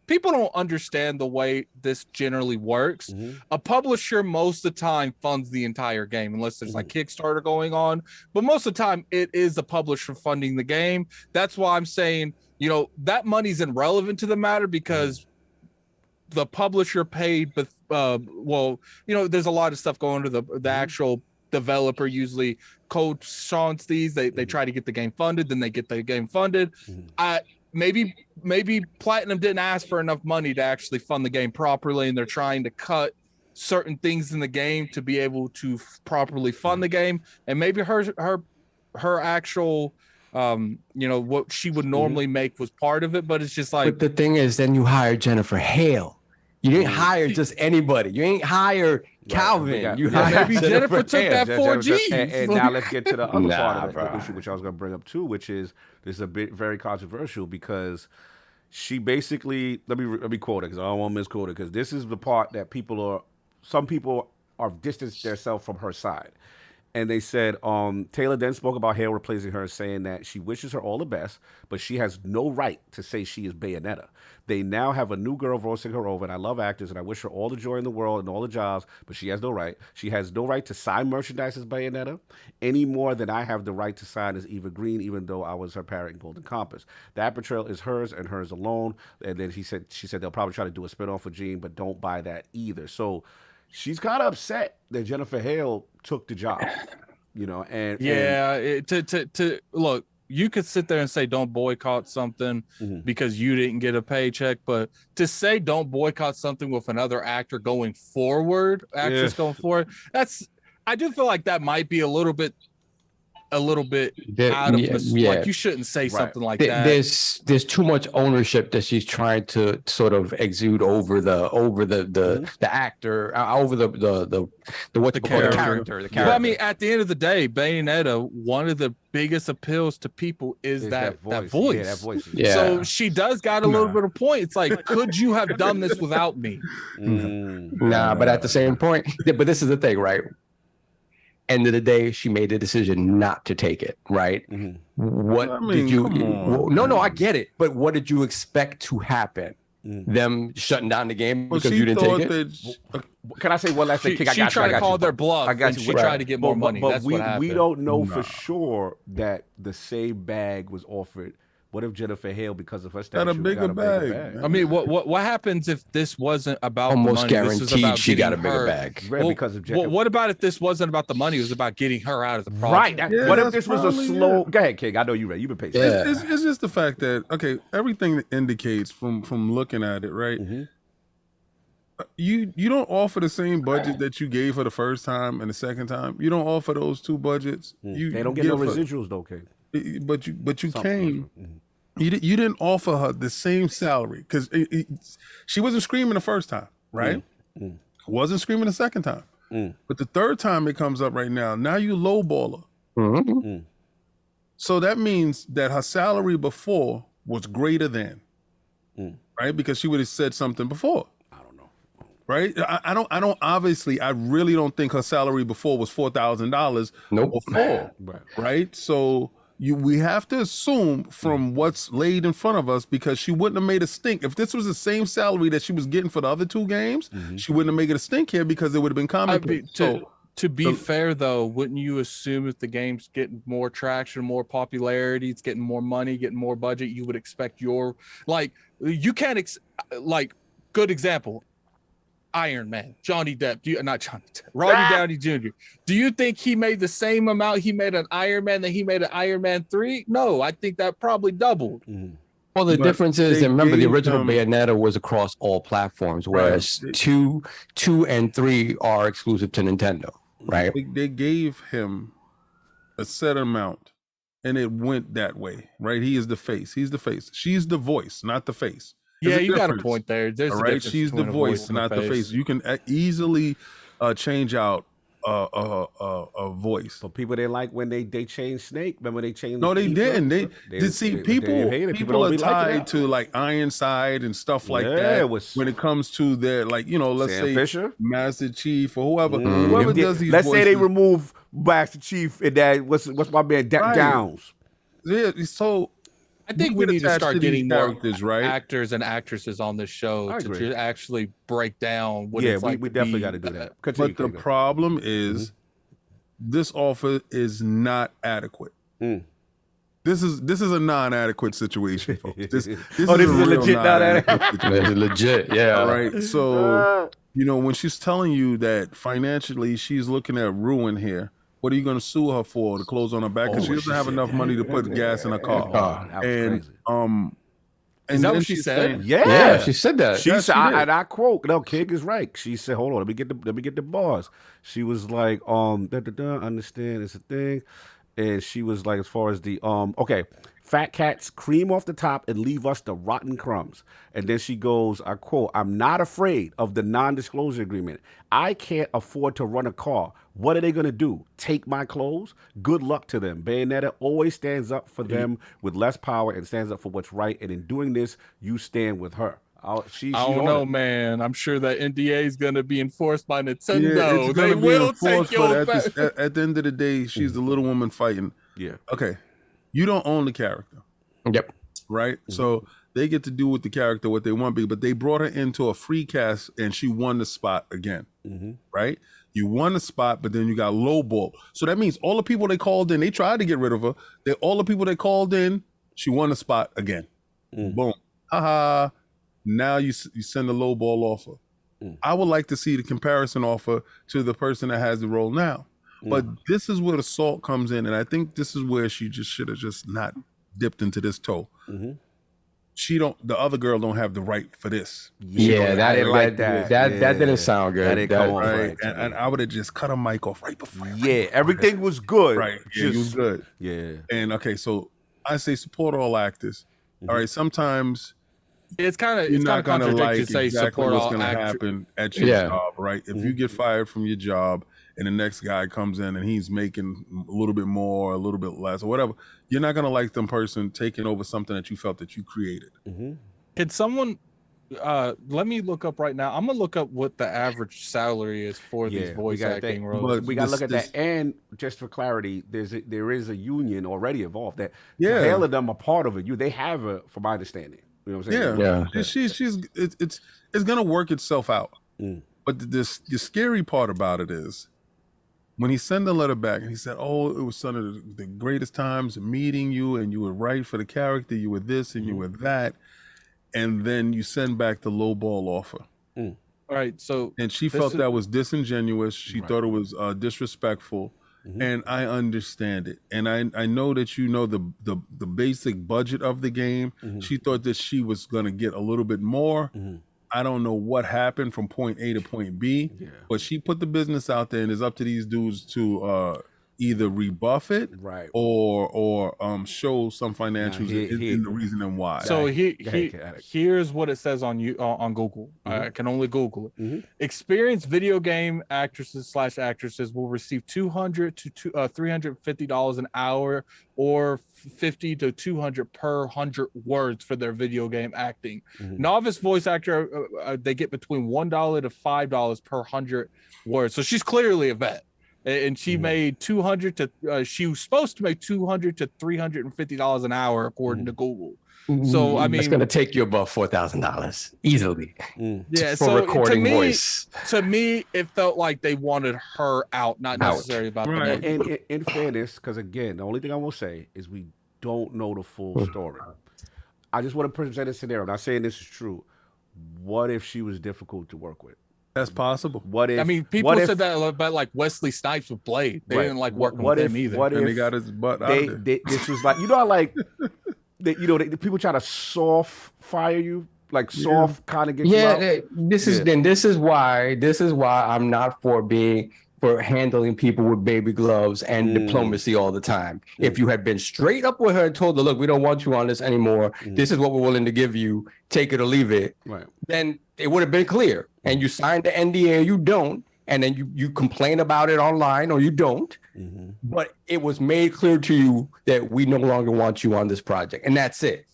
don't understand the way this generally works. A publisher most of the time funds the entire game unless there's like Kickstarter going on, but most of the time it is the publisher funding the game. That's why I'm saying, you know, that money's irrelevant to the matter because the publisher paid, but well, you know, there's a lot of stuff going to the actual developer. Usually code shaunts these, they try to get the game funded, then they get the game funded. Maybe Platinum didn't ask for enough money to actually fund the game properly, and they're trying to cut certain things in the game to be able to properly fund the game. And maybe her actual you know, what she would normally make was part of it, but it's just like. But the thing is, then you hired Jennifer Hale. You didn't hire just anybody. You ain't hire Calvin. You hired maybe Jennifer took that 4G. And now let's get to the other part of the issue, which I was going to bring up too, which is this is a bit very controversial because she basically let me quote it because I don't want to misquote it because this is the part that some people are distanced themselves from her side. And they said, Taylor then spoke about Hale replacing her, saying that she wishes her all the best, but she has no right to say she is Bayonetta. They now have a new girl voicing her over, and I love actors, and I wish her all the joy in the world and all the jobs, but she has no right. She has no right to sign merchandise as Bayonetta any more than I have the right to sign as Eva Green, even though I was her parrot in Golden Compass. That portrayal is hers and hers alone. And then she said they'll probably try to do a spinoff with Jean, but don't buy that either. So she's kind of upset that Jennifer Hale took the job, you know, and to look, you could sit there and say don't boycott something because you didn't get a paycheck, but to say don't boycott something with another actor going forward, going forward, I do feel like that might be a little bit out of like you shouldn't say something like that. There's too much ownership that she's trying to sort of exude over the actor, over the character. But I mean, at the end of the day, Bayonetta, one of the biggest appeals to people is that voice. Yeah, that voice. Yeah. So she does got a little bit of point. It's like, could you have done this without me? Nah, but at the same point, but this is the thing, right? End of the day, she made the decision not to take it, right? What did you? No, I get it. But what did you expect to happen? Them shutting down the game because you didn't take it? Can I say one last thing? She tried to call their bluff. I got you. She tried to get more money. But That's what happened. We don't know for sure that the same bag was offered. What if Jennifer Hale, because of her stature, got a bigger bag? I mean, what happens if this wasn't about almost the money? guaranteed this was about she got a bigger her. bag? Because of Jennifer. What about if this wasn't about the money? It was about getting her out of the project. Right. What if this was a slow? Go ahead, King. I know you're ready. You've been patient. Yeah. It's just the fact that everything that indicates from looking at it, right? You don't offer the same budget that you gave her the first time and the second time. You don't offer those two budgets. They don't get no residuals though, King. But you came. You didn't offer her the same salary because she wasn't screaming the first time, right? Wasn't screaming the second time. But the third time it comes up right now, now you lowball her. So that means that her salary before was greater than, right? Because she would have said something before. I don't know. Right? I don't obviously, I really don't think her salary before was $4,000 before, right? So we have to assume from what's laid in front of us, because she wouldn't have made a stink. If this was the same salary that she was getting for the other two games, she wouldn't have made it a stink here because it would have been common. To be fair, though, wouldn't you assume if the game's getting more traction, more popularity, it's getting more money, getting more budget, you would expect you can't good example. Iron Man, Johnny Depp, not Johnny Depp, Robert Downey Jr. Do you think he made the same amount he made an Iron Man that he made an Iron Man 3? No, I think that probably doubled. Well, the difference is, they and remember, the gave original him- Bayonetta was across all platforms, whereas Right. 2 and 3 are exclusive to Nintendo, right? They gave him a set amount, and it went that way, right? He is the face. He's the face. She's the voice, not the face. There's Yeah, you got a difference, point there. There's all a right. difference She's the between a voice, and a not the face. You can easily change out a voice. But people didn't like when they changed Snake. Remember they changed? No, they Ether? didn't. They see people. hate it. People don't are be liking tied that. to like Ironside and stuff like Yeah, that. it was- When it comes to their, like, you know, let's Sam say Fisher? Master Chief or whoever, whoever If they- does these. let's say they voices. remove Master Chief and that what's my man Right. Downs. Yeah, so I think we we need to attached start to these getting more characters, right? actors and actresses on this show I to agree. just actually break down what Yeah, it's like. we to definitely be- got to do that. Continue, But the Keegan. problem is, this offer is not adequate. This is a non-adequate situation, folks. This is a real legit non-adequate It's legit, yeah. All right. So, you know, when she's telling you that financially she's looking at ruin here, what are you going to sue her for? To close on her back because she doesn't have enough money to put gas in her car. That was And crazy. and Is that then what she she's said? saying- Yeah, she said that. She Yes, said, she did. and I quote, no, King is right. She said, hold on, let me get the bars. She was like, understand it's a thing. And she was like, as far as the okay, fat cats cream off the top and leave us the rotten crumbs. And then she goes, I quote, I'm not afraid of the non-disclosure agreement. I can't afford to run a car. What are they going to do? Take my clothes? Good luck to them. Bayonetta always stands up for them with less power and stands up for what's right. And in doing this, you stand with her. She I don't on know, it. man. I'm sure that NDA is going to be enforced by Yeah, Nintendo. it's They gonna be will enforced, take but your at the end of the day, she's the little woman fighting. Yeah. Okay, you don't own the character, Yep. right? So they get to do with the character what they want, but they brought her into a free cast and she won the spot again, right? You won the spot, but then you got lowball. So that means all the people they called in, they tried to get rid of her. All the people they called in, she won the spot again. Boom. Haha. Now you send a lowball offer. I would like to see the comparison offer to the person that has the role now. But this is where the salt comes in, and I think this is where she just should have just not dipped into this toe. The other girl don't have the right for this. Yeah, I didn't like that. That Yeah. didn't sound good. That didn't come off Right? right. And I would have just cut a mic off right before. Yeah, everything was good. Right. Yeah, it was good. Yeah. And okay, so I say support all actors. All right, sometimes It's kind of you're it's kind not of gonna contradictory like to say exactly support what's all gonna actors. happen at your Yeah. job, right? If you get fired from your job and the next guy comes in and he's making a little bit more, a little bit less, or whatever, you're not gonna like them person taking over something that you felt that you created. Can someone let me look up right now? I'm gonna look up what the average salary is for these voice acting roles. But We gotta look at this- that. And just for clarity, there is a union already involved. That Yeah. Hale of them are part of it. They have a, from my understanding. You know what I'm saying? Yeah. It's gonna work itself out. But the scary part about it is when he sent the letter back and he said, "Oh, it was some of the greatest times meeting you, and you were right for the character. You were this and you were that," and then you send back the lowball offer, All right, so and she this felt is- that was disingenuous. She thought it was disrespectful. And I understand it, and I know that you know the basic budget of the game. She thought that she was gonna get a little bit more. I don't know what happened from point A to point B, but she put the business out there, and it's up to these dudes to either rebuff it, Right. or show some financials in the reason and why. So ahead. here's what it says on on Google. I can only Google it. Experienced video game actresses/actresses will receive $200 to $350 an hour, or $50 to $200 per 100 words for their video game acting. Novice voice actor, they get between $1 to $5 per 100 words. So she's clearly a vet. And she made $200 to she was supposed to make $200 to $350 an hour according to Google. So I mean, it's gonna take you above $4,000 easily. yeah. For So recording voice. to me, it felt like they wanted her out, not necessarily about the Right. money. And in fairness, because again, the only thing I will say is we don't know the full story. I just want to present a scenario. I'm not saying this is true. what if she was difficult to work with? That's possible. What if? I mean, people what if- said that about like Wesley Snipes with Blade. They Right. didn't like working What with if- him either. what And if they got his butt out of there. this was like, you know, how like, the people try to soft fire you, like soft kind of get you out. This is why I'm not for handling people with baby gloves and diplomacy all the time. If you had been straight up with her and told her, look, we don't want you on this anymore. This is what we're willing to give you. Take it or leave it. Right. Then it would have been clear. And you signed the NDA or you don't. And then you complain about it online or you don't. But it was made clear to you that we no longer want you on this project. And that's it.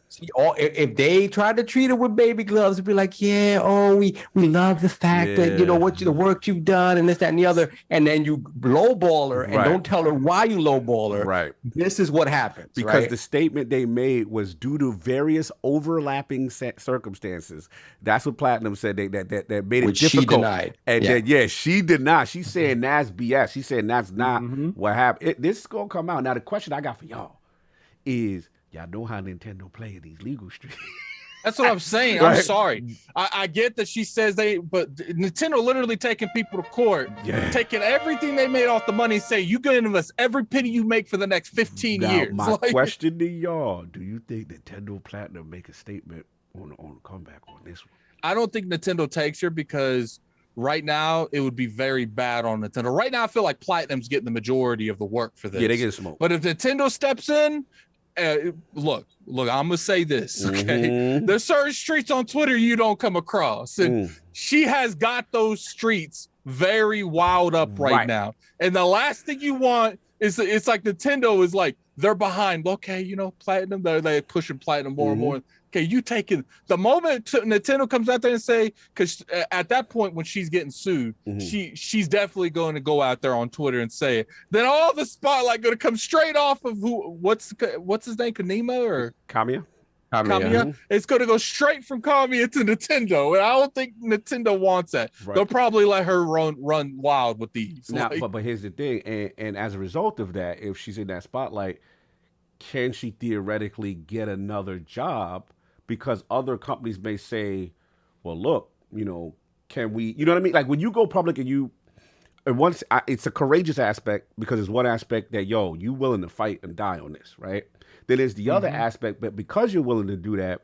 See, if they tried to treat her with baby gloves, it'd be like, yeah, oh, we love the fact that, you know, the work you've done and this, that, and the other. And then you lowball her and don't tell her why you lowball her. Right. This is what happens. Because the statement they made was due to various overlapping circumstances. That's what Platinum said. That made it Which difficult. she denied. And then, she did not. She's saying that's BS. She's saying that's not what happened. This is going to come out. Now, the question I got for y'all is, y'all know how Nintendo play in these legal streets. That's what I'm saying. I'm sorry. I get that she says but Nintendo literally taking people to court, taking everything they made off the money and say, you give us every penny you make for the next 15 years. My question to y'all, do you think Nintendo Platinum make a statement on the comeback on this one? I don't think Nintendo takes her because right now it would be very bad on Nintendo. Right now I feel like Platinum's getting the majority of the work for this. Yeah, they get smoked. But if Nintendo steps in, look, I'm gonna say this, okay? There's certain streets on Twitter you don't come across, and she has got those streets very wild up right now. And the last thing you want is, it's like Nintendo is like, they're behind. Okay, you know, Platinum, they're pushing Platinum more and more. Okay, you taking the moment Nintendo comes out there and say, because at that point when she's getting sued, she's definitely going to go out there on Twitter and say it. Then all the spotlight going to come straight off of what's his name, Konami or Kamiya? Kamiya. It's going to go straight from Kamiya to Nintendo, and I don't think Nintendo wants that. Right. They'll probably let her run wild with these. Now, but here's the thing, and as a result of that, if she's in that spotlight, can she theoretically get another job? Because other companies may say, well, look, you know, can we, you know what I mean? Like when you go public and it's a courageous aspect because it's one aspect that, you willing to fight and die on this, right? Then there's the other aspect, but because you're willing to do that,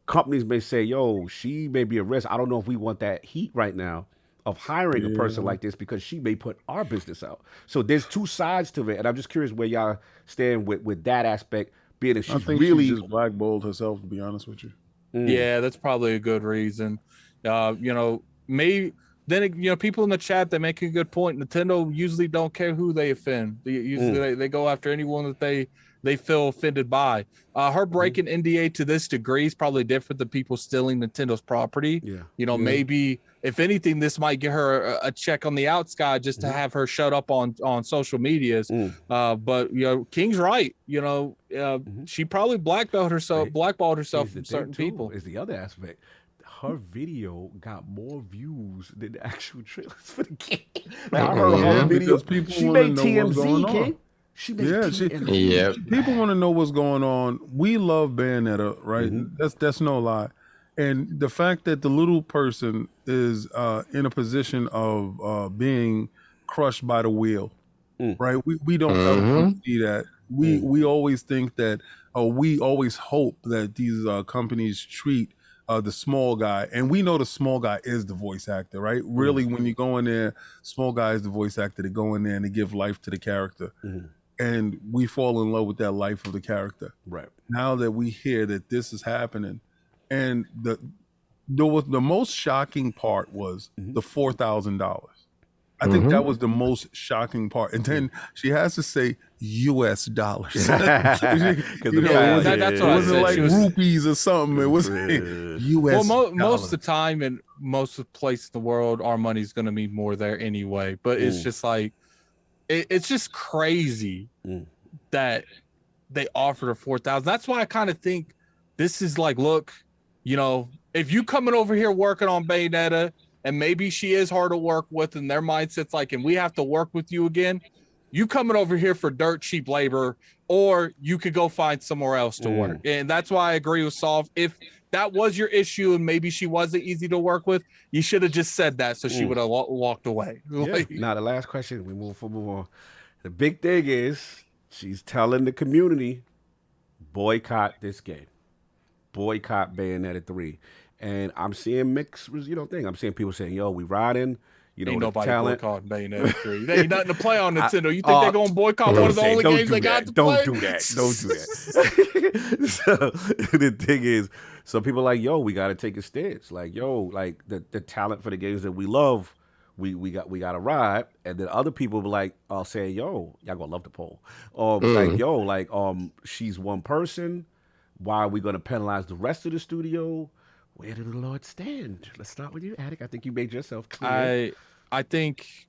companies may say, she may be a risk. I don't know if we want that heat right now of hiring a person like this because she may put our business out. So there's two sides to it. And I'm just curious where y'all stand with that aspect. Being that she's she just blackballed herself, to be honest with you. Yeah, that's probably a good reason. Maybe then people in the chat, they make a good point. Nintendo usually don't care who they offend. They go after anyone that they feel offended by. Her breaking NDA to this degree is probably different than people stealing Nintendo's property. Maybe if anything, this might get her a check on the outside just to have her shut up on social medias. But King's right. She probably blackballed herself from certain people. Is the other aspect. Her video got more views than the actual trailers for the game. Like, I heard her video. She made TMZ, King. People want to know what's going on. We love Bayonetta, right? That's no lie. And the fact that the little person is in a position of being crushed by the wheel, right? We don't ever see that. We always think that, we always hope that these companies treat the small guy, and we know the small guy is the voice actor, right? Really, when you go in there, small guy is the voice actor. They go in there and they give life to the character. And we fall in love with that life of the character. Right. Now that we hear that this is happening, and the most shocking part was the $4,000. I think that was the most shocking part. And then she has to say US dollars. That's what it wasn't like rupees or something. It was US Well, most of the time in most of the places in the world, our money's going to mean more there anyway. But it's just like, it's just crazy that they offered her 4,000. That's why I kind of think this is like, look, if you coming over here working on Bayonetta, and maybe she is hard to work with, and their mindset's like, and we have to work with you again, you coming over here for dirt cheap labor, or you could go find somewhere else to work. And that's why I agree with Solve. If that was your issue and maybe she wasn't easy to work with, you should have just said that so she would have walked away. Yeah. Now the last question, we move on. The big thing is she's telling the community, boycott this game. Boycott Bayonetta 3. And I'm seeing mixed, thing. I'm seeing people saying, yo, we riding. Ain't nobody talent. Boycotting Bayonetta 3. There ain't nothing to play on Nintendo. You think they're going to boycott one of the only games they got to play? Don't do that. So the thing is, some people are like, yo, we got to take a stance. Like, yo, like the talent for the games that we love, we got to ride. And then other people be like, saying, yo, y'all going to love the poll. Like, yo, like, she's one person. Why are we going to penalize the rest of the studio? Where did the Lord stand? Let's start with you, Attic. I think you made yourself clear. I think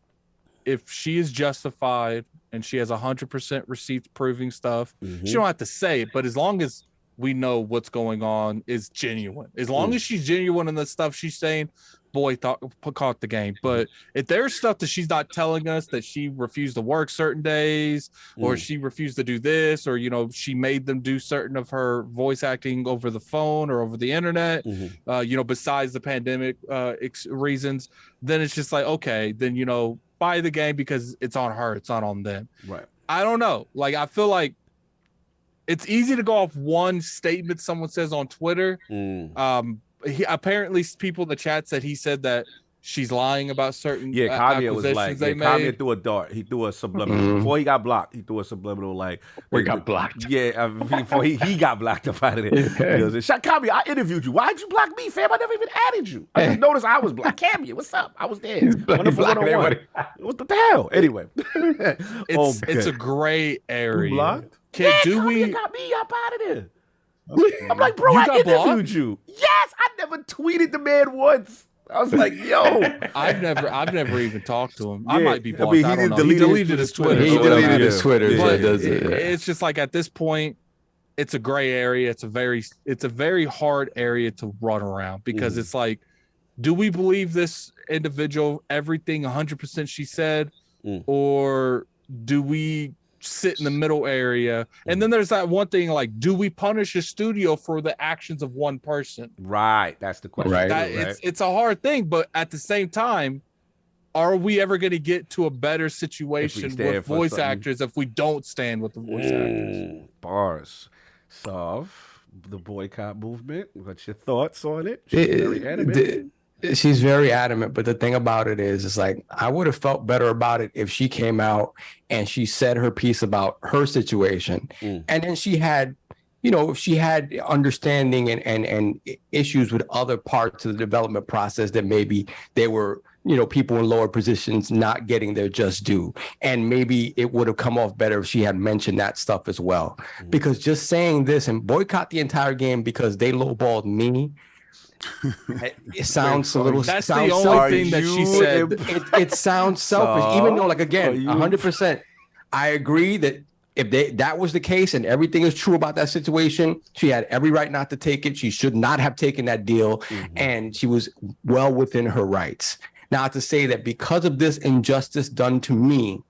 if she is justified and she has 100% receipts proving stuff, she don't have to say it. But as long as we know what's going on is genuine, as long as she's genuine in the stuff she's saying, caught the game. But if there's stuff that she's not telling us, that she refused to work certain days, or she refused to do this, or she made them do certain of her voice acting over the phone or over the internet, besides the pandemic reasons, then it's just like, okay, then buy the game because it's on her, it's not on them. Right. I don't know. Like, I feel like it's easy to go off one statement someone says on Twitter. Apparently people in the chat said he said that she's lying about certain Kanye was like, Kanye made. threw a dart. He threw a subliminal. Before he got blocked, he threw a subliminal like. We got blocked. Yeah, before he got blocked up out of there. Kanye, I interviewed you. Why'd you block me, fam? I never even added you. I just noticed I was blocked. Kanye, what's up? I was there. What the hell? Anyway. It's a gray area. Blocked? Kanye got me up out of there. I'm like, bro, I interviewed you. Yes, I never tweeted the man once. I was like, yo. I've never even talked to him. Yeah, I might be blocked. he I don't know. He deleted his Twitter. He deleted his Twitter. But it's just like at this point, it's a gray area. It's a very hard area to run around because it's like, do we believe this individual everything 100% she said, or do we sit in the middle area? And then there's that one thing like, do we punish a studio for the actions of one person? Right, that's the question. Right. It's a hard thing, but at the same time, are we ever going to get to a better situation with voice actors if we don't stand with the voice actors? Bars. So, the boycott movement, what's your thoughts on it? She's very adamant. She's very adamant, but the thing about it is, it's like, I would have felt better about it if she came out and she said her piece about her situation, and then she had, if she had understanding and issues with other parts of the development process that maybe they were, people in lower positions not getting their just due, and maybe it would have come off better if she had mentioned that stuff as well. Because just saying this and boycott the entire game because they lowballed me. It sounds a little. That's the only thing that she said. It sounds selfish, even though, like, again, 100%. I agree that if that was the case and everything is true about that situation, she had every right not to take it. She should not have taken that deal, and she was well within her rights. Now, to say that because of this injustice done to me,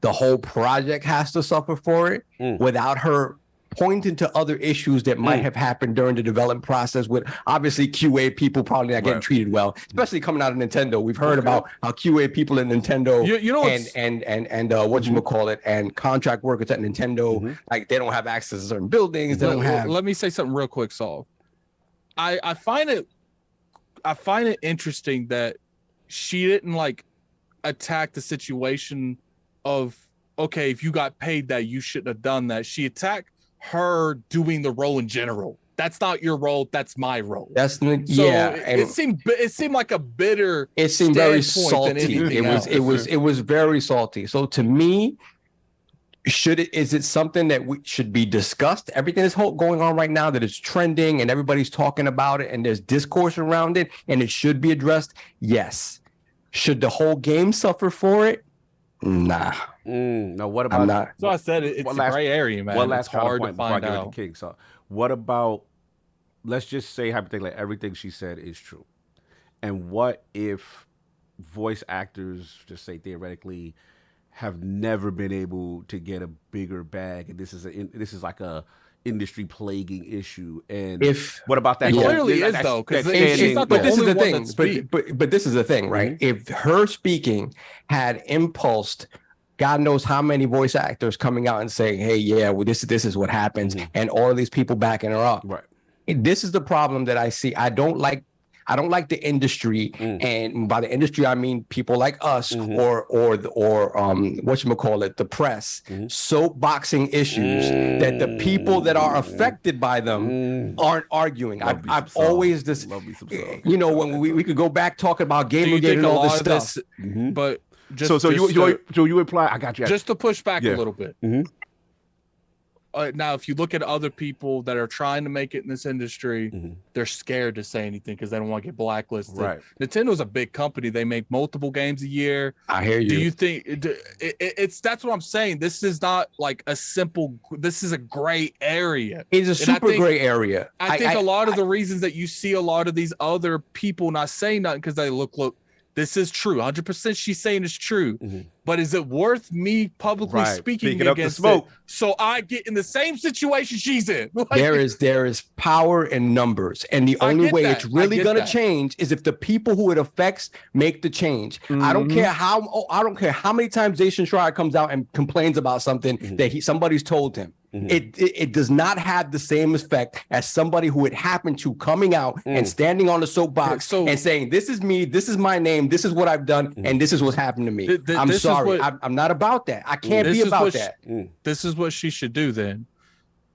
the whole project has to suffer for it without her pointing to other issues that might have happened during the development process, with obviously QA people probably not getting treated well, especially coming out of Nintendo. We've heard about how QA people in Nintendo and whatchamacallit, and contract workers at Nintendo, like, they don't have access to certain buildings. They don't have. Let me say something real quick, Saul. I find it interesting that she didn't like attack the situation of, okay, if you got paid that, you shouldn't have done that. She attacked her doing the role in general. That's not your role. That's my role. It seemed like a bitter. It seemed very salty. It was very salty. So to me, is it something that should be discussed? Everything that's going on right now that is trending and everybody's talking about it and there's discourse around it and it should be addressed. Yes. Should the whole game suffer for it? Nah. No, what about? I'm not. So I said it's a gray area, man. One last it's hard point to find before I out. give it to King. So, what about? Let's just say hypothetically, everything she said is true, and what if voice actors, just say theoretically, have never been able to get a bigger bag, and this is like a industry plaguing issue. And If what about that? It clearly that- is, that- though, 'cause that she's standing- not the but this is only the one thing. that speak. But this is the thing, right? If her speaking had impulsed, God knows how many voice actors coming out and saying, "Hey, yeah, well, this is what happens," and all of these people backing her up. Right. This is the problem that I see. I don't like the industry, and by the industry I mean people like us or whatchamacallit, the press, soapboxing issues that the people that are affected by them aren't arguing. I've always you know, when we could go back talking about Gamergate and all this stuff. But so you imply, I got you. Just to push back a little bit. Now, if you look at other people that are trying to make it in this industry, they're scared to say anything because they don't want to get blacklisted. Right. Nintendo's a big company. They make multiple games a year. I hear you. Do you think it's that's what I'm saying? This is not like a simple. This is a gray area. It's a super gray area. I think a lot of the reasons that you see a lot of these other people not saying nothing because they look. This is true. 100% she's saying it's true. But is it worth me publicly speaking against it so I get in the same situation she's in? Like, there is power in numbers. And the only way it's really going to change is if the people who it affects make the change. I don't care how many times Jason Schreier comes out and complains about something that somebody's told him. It does not have the same effect as somebody who it happened to coming out and standing on the soapbox and saying, "This is me, this is my name, this is what I've done, and this is what's happened to me." I'm sorry, I'm not about that. I can't be about that. This is what she should do then.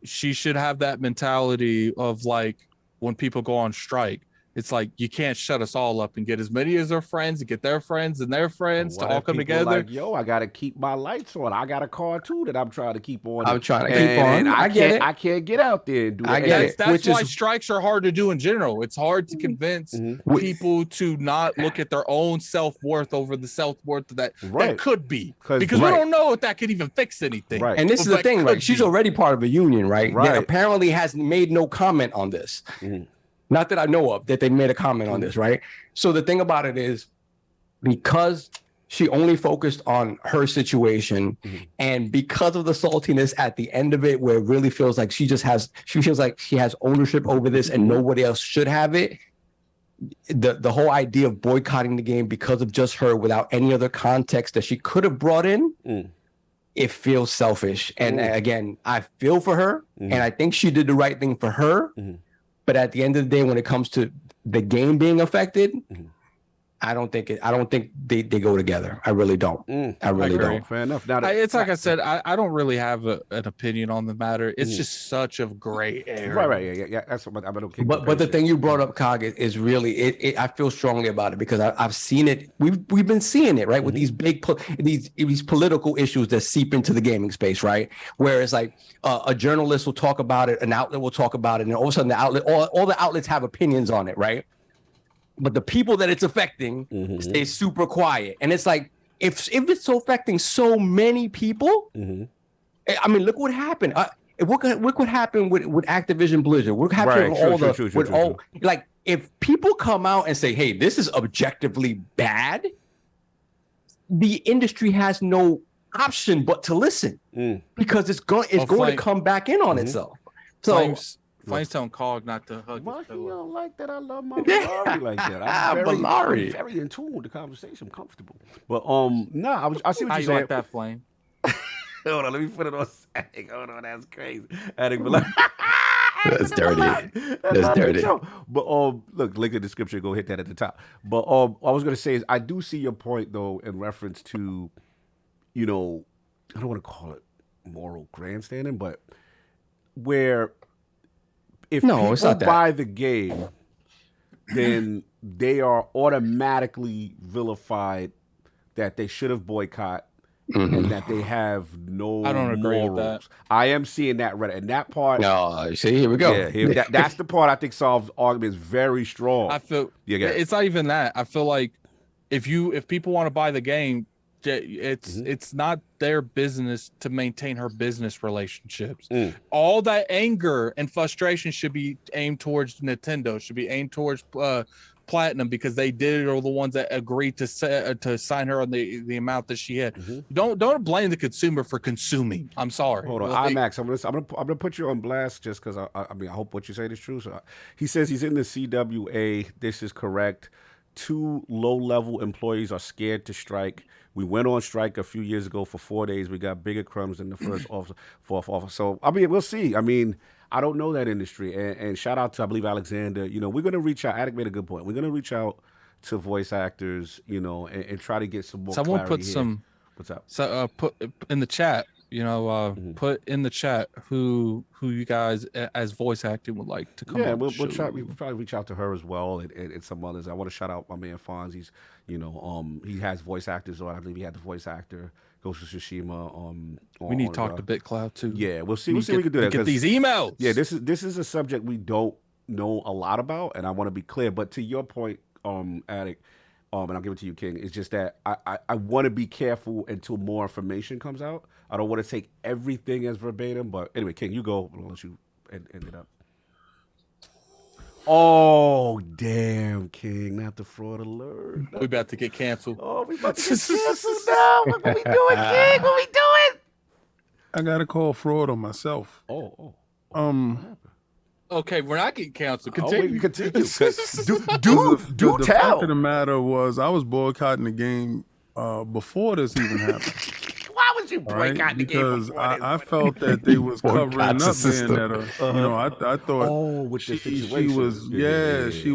She should have that mentality of like when people go on strike. It's like you can't shut us all up and get as many as their friends and get their friends and their friends to all come together. Like, yo, I gotta keep my lights on. I got a car too that I'm trying to keep on. I'm trying to keep on. I can't get out there and do it. That's why strikes are hard to do in general. It's hard to convince people to not look at their own self-worth over the self-worth that could be. Because we don't know if that could even fix anything. Right. And this is the thing, right? She's already part of a union, right? That apparently has made no comment on this. Not that I know of that they made a comment on this, right? So the thing about it is, because she only focused on her situation, and because of the saltiness at the end of it, where it really feels like she feels like she has ownership over this and nobody else should have it. The whole idea of boycotting the game because of just her without any other context that she could have brought in, it feels selfish. And again, I feel for her, and I think she did the right thing for her. But at the end of the day, when it comes to the game being affected, I don't think they go together. I really don't. I really don't. Fair enough. Now it's like I said, I don't really have an opinion on the matter. It's just such a gray area. Right. Yeah. That's what I'm okay. But the thing you brought up, Cog, is really I feel strongly about it because I've seen it. We've been seeing it, right, with these big these political issues that seep into the gaming space, right? Where it's like a journalist will talk about it, an outlet will talk about it, and all of a sudden the outlet, all the outlets have opinions on it, right? But the people that it's affecting stay super quiet. And it's like, if it's so affecting so many people, I mean, look what happened. Look what happened with ActivisionBlizzard. What happened with all like, if people come out and say, "Hey, this is objectively bad," the industry has no option but to listen because it's going to come back in on itself. So. Flames telling Cog not to hug. Why you don't like that? I love my Valeri like that. I'm very in tune with the conversation. I'm comfortable. But I see what you're saying. Like that, Flame? Hold on, let me put it on static. Hold on, that's crazy. Valeri. That's dirty. That's dirty. But look, link in the description. Go hit that at the top. But I was gonna say is I do see your point though in reference to, I don't want to call it moral grandstanding, but where. If people buy the game, then they are automatically vilified that they should have boycotted and that they have no I don't agree morals. with that. I am seeing that Reddit. And that part... No, see, here we go. Yeah, that's the part I think solves arguments very strong. I feel... it's not even that. I feel like if people want to buy the game, it's not their business to maintain her business relationships. All that anger and frustration should be aimed towards Nintendo, should be aimed towards platinum because they did it, or the ones that agreed to sign her on the amount that she had. Don't blame the consumer for consuming. I'm sorry. Hold on, IMAX. I'm gonna put you on blast just because I mean I hope what you say is true. So he says he's in the CWA. This is correct. 2 low-level employees are scared to strike. We went on strike a few years ago for 4 days. We got bigger crumbs than the fourth officer. So I mean, we'll see. I mean, I don't know that industry. And shout out to, I believe, Alexander. You know, we're gonna reach out. Attic made a good point. We're gonna reach out to voice actors, you know, and try to get some more. Someone clarity put here. some. What's up? So put in the chat. You know, put in the chat who you guys as voice acting would like to come. Yeah, on we'll the try. show. We'll probably reach out to her as well and some others. I want to shout out my man Fonz. He's, you know, he has voice actors on. I believe he had the voice actor Ghost of Tsushima. We need to talk to BitCloud too. Yeah, we'll see. We'll see. We can do that. Get these emails. Yeah, this is a subject we don't know a lot about, and I want to be clear. But to your point, Attic, and I'll give it to you, King. It's just that I want to be careful until more information comes out. I don't want to take everything as verbatim, but anyway, King, you go. I'll let you end it up. Oh, damn, King, not the fraud alert. We about to get canceled. Oh, we about to get canceled now. What we doing, King? What we doing? I got to call fraud on myself. Okay, we're not getting canceled. Continue. Continue. Do The tell. fact of the matter was, I was boycotting the game before this even happened. Why would you Right? boycott the game? Because before I this? felt that they was covering up Boycott's a system. Bayonetta. You know, I thought with the she situation.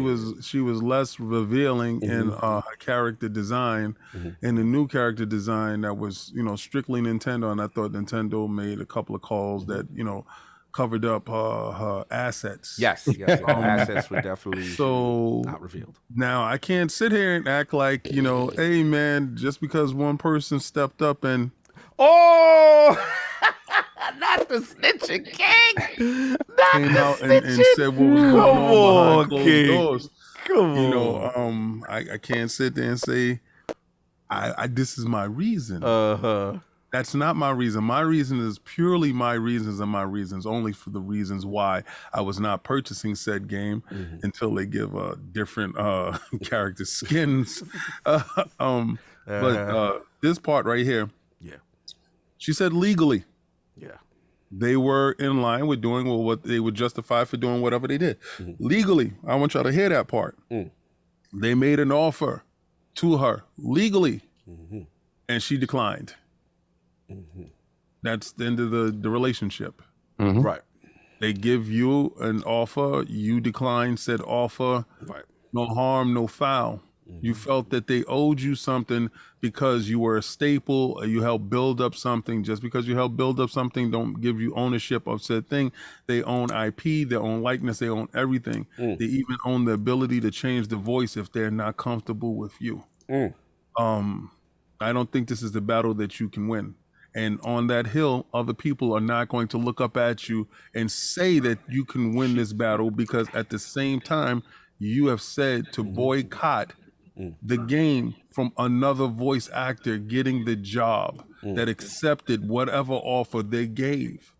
was she was less revealing in her character design, and the new character design that was, you know, strictly Nintendo. And I thought Nintendo made a couple of calls that, you know, covered up her assets. Yes. Assets were definitely So not revealed. now I can't sit here and act like, you know, hey man, just because one person stepped up and Oh, not the snitching, King. Not came the out snitching. and said what was going on behind closed King. doors. Come You on. know, I can't sit there and say I this is my reason. That's not my reason. My reason is purely my reasons and my reasons only for the reasons why I was not purchasing said game until they give different character skins. But this part right here, she said legally, they were in line with doing what they would justify for doing whatever they did. Legally, I want y'all to hear that part. They made an offer to her legally, and she declined. That's the end of the relationship. Right. They give you an offer, you decline said offer. Right. No harm, no foul. You felt that they owed you something because you were a staple, or you helped build up something. Just because you helped build up something don't give you ownership of said thing. They own IP, they own likeness, they own everything. They even own the ability to change the voice if they're not comfortable with you. I don't think this is the battle that you can win. And on that hill, other people are not going to look up at you and say that you can win this battle, because at the same time, you have said to boycott the game from another voice actor getting the job that accepted whatever offer they gave.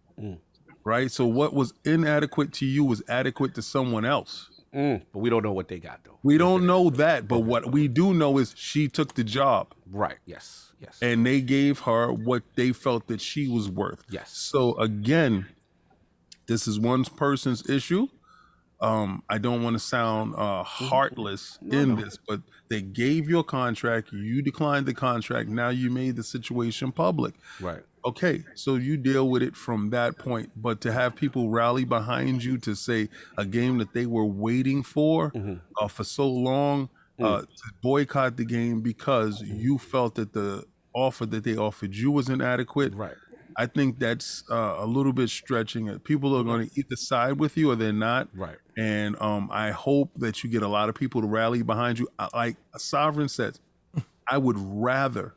Right? So what was inadequate to you was adequate to someone else. But we don't know what they got, though. We don't know that, but what we do know is she took the job. Right. Yes. And they gave her what they felt that she was worth. Yes. So again, this is one person's issue. I don't want to sound heartless in this, but they gave you a contract, you declined the contract, now you made the situation public. Right. Okay, so you deal with it from that point. But to have people rally behind you to say a game that they were waiting for so long, to boycott the game because you felt that the offer that they offered you was inadequate. Right. I think that's a little bit stretching it. People are going to either side with you or they're not. Right. And I hope that you get a lot of people to rally behind you. Like Sovereign says, I would rather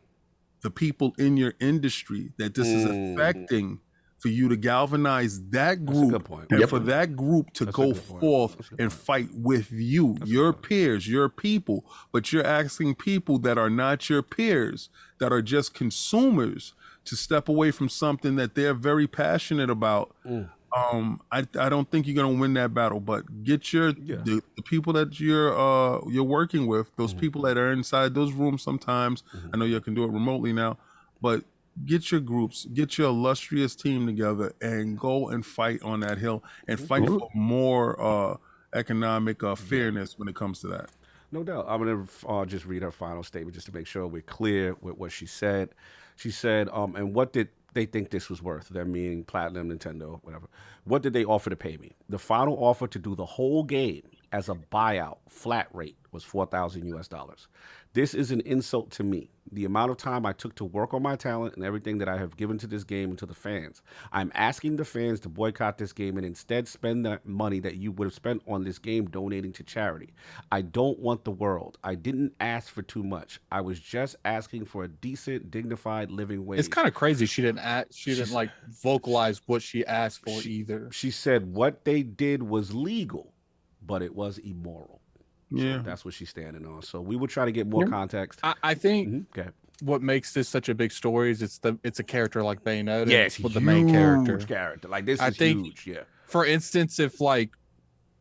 the people in your industry that this is affecting, for you to galvanize that group and for that group to go forth and fight with you, your peers, your people. But you're asking people that are not your peers, that are just consumers, to step away from something that they're very passionate about. I don't think you're gonna win that battle, but get your the people that you're working with, those people that are inside those rooms sometimes. I know you can do it remotely now, but get your groups, get your illustrious team together and go and fight on that hill and fight for more economic fairness when it comes to that. No doubt. I'm going to just read her final statement just to make sure we're clear with what she said. She said, and what did they think this was worth? Them meaning Platinum, Nintendo, whatever. What did they offer to pay me? The final offer to do the whole game as a buyout flat rate was $4,000 US. This is an insult to me. The amount of time I took to work on my talent and everything that I have given to this game and to the fans. I'm asking the fans to boycott this game and instead spend the money that you would have spent on this game donating to charity. I don't want the world. I didn't ask for too much. I was just asking for a decent, dignified living wage. It's kind of crazy. She didn't like vocalize what she asked for either. She said what they did was legal, but it was immoral. Yeah, so that's what she's standing on. So we will try to get more context. I think what makes this such a big story is it's a character like Bayonetta. Yes, with the main character. Like this is huge. Yeah. For instance, if like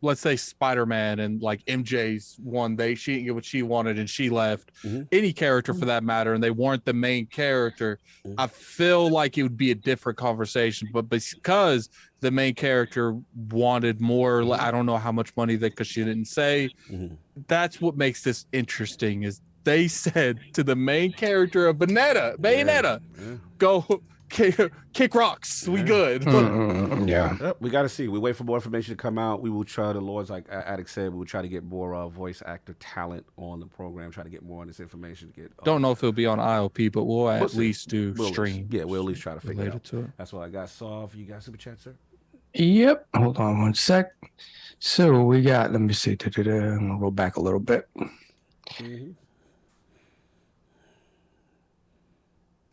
let's say Spider-Man and like MJ's one, she didn't get what she wanted and she left. Any character for that matter, and they weren't the main character. I feel like it would be a different conversation, but because the main character wanted more, I don't know how much money because she didn't say. That's what makes this interesting. Is they said to the main character of Bayonetta, go. Kick rocks. We good. We got to see. We wait for more information to come out. We will try to, Lords, like Attic said, we will try to get more voice actor talent on the program. Try to get more on this information. To get. Don't know if it'll be on IOP, but we'll at least do stream. Yeah, we'll at least try to figure it out. To it. That's what I got. Solve. You got super chat, sir? Yep. Hold on one sec. So we got. Let me see. I'm gonna roll back a little bit.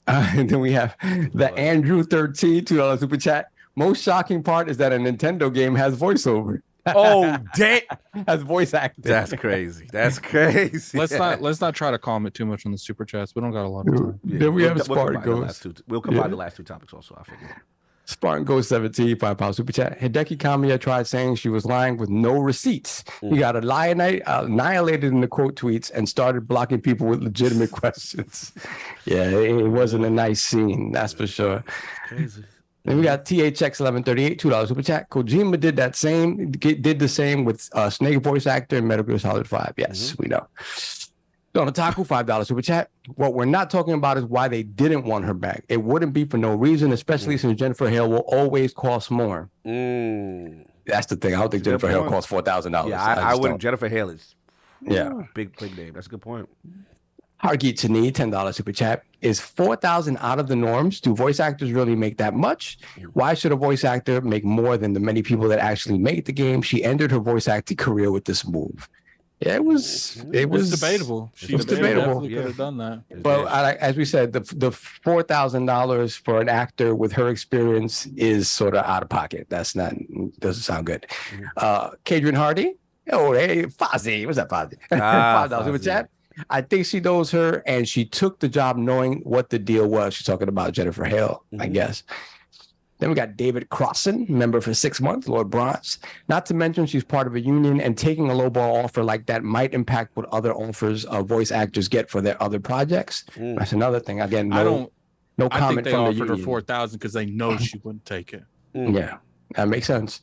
And then we have the Andrew 13 $2 super chat. Most shocking part is that a Nintendo game has voiceover. Oh, damn! Has voice acting. That's crazy. That's crazy. Let's not try to comment too much on the super chats. We don't got a lot of time. Then we have Spartan Ghost. We'll combine the last two topics also. I figured. Spartan Ghost 17 £5 super chat. Hideki Kamiya tried saying she was lying with no receipts. He got annihilated in the quote tweets and started blocking people with legitimate questions. Yeah, it wasn't a nice scene, that's for sure. Crazy. Then we got THX 1138 $2 super chat. Kojima did the same with Snake voice actor in Metal Gear Solid 5. Yes, we know. Don Otaku $5 super chat. What we're not talking about is why they didn't want her back. It wouldn't be for no reason, especially since Jennifer Hale will always cost more. That's the thing. I don't think Jennifer Hale costs $4,000. Yeah, I wouldn't. Jennifer Hale is big name. That's a good point. Hargeet Tani, $10 super chat. Is 4,000 out of the norms? Do voice actors really make that much? Why should a voice actor make more than the many people that actually make the game? She ended her voice acting career with this move. Yeah, it was debatable. She definitely could have done that. But as we said, the $4,000 for an actor with her experience is sort of out of pocket. Doesn't sound good. Kadrian Hardy. Oh, hey, Fozzie. What's up, Fozzie? $5 super chat. I think she knows her, and she took the job knowing what the deal was. She's talking about Jennifer Hale, I guess. Then we got David Crossan, member for 6 months, Lord Bronze. Not to mention she's part of a union, and taking a lowball offer like that might impact what other offers voice actors get for their other projects. That's another thing. Again, no comment I think they from the offered union. her 4,000 because they know she wouldn't take it. Yeah, that makes sense.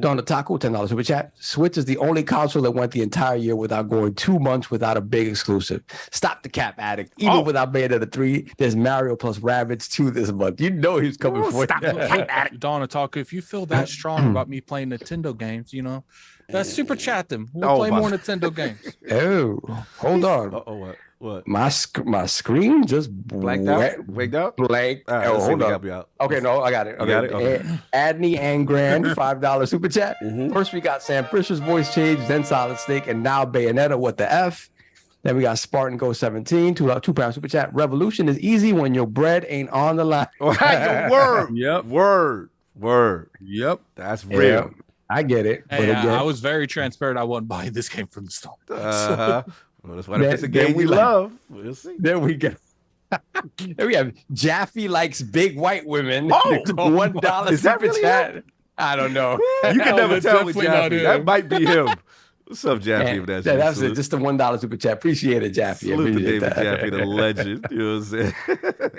Don Taco, $10 super chat. Switch is the only console that went the entire year without going 2 months without a big exclusive. Stop the cap addict. Even without Bayonetta 3, there's Mario plus Rabbids 2 this month. You know he's coming for stop you. the cap addict. Don Taco, if you feel that strong about me playing Nintendo games, super chat them. We'll play more Nintendo games. Oh, hold on. What? My screen just blanked out. Wigged out. Blank. Hold up. Okay, no, I got it. Okay. Got it? Okay. Adney and Grand, $5 super chat. First we got Sam Fisher's voice change, then Solid Snake, and now Bayonetta. What the F? Then we got Spartan Go 17, £2 super chat. Revolution is easy when your bread ain't on the line. Word. Yep. Word. Yep. That's real. Yeah, I get it. Hey, but again, I was very transparent. I wasn't buying this game from the start. Well, that's why if it's a game we love, we'll see. There we go. Then we have Jaffe likes big white women. Oh, $1 is that super really chat. I don't know. You can never that's tell with definitely not Jaffe. him. That might be him. What's up, Jaffe? And If that's that's you. it. Just the $1 super chat. Appreciate it, Jaffe. Salute to Appreciate David that. Jaffe, the legend. You know what I'm saying?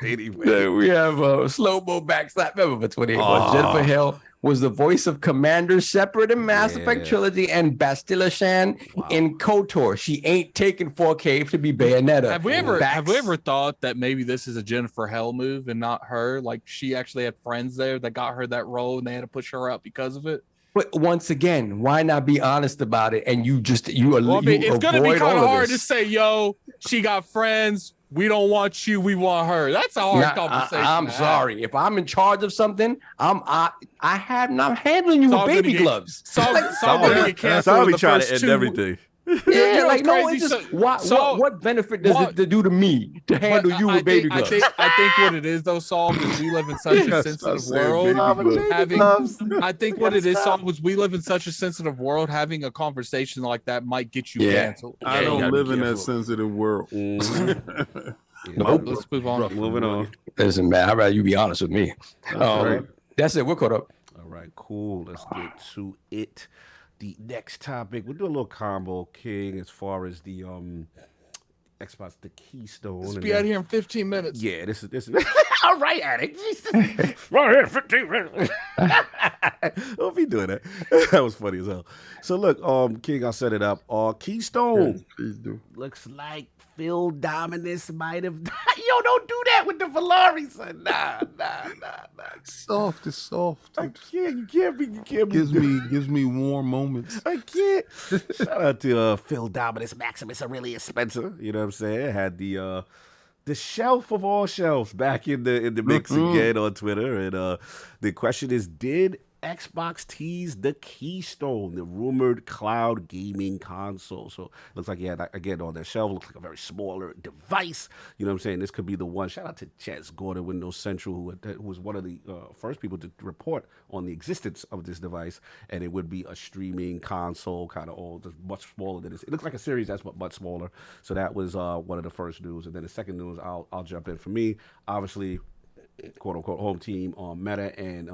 Anyway. Then we have slow-mo backslap member for 28 months. Oh. Jennifer Hill was the voice of Commander Shepard in Mass Effect Trilogy and Bastila Shan in KOTOR. She ain't taking 4K to be Bayonetta. Have we ever thought that maybe this is a Jennifer Hell move and not her? Like she actually had friends there that got her that role and they had to push her out because of it. But once again, why not be honest about it? And it's Gonna be kind of hard to say, yo, she got friends. We don't want you. We want her. That's a hard conversation. I'm sorry. If I'm in charge of something, I'm handling you with baby gloves. Saul gonna get canceled. I'll in be the trying to first end two. everything. Yeah, like no, crazy? it's just what benefit does it do to me to handle you with baby gloves? I think what it is though, Saul, is we live in such a sensitive world. I think what it is, Saul, was we live in such a sensitive world. Having a conversation like that might get you canceled. I don't live in that sensitive world. Nope. Let's move on. Moving on. Listen, man, I'd rather you be honest with me. right. That's it. We're caught up. All right, cool. Let's get to it. The next topic, we'll do a little combo, King, as far as the Xbox, the Keystone. Let's be out here in 15 minutes. Yeah, this is all right, Addict. Right here, 15 minutes. Don't be doing that. That was funny as hell. So look, King, I'll set it up. Keystone. Please do. Looks like Phil Dominus might have. Yo, don't do that with the Valeri, son. Nah. Soft is soft. I can't. You can't be. Gives me warm moments. I can't. Shout out to Phil Dominus, Maximus Aurelius Spencer. You know what I'm saying? Had the shelf of all shelves back in the mix again on Twitter. And the question is, did Xbox tease the Keystone, the rumored cloud gaming console? So looks like, yeah, again, on their shelf, looks like a very smaller device. You know what I'm saying? This could be the one. Shout out to Chess Gordon, Windows Central, who was one of the first people to report on the existence of this device. And it would be a streaming console, kind of all just much smaller than this. It looks like a series that's much smaller. So that was one of the first news. And then the second news, I'll jump in for me. Obviously, quote unquote, home team on Meta and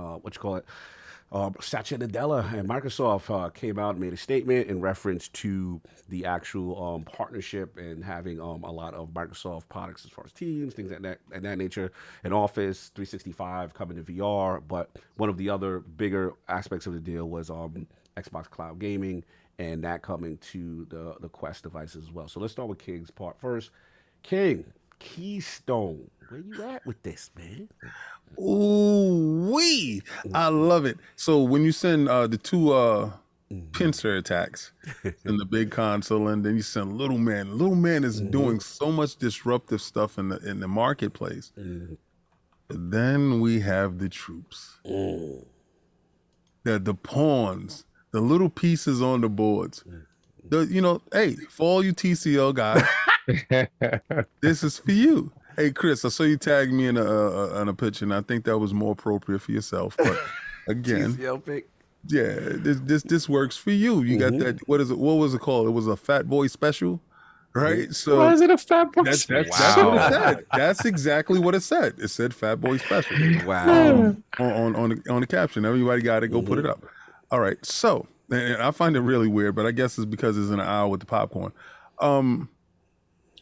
Satya Nadella and Microsoft came out and made a statement in reference to the actual partnership and having a lot of Microsoft products as far as Teams, things like that nature, and Office 365 coming to VR. But one of the other bigger aspects of the deal was Xbox Cloud Gaming and that coming to the Quest devices as well. So let's start with King's part first. King, Keystone, where you at with this, man? Ooh wee! I love it. So when you send the two pincer attacks in the big console, and then you send Little Man is doing so much disruptive stuff in the marketplace. But then we have the troops, the pawns, the little pieces on the boards. Hey, for all you TCL guys, this is for you. Hey, Chris, I saw you tag me in a picture, and I think that was more appropriate for yourself. But again, TCL pick. Yeah, this works for you. You got that. What was it called? It was a Fat Boy special, right? So why is it a Fat Boy special? special? That's what it said. That's exactly what it said. It said Fat Boy special. Wow. On the caption, everybody got to go put it up. All right. So and I find it really weird, but I guess it's because it's in an aisle with the popcorn.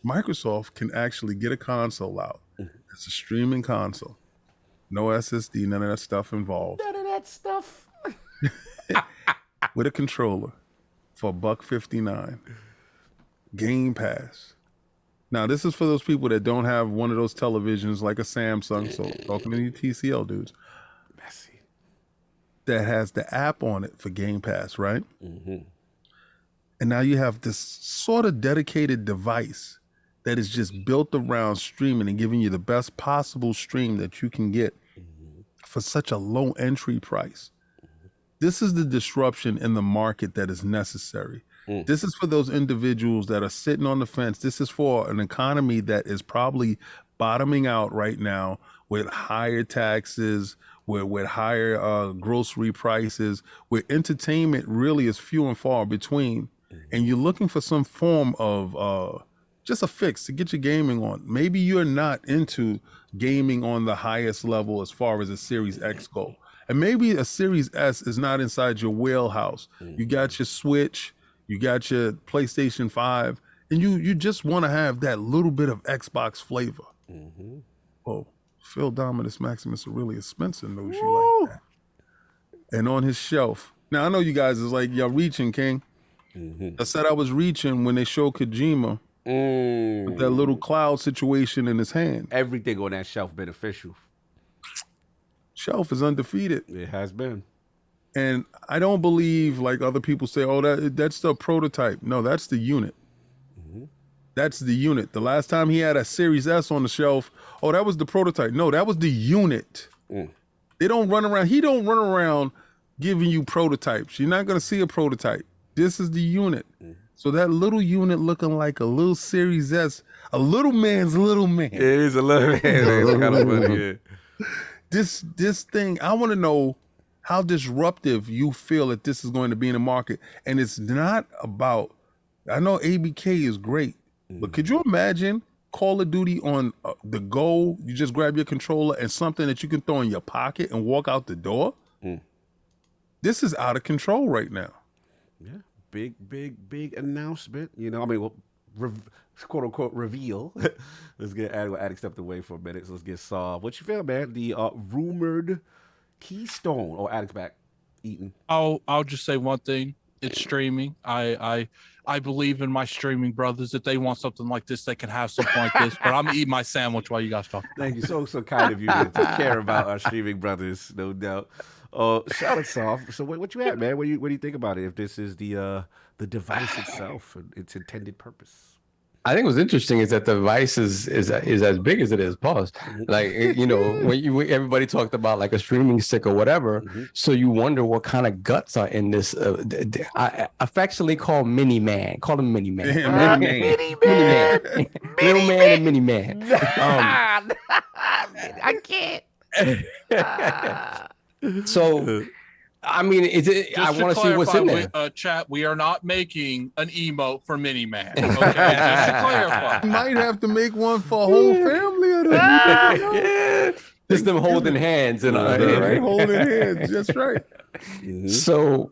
Microsoft can actually get a console out. It's a streaming console. No SSD, none of that stuff involved. None of that stuff. With a controller for $159. Game Pass. Now, this is for those people that don't have one of those televisions like a Samsung, so talking to you TCL dudes, that has the app on it for Game Pass, right? And now you have this sort of dedicated device that is just built around streaming and giving you the best possible stream that you can get for such a low entry price. This is the disruption in the market that is necessary. This is for those individuals that are sitting on the fence. This is for an economy that is probably bottoming out right now with higher taxes, with higher grocery prices, where entertainment really is few and far between. And you're looking for some form of just a fix to get your gaming on. Maybe you're not into gaming on the highest level as far as a Series X go. And maybe a Series S is not inside your wheelhouse. You got your Switch, you got your PlayStation 5, and you just want to have that little bit of Xbox flavor. Oh, Phil Dominus Maximus Aurelius Spencer knows you like that. And on his shelf. Now, I know you guys is like, y'all reaching, King. I said I was reaching when they showed Kojima with that little cloud situation in his hand. Everything on that shelf beneficial. Shelf is undefeated. It has been. And I don't believe, like other people say, oh, that's the prototype. No, that's the unit. That's the unit. The last time he had a Series S on the shelf, oh, that was the prototype. No, that was the unit. They don't run around. He don't run around giving you prototypes. You're not going to see a prototype. This is the unit. So that little unit looking like a little Series S, a little man's little man. It is a little man. It's kind of funny, yeah. This thing, I want to know how disruptive you feel that this is going to be in the market. And it's not about, I know ABK is great, but could you imagine Call of Duty on the go? You just grab your controller and something that you can throw in your pocket and walk out the door? This is out of control right now. Yeah, big announcement. You know, I mean, well, quote unquote reveal. Let's get Addict stepped away for a minute. So let's get Saw. What you feel, man? The rumored Keystone or Addict's back eating. I'll just say one thing. It's streaming. I believe in my streaming brothers. If they want something like this, they can have something like this. But I'm gonna eat my sandwich while you guys talk. Thank you. So kind of you to care about our streaming brothers, no doubt. Shout out, Soft. So what you at, man? What do you think about it? If this is the device itself and its intended purpose? I think what's interesting is that the device is as big as it is. Pause. Like, you know, when everybody talked about like a streaming stick or whatever, so you wonder what kind of guts are in this. I affectionately call Mini Man. Call him Mini Man. Mini Man. Little man and Mini Man. I can't. So. I mean, I want to see what's in there. Chat, we are not making an emote for Mini Man. Okay, just to clarify. You might have to make one for a whole family of them. Just them holding hands and right, holding hands, just right. So,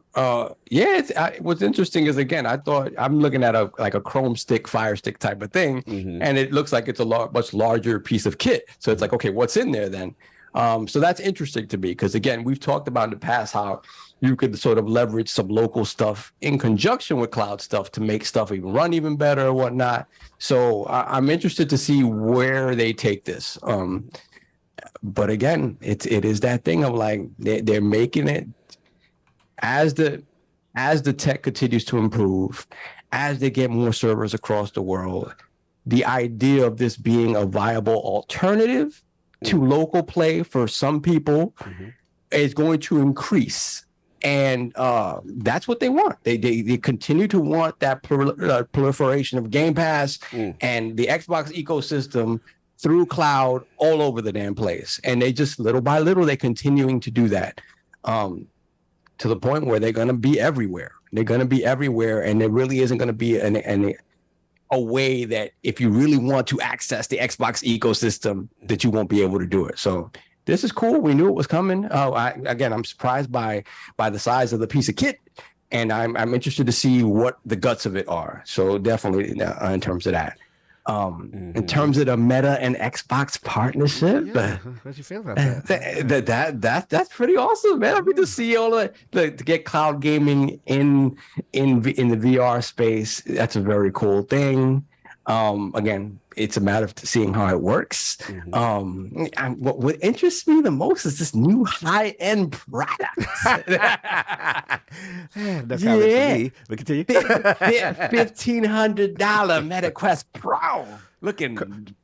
what's interesting is, again, I thought I'm looking at a Chrome stick, Fire Stick type of thing, and it looks like it's a much larger piece of kit. So it's like, okay, what's in there then? So that's interesting to me because, again, we've talked about in the past how you could sort of leverage some local stuff in conjunction with cloud stuff to make stuff even run even better or whatnot. So I'm interested to see where they take this. But again, it is that thing of like they're making it as the tech continues to improve, as they get more servers across the world. The idea of this being a viable alternative to local play for some people is going to increase. And that's what they want. They continue to want that proliferation of Game Pass and the Xbox ecosystem through cloud all over the damn place. And they just little by little, they're continuing to do that to the point where they're going to be everywhere. They're going to be everywhere. And there really isn't going to be a way that if you really want to access the Xbox ecosystem that you won't be able to do it. So this is cool. We knew it was coming. I'm surprised by the size of the piece of kit, and I'm interested to see what the guts of it are. So definitely in terms of that. In terms of the Meta and Xbox partnership, how'd you feel about that? That's pretty awesome, man. I mean, to see all to get cloud gaming in the VR space, that's a very cool thing. Again, it's a matter of seeing how it works. What interests me the most is this new high-end product. That's how it's for me. But continue. $1,500 MetaQuest Pro. Looking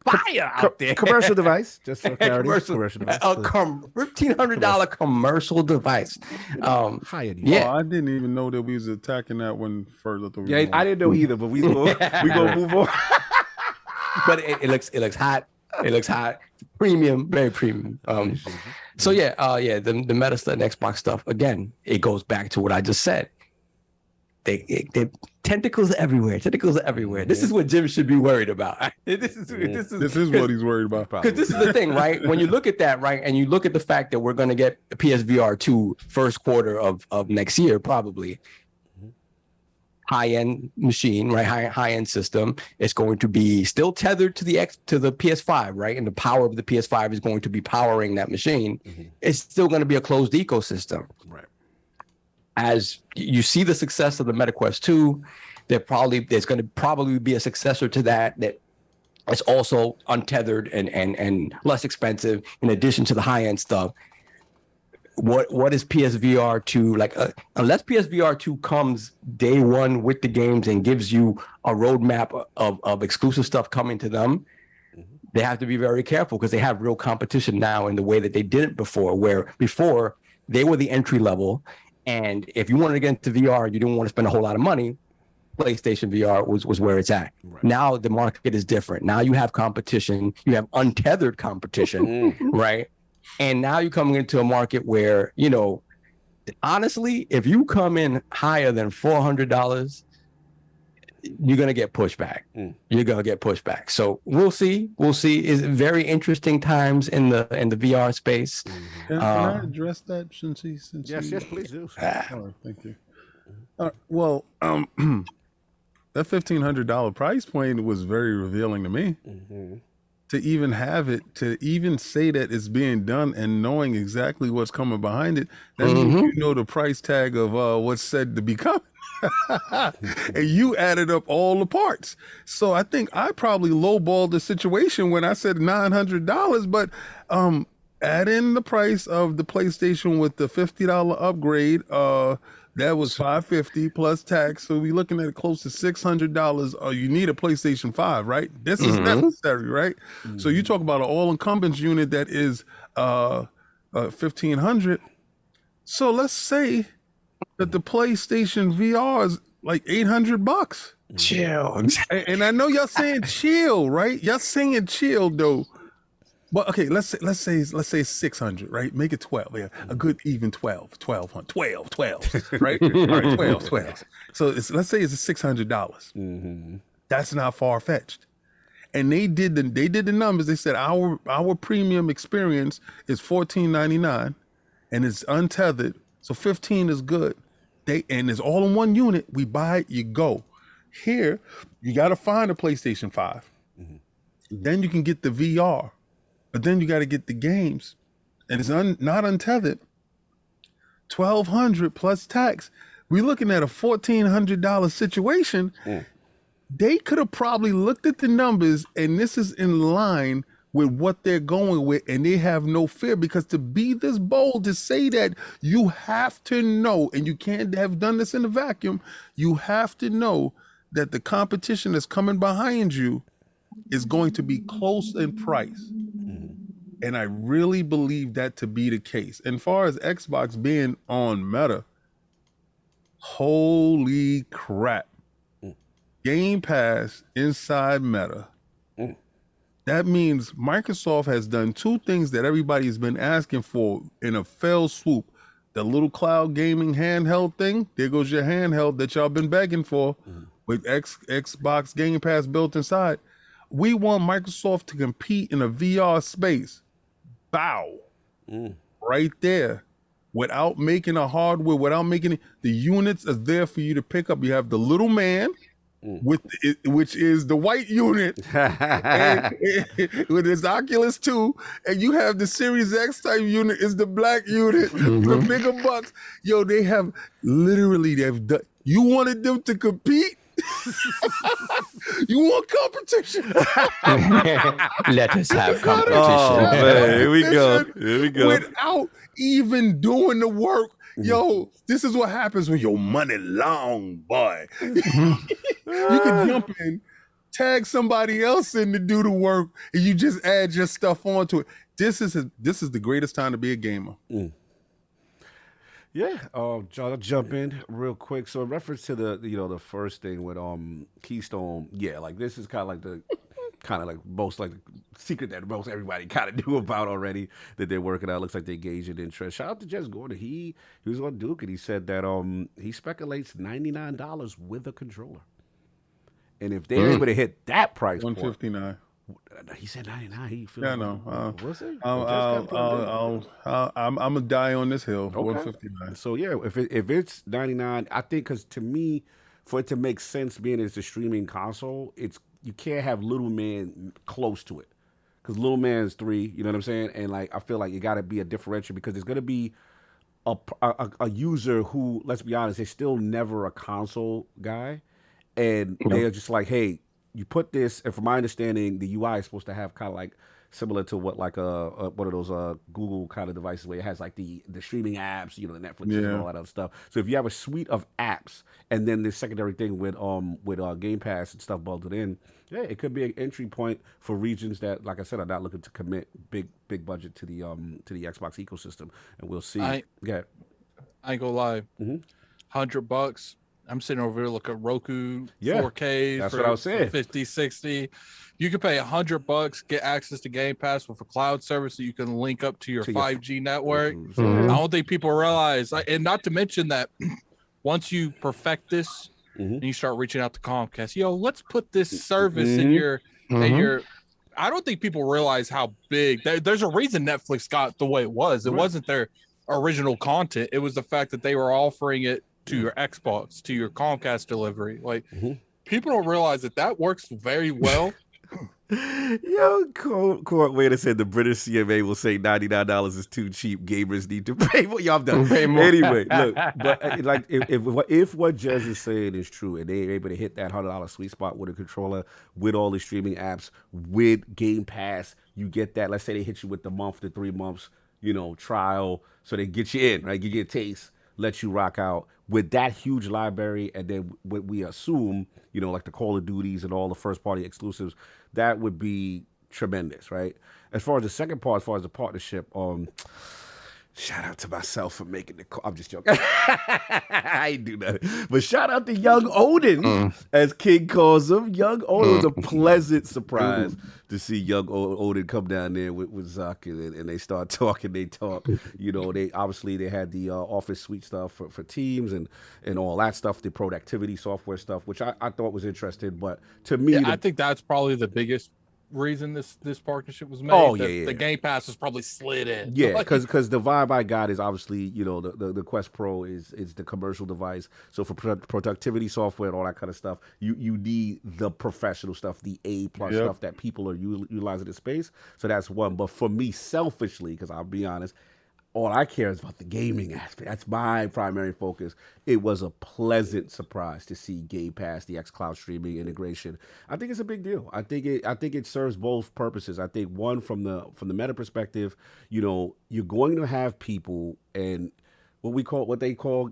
fire out there. Commercial device, just for clarity. Commercial device. A $1,500 commercial device. Higher. Yeah. I didn't even know that we was attacking that one further. I didn't know either, but we gonna move on. But it looks hot. It looks hot. Premium, very premium. So the Meta stuff and Xbox stuff, again, it goes back to what I just said. They're tentacles everywhere. Tentacles everywhere. This is what Jim should be worried about. This is what he's worried about. Because this is the thing, right? When you look at that, right, and you look at the fact that we're going to get a PSVR 2 first quarter of next year, probably. High-end machine, right? High-end system. It's going to be still tethered to the PS5, right? And the power of the PS5 is going to be powering that machine. It's still going to be a closed ecosystem. Right. As you see the success of the MetaQuest 2, there's going to probably be a successor to that it's also untethered and less expensive in addition to the high-end stuff. What is PSVR 2 like? Unless PSVR 2 comes day one with the games and gives you a roadmap of exclusive stuff coming to them, they have to be very careful because they have real competition now in the way that they didn't before, where before they were the entry level. And if you wanted to get into VR, you didn't want to spend a whole lot of money. PlayStation VR was where it's at. Right. Now the market is different. Now you have competition. You have untethered competition, right? And now you're coming into a market where, you know, honestly, if you come in higher than $400, you're going to get pushback. You're going to get pushback. So we'll see. We'll see. It's very interesting times in the VR space. Can I address that since Yes, please do. All right, thank you. Well, that $1,500 price point was very revealing to me. To even have it, to even say that it's being done and knowing exactly what's coming behind it, that means you know the price tag of what's said to be coming. And you added up all the parts. So I think I probably lowballed the situation when I said $900, but add in the price of the PlayStation with the $50 upgrade, that was $550 plus tax. So we're looking at close to $600. You need a PlayStation 5, right? This is necessary, right? So you talk about an all-encompassing unit that is $1,500. So let's say that the PlayStation VR is like $800. Chill. And I know y'all saying chill, right? Y'all saying chill though. But okay, let's say 600, right? Make it 12. Yeah, a good even 12, right? All right, 12. So let's say it's $600. That's not far fetched. And they did the numbers. They said our premium experience is $14.99, and it's untethered. So 15 is good. And it's all in one unit. We buy it, you go. Here, you got to find a PlayStation 5. Then you can get the VR. But then you got to get the games, and it's not untethered. $1,200 plus tax. We're looking at a $1,400 situation. They could have probably looked at the numbers, and this is in line with what they're going with, and they have no fear, because to be this bold to say that, you have to know, and you can't have done this in a vacuum. You have to know that the competition that's coming behind you is going to be close in price. And I really believe that to be the case. And as far as Xbox being on Meta, holy crap. Game Pass inside Meta. That means Microsoft has done two things that everybody's been asking for in a fell swoop. The little cloud gaming handheld thing, there goes your handheld that y'all been begging for with Xbox Game Pass built inside. We want Microsoft to compete in a VR space. Bow. Right there. Without making a hardware, without making it, the units are there for you to pick up. You have the little man, which is the white unit, and with his Oculus 2, and you have the Series X type unit, is the black unit, the bigger bucks. Yo, they've done. You wanted them to compete? You want competition? Let us have competition. Oh man, here we go. Without even doing the work. Yo, this is what happens when your money long, boy. You can jump in, tag somebody else in to do the work, and you just add your stuff onto it. This is the greatest time to be a gamer. Yeah, John, I'll jump in real quick. So in reference to the first thing with Keystone, yeah, like this is kind of like most like secret that most everybody kind of knew about already that they're working out. Looks like they engaged in interest. Shout out to Jez Gordon. He was on Duke and he said that he speculates $99 with a controller. And if they're able to hit that price point, $159. he said 99. He feels Yeah, I know. Was it? I'm gonna die on this hill. Okay. 159. So yeah, if it's 99, I think because to me, for it to make sense, being it's a streaming console, you can't have Little Man close to it because Little Man's 3. You know what I'm saying? And like I feel like you got to be a differential because there's gonna be a user who, let's be honest, is still never a console guy, and they're just like, hey, you put this, and from my understanding, the UI is supposed to have kind of like similar to what like one of those Google kind of devices where it has like the streaming apps, the Netflix and all that other stuff. So if you have a suite of apps and then the secondary thing with Game Pass and stuff bolted in, yeah, it could be an entry point for regions that, like I said, are not looking to commit big budget to the Xbox ecosystem, and we'll see. I ain't gonna lie, $100. I'm sitting over here looking at Roku 4K. That's what I was saying. 50, 60. You can pay $100, get access to Game Pass with a cloud service that you can link up to your 5G network. I don't think people realize, and not to mention that once you perfect this and you start reaching out to Comcast, let's put this service in your, I don't think people realize how big. There's a reason Netflix got the way it was. It wasn't their original content. It was the fact that they were offering it to your Xbox, to your Comcast delivery. Like people don't realize that works very well. Court Waiter said the British CMA will say $99 is too cheap. Gamers need to pay more. Y'all done. Anyway, look, but like if what Jez is saying is true, and they're able to hit that $100 sweet spot with a controller, with all the streaming apps, with Game Pass, you get that. Let's say they hit you with the 3 months, trial, so they get you in, right? Give you a taste, let you rock out with that huge library, and then what we assume, like the Call of Duties and all the first-party exclusives, that would be tremendous, right? As far as the second part, as far as the partnership, shout out to myself for making the call. I'm just joking. I ain't do nothing. But shout out to Young Odin, as King calls him. Young Odin was a pleasant surprise to see Young Odin come down there with Zuck, and they start talking. They talk. They obviously had the Office Suite stuff for Teams and all that stuff, the productivity software stuff, which I thought was interesting. But to me, I think that's probably the biggest reason this partnership was made. The Game Pass was probably slid in. Yeah, because the vibe I got is obviously, the Quest Pro is the commercial device. So for productivity software and all that kind of stuff, you need the professional stuff, the A+ stuff that people are utilizing in space. So that's one. But for me, selfishly, because I'll be honest, all I care is about the gaming aspect. That's my primary focus. It was a pleasant surprise to see Game Pass, the xCloud streaming integration. I think it's a big deal. I think it serves both purposes. I think one, from the meta perspective, you're going to have people and what they call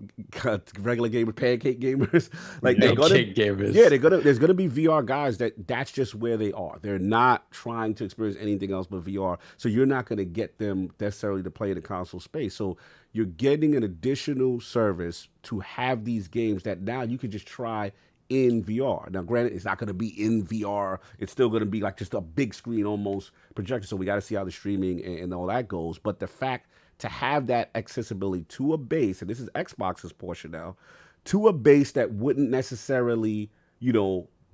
regular gamers, pancake gamers. Like there's gonna be VR guys that's just where they are. They're not trying to experience anything else but VR. So you're not gonna get them necessarily to play in the console space. So you're getting an additional service to have these games that now you can just try in VR. Now, granted, it's not going to be in VR. It's still going to be like just a big screen almost projector. So we got to see how the streaming and all that goes. But the fact to have that accessibility to a base, and this is Xbox's portion now, to a base that wouldn't necessarily,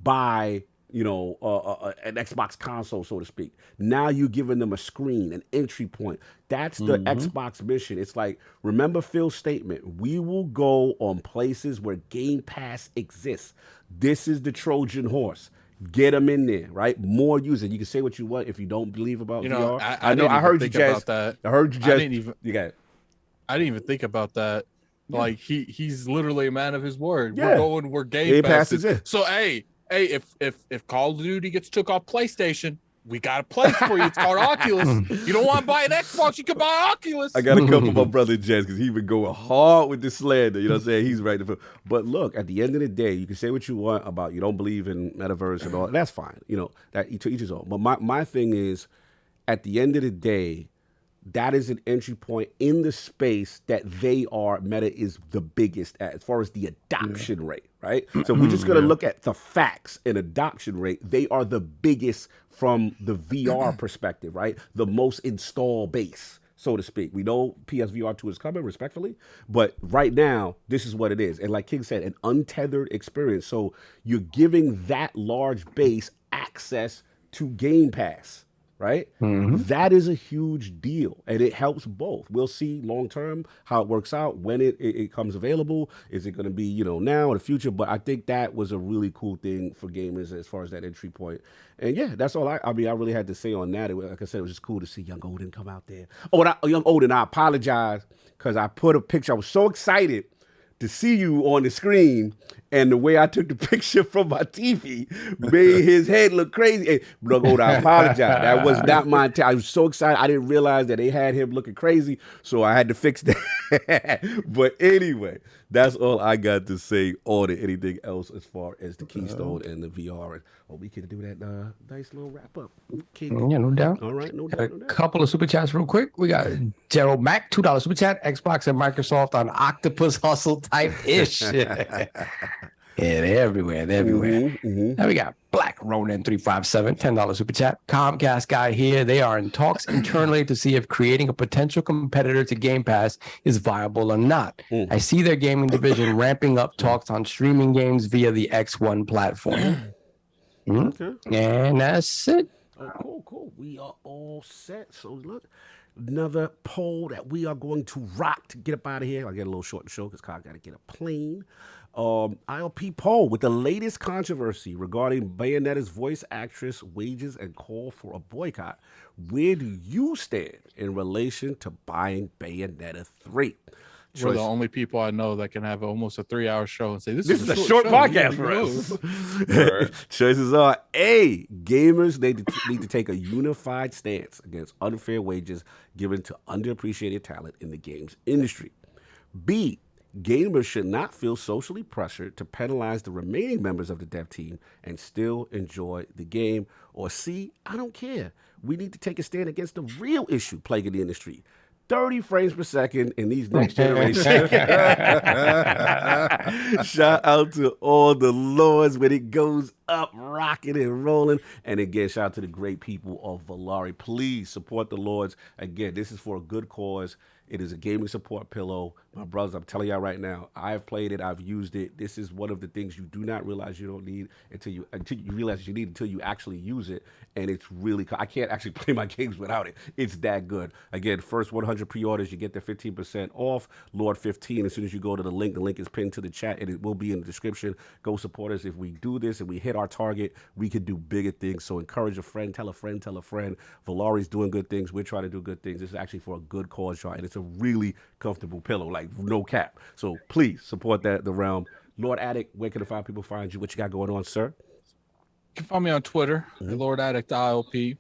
buy, an Xbox console, so to speak. Now you're giving them a screen, an entry point. That's the Xbox mission. It's like, remember Phil's statement, we will go on places where Game Pass exists. This is the Trojan horse. Get them in there, right? More users. You can say what you want if you don't believe about VR. I know. I heard you, Jez. I heard you, Jez. I didn't even think about that. Like he's literally a man of his word. We're going where Game Pass is. So hey, if Call of Duty gets took off PlayStation, we got a place for you. It's called Oculus. You don't want to buy an Xbox, you can buy Oculus. I got to come from my brother Jez because he been going hard with this slander. You know what I'm saying? He's right. But look, at the end of the day, you can say what you want about you don't believe in metaverse and all. That's fine. That to each his own. But my thing is, at the end of the day, that is an entry point in the space that Meta is the biggest at as far as the adoption rate, right? So we're just going to look at the facts and adoption rate. They are the biggest from the VR perspective, right? The most install base, so to speak. We know PSVR 2 is coming, respectfully, but right now, this is what it is. And like King said, an untethered experience. So you're giving that large base access to Game Pass, right? That is a huge deal, and it helps both. We'll see long term how it works out when it comes available. Is it going to be now in the future? But I think that was a really cool thing for gamers as far as that entry point. And yeah, that's all I mean, I really had to say on that. Like I said, it was just cool to see Young Odin come out there. Oh, and Young Odin, I apologize because I put a picture. I was so excited to see you on the screen, and the way I took the picture from my TV made his head look crazy. Hey, look, I apologize. That was not my intent. I was so excited. I didn't realize that they had him looking crazy, so I had to fix that. But anyway, that's all I got to say on it. Anything else as far as the Keystone and the VR? Well, we can do that nice little wrap up. Yeah, no doubt. All right, no doubt. A couple of super chats real quick. We got Gerald Mack, $2 super chat. Xbox and Microsoft on Octopus Hustle type ish. Yeah, they're everywhere. They're everywhere. Now we got Black Ronin 357, $10 super chat. Comcast guy here. They are in talks internally to see if creating a potential competitor to Game Pass is viable or not. I see their gaming division ramping up talks on streaming games via the X1 platform. Okay. And that's it. Oh, cool. We are all set. So look, another poll that we are going to rock to get up out of here. I'll get a little short and show because Kyle got to get a plane. ILP poll with the latest controversy regarding Bayonetta's voice actress wages and call for a boycott. Where do you stand in relation to buying Bayonetta 3? We're the only people I know that can have almost a 3-hour show and say this is a short show. podcast for us. Choices are A, gamers need to take a unified stance against unfair wages given to underappreciated talent in the games industry. B, gamers should not feel socially pressured to penalize the remaining members of the dev team and still enjoy the game. Or C, I don't care. We need to take a stand against the real issue plaguing the industry. 30 frames per second in these next generations. Shout out to all the lords when it goes up, rocking and rolling. And again, shout out to the great people of Valeri. Please support the lords. Again, this is for a good cause. It is a gaming support pillow. My brothers, I'm telling y'all right now, I've played it, I've used it. This is one of the things you do not realize you don't need until you realize you need until you actually use it. And it's really, I can't actually play my games without it. It's that good. Again, first 100 pre-orders, you get the 15% off. Lord 15, as soon as you go to the link is pinned to the chat and it will be in the description. Go support us. If we do this and we hit our target, we can do bigger things. So encourage a friend, tell a friend, tell a friend. Valeri's doing good things. We're trying to do good things. This is actually for a good cause, y'all. And it's a really comfortable pillow, like no cap. So please support the realm. Lord Addict, where can the fine people find you? What you got going on, sir? You can find me on Twitter, Lord Addict ILP.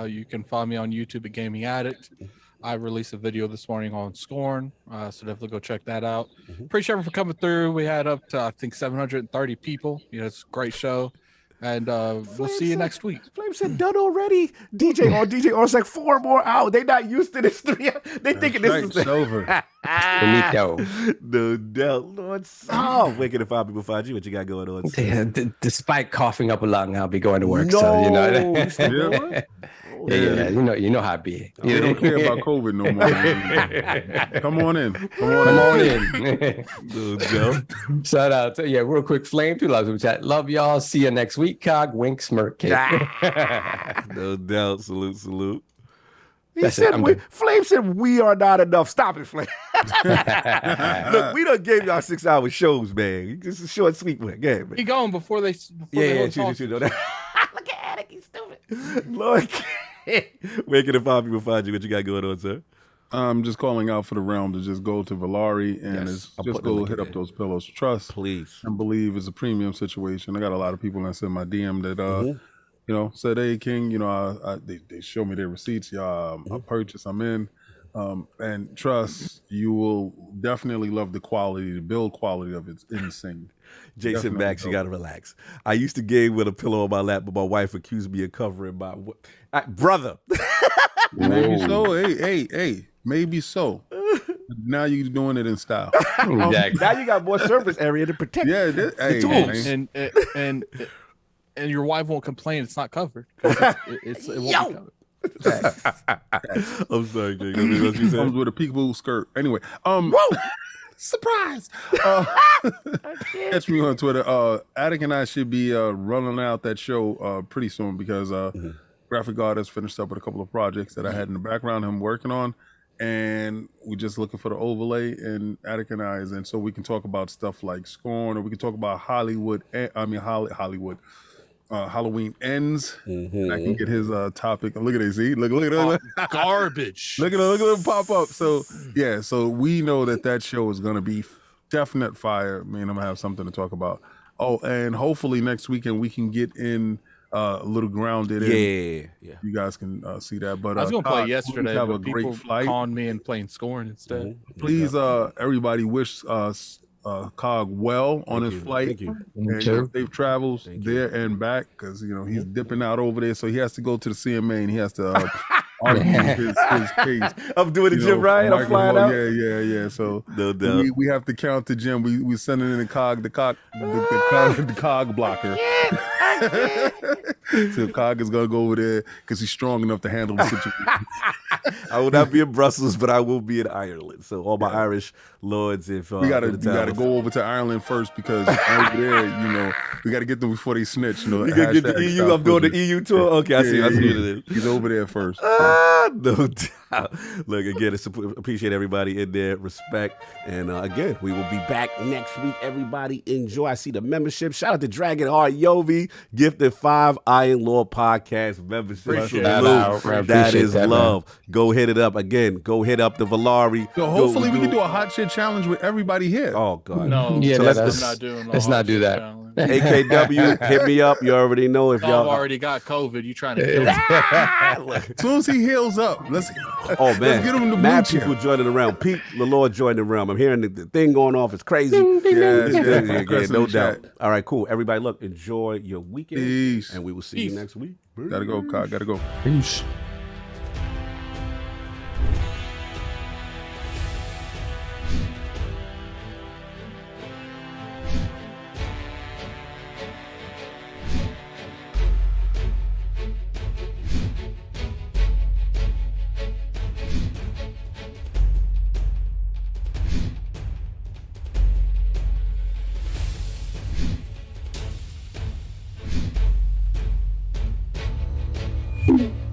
You can find me on YouTube at Gaming Addict. I released a video this morning on Scorn, so definitely go check that out. Appreciate everyone for coming through. We had up to, I think, 730 people. It's a great show. And we'll see you next week. Flame said done already. DJ R's like 4 more out. They not used to this 3. They thinking this is over. No doubt, Lord. So where can the fine people find you? What you got going on? Despite coughing up a lung, I'll be going to work. No, so you still going? Yeah, you know how it be. They don't care about COVID no more. Come on in. Come on in. No doubt. Shout out to real quick. Flame, $2 chat. Love y'all. See you next week. Cog, wink, smirk. No doubt. Salute. That's Flame said we are not enough. Stop it, Flame. Look, we done gave y'all 6-hour shows, man. This is short, sweet one. Yeah, man. Keep going before they. Choose. Look at it. He's stupid. Lord, where can the fine people find you? What you got going on, sir? I'm just calling out for the realm to just go to Valeri and just go hit up those pillows. Trust, please, and believe it's a premium situation. I got a lot of people that send my DM that said, "Hey, King, they show me their receipts. I purchase. I'm in." And trust, you will definitely love the quality. The build quality of it's insane. Jason Max, you gotta relax. I used to game with a pillow on my lap, but my wife accused me of covering my brother. Maybe so. Hey, maybe so. Now you're doing it in style. Exactly. Now you got more surface area to protect. Yeah, hey, tools. man. And your wife won't complain it's not covered. It won't be covered. I'm sorry, Jake. What you Comes with a peekaboo skirt. Anyway, surprise. Catch me on Twitter. Attic and I should be running out that show pretty soon because graphic artist finished up with a couple of projects that I had in the background him working on, and we're just looking for the overlay, and Attic and I is in, so we can talk about stuff like Scorn, or we can talk about Halloween ends. I can get his topic. Look at it, see? Look at it. Garbage. Look at him pop up. So yeah, so we know that show is gonna be definite fire. Me and I'm gonna have something to talk about. Oh, and hopefully next weekend we can get in a little grounded. Yeah. You guys can see that. But I was gonna play yesterday, have but a great people flight. conned me and playing Scorn instead. Please, everybody, wish Cog well on his flight. Thank you. And safe travels there and back, because he's dipping out over there, so he has to go to the CMA and he has to argue his case. I'm doing the gym right. I'm flying out. Yeah. So No doubt. we have to count the gym. We sending in the cog blocker. So Cog is gonna go over there because he's strong enough to handle the situation. I will not be in Brussels, but I will be in Ireland. So all my Irish lords, if we gotta go over to Ireland first, because over there, we gotta get them before they snitch. You gotta get the EU. I'm doing the EU tour. Okay, I see what it is. He's over there first. No doubt. Look, again, appreciate everybody in there. Respect. And again, we will be back next week. Everybody enjoy. I see the membership. Shout out to Dragon Heart Yovi. Gifted 5 Iron Lord podcast membership. That is love. Go hit it up. Again, go hit up the Valeri. So hopefully we can do a hot shit challenge with everybody here. Oh, God. No, Yeah, so let's not doing. let's not do that. Challenge. AKW, hit me up. You already know if Y'all y'all already got COVID. You trying to kill me. As soon as he heals up, let's Oh man, let's get him the mad blue people joining around. Pete Lord joining the realm. I'm hearing the thing going off. It's crazy. Yeah, no doubt. All right, cool. Everybody, look, enjoy your weekend. Peace. And we will see you next week. Gotta go, Cog. Gotta go. Peace. Mm-hmm.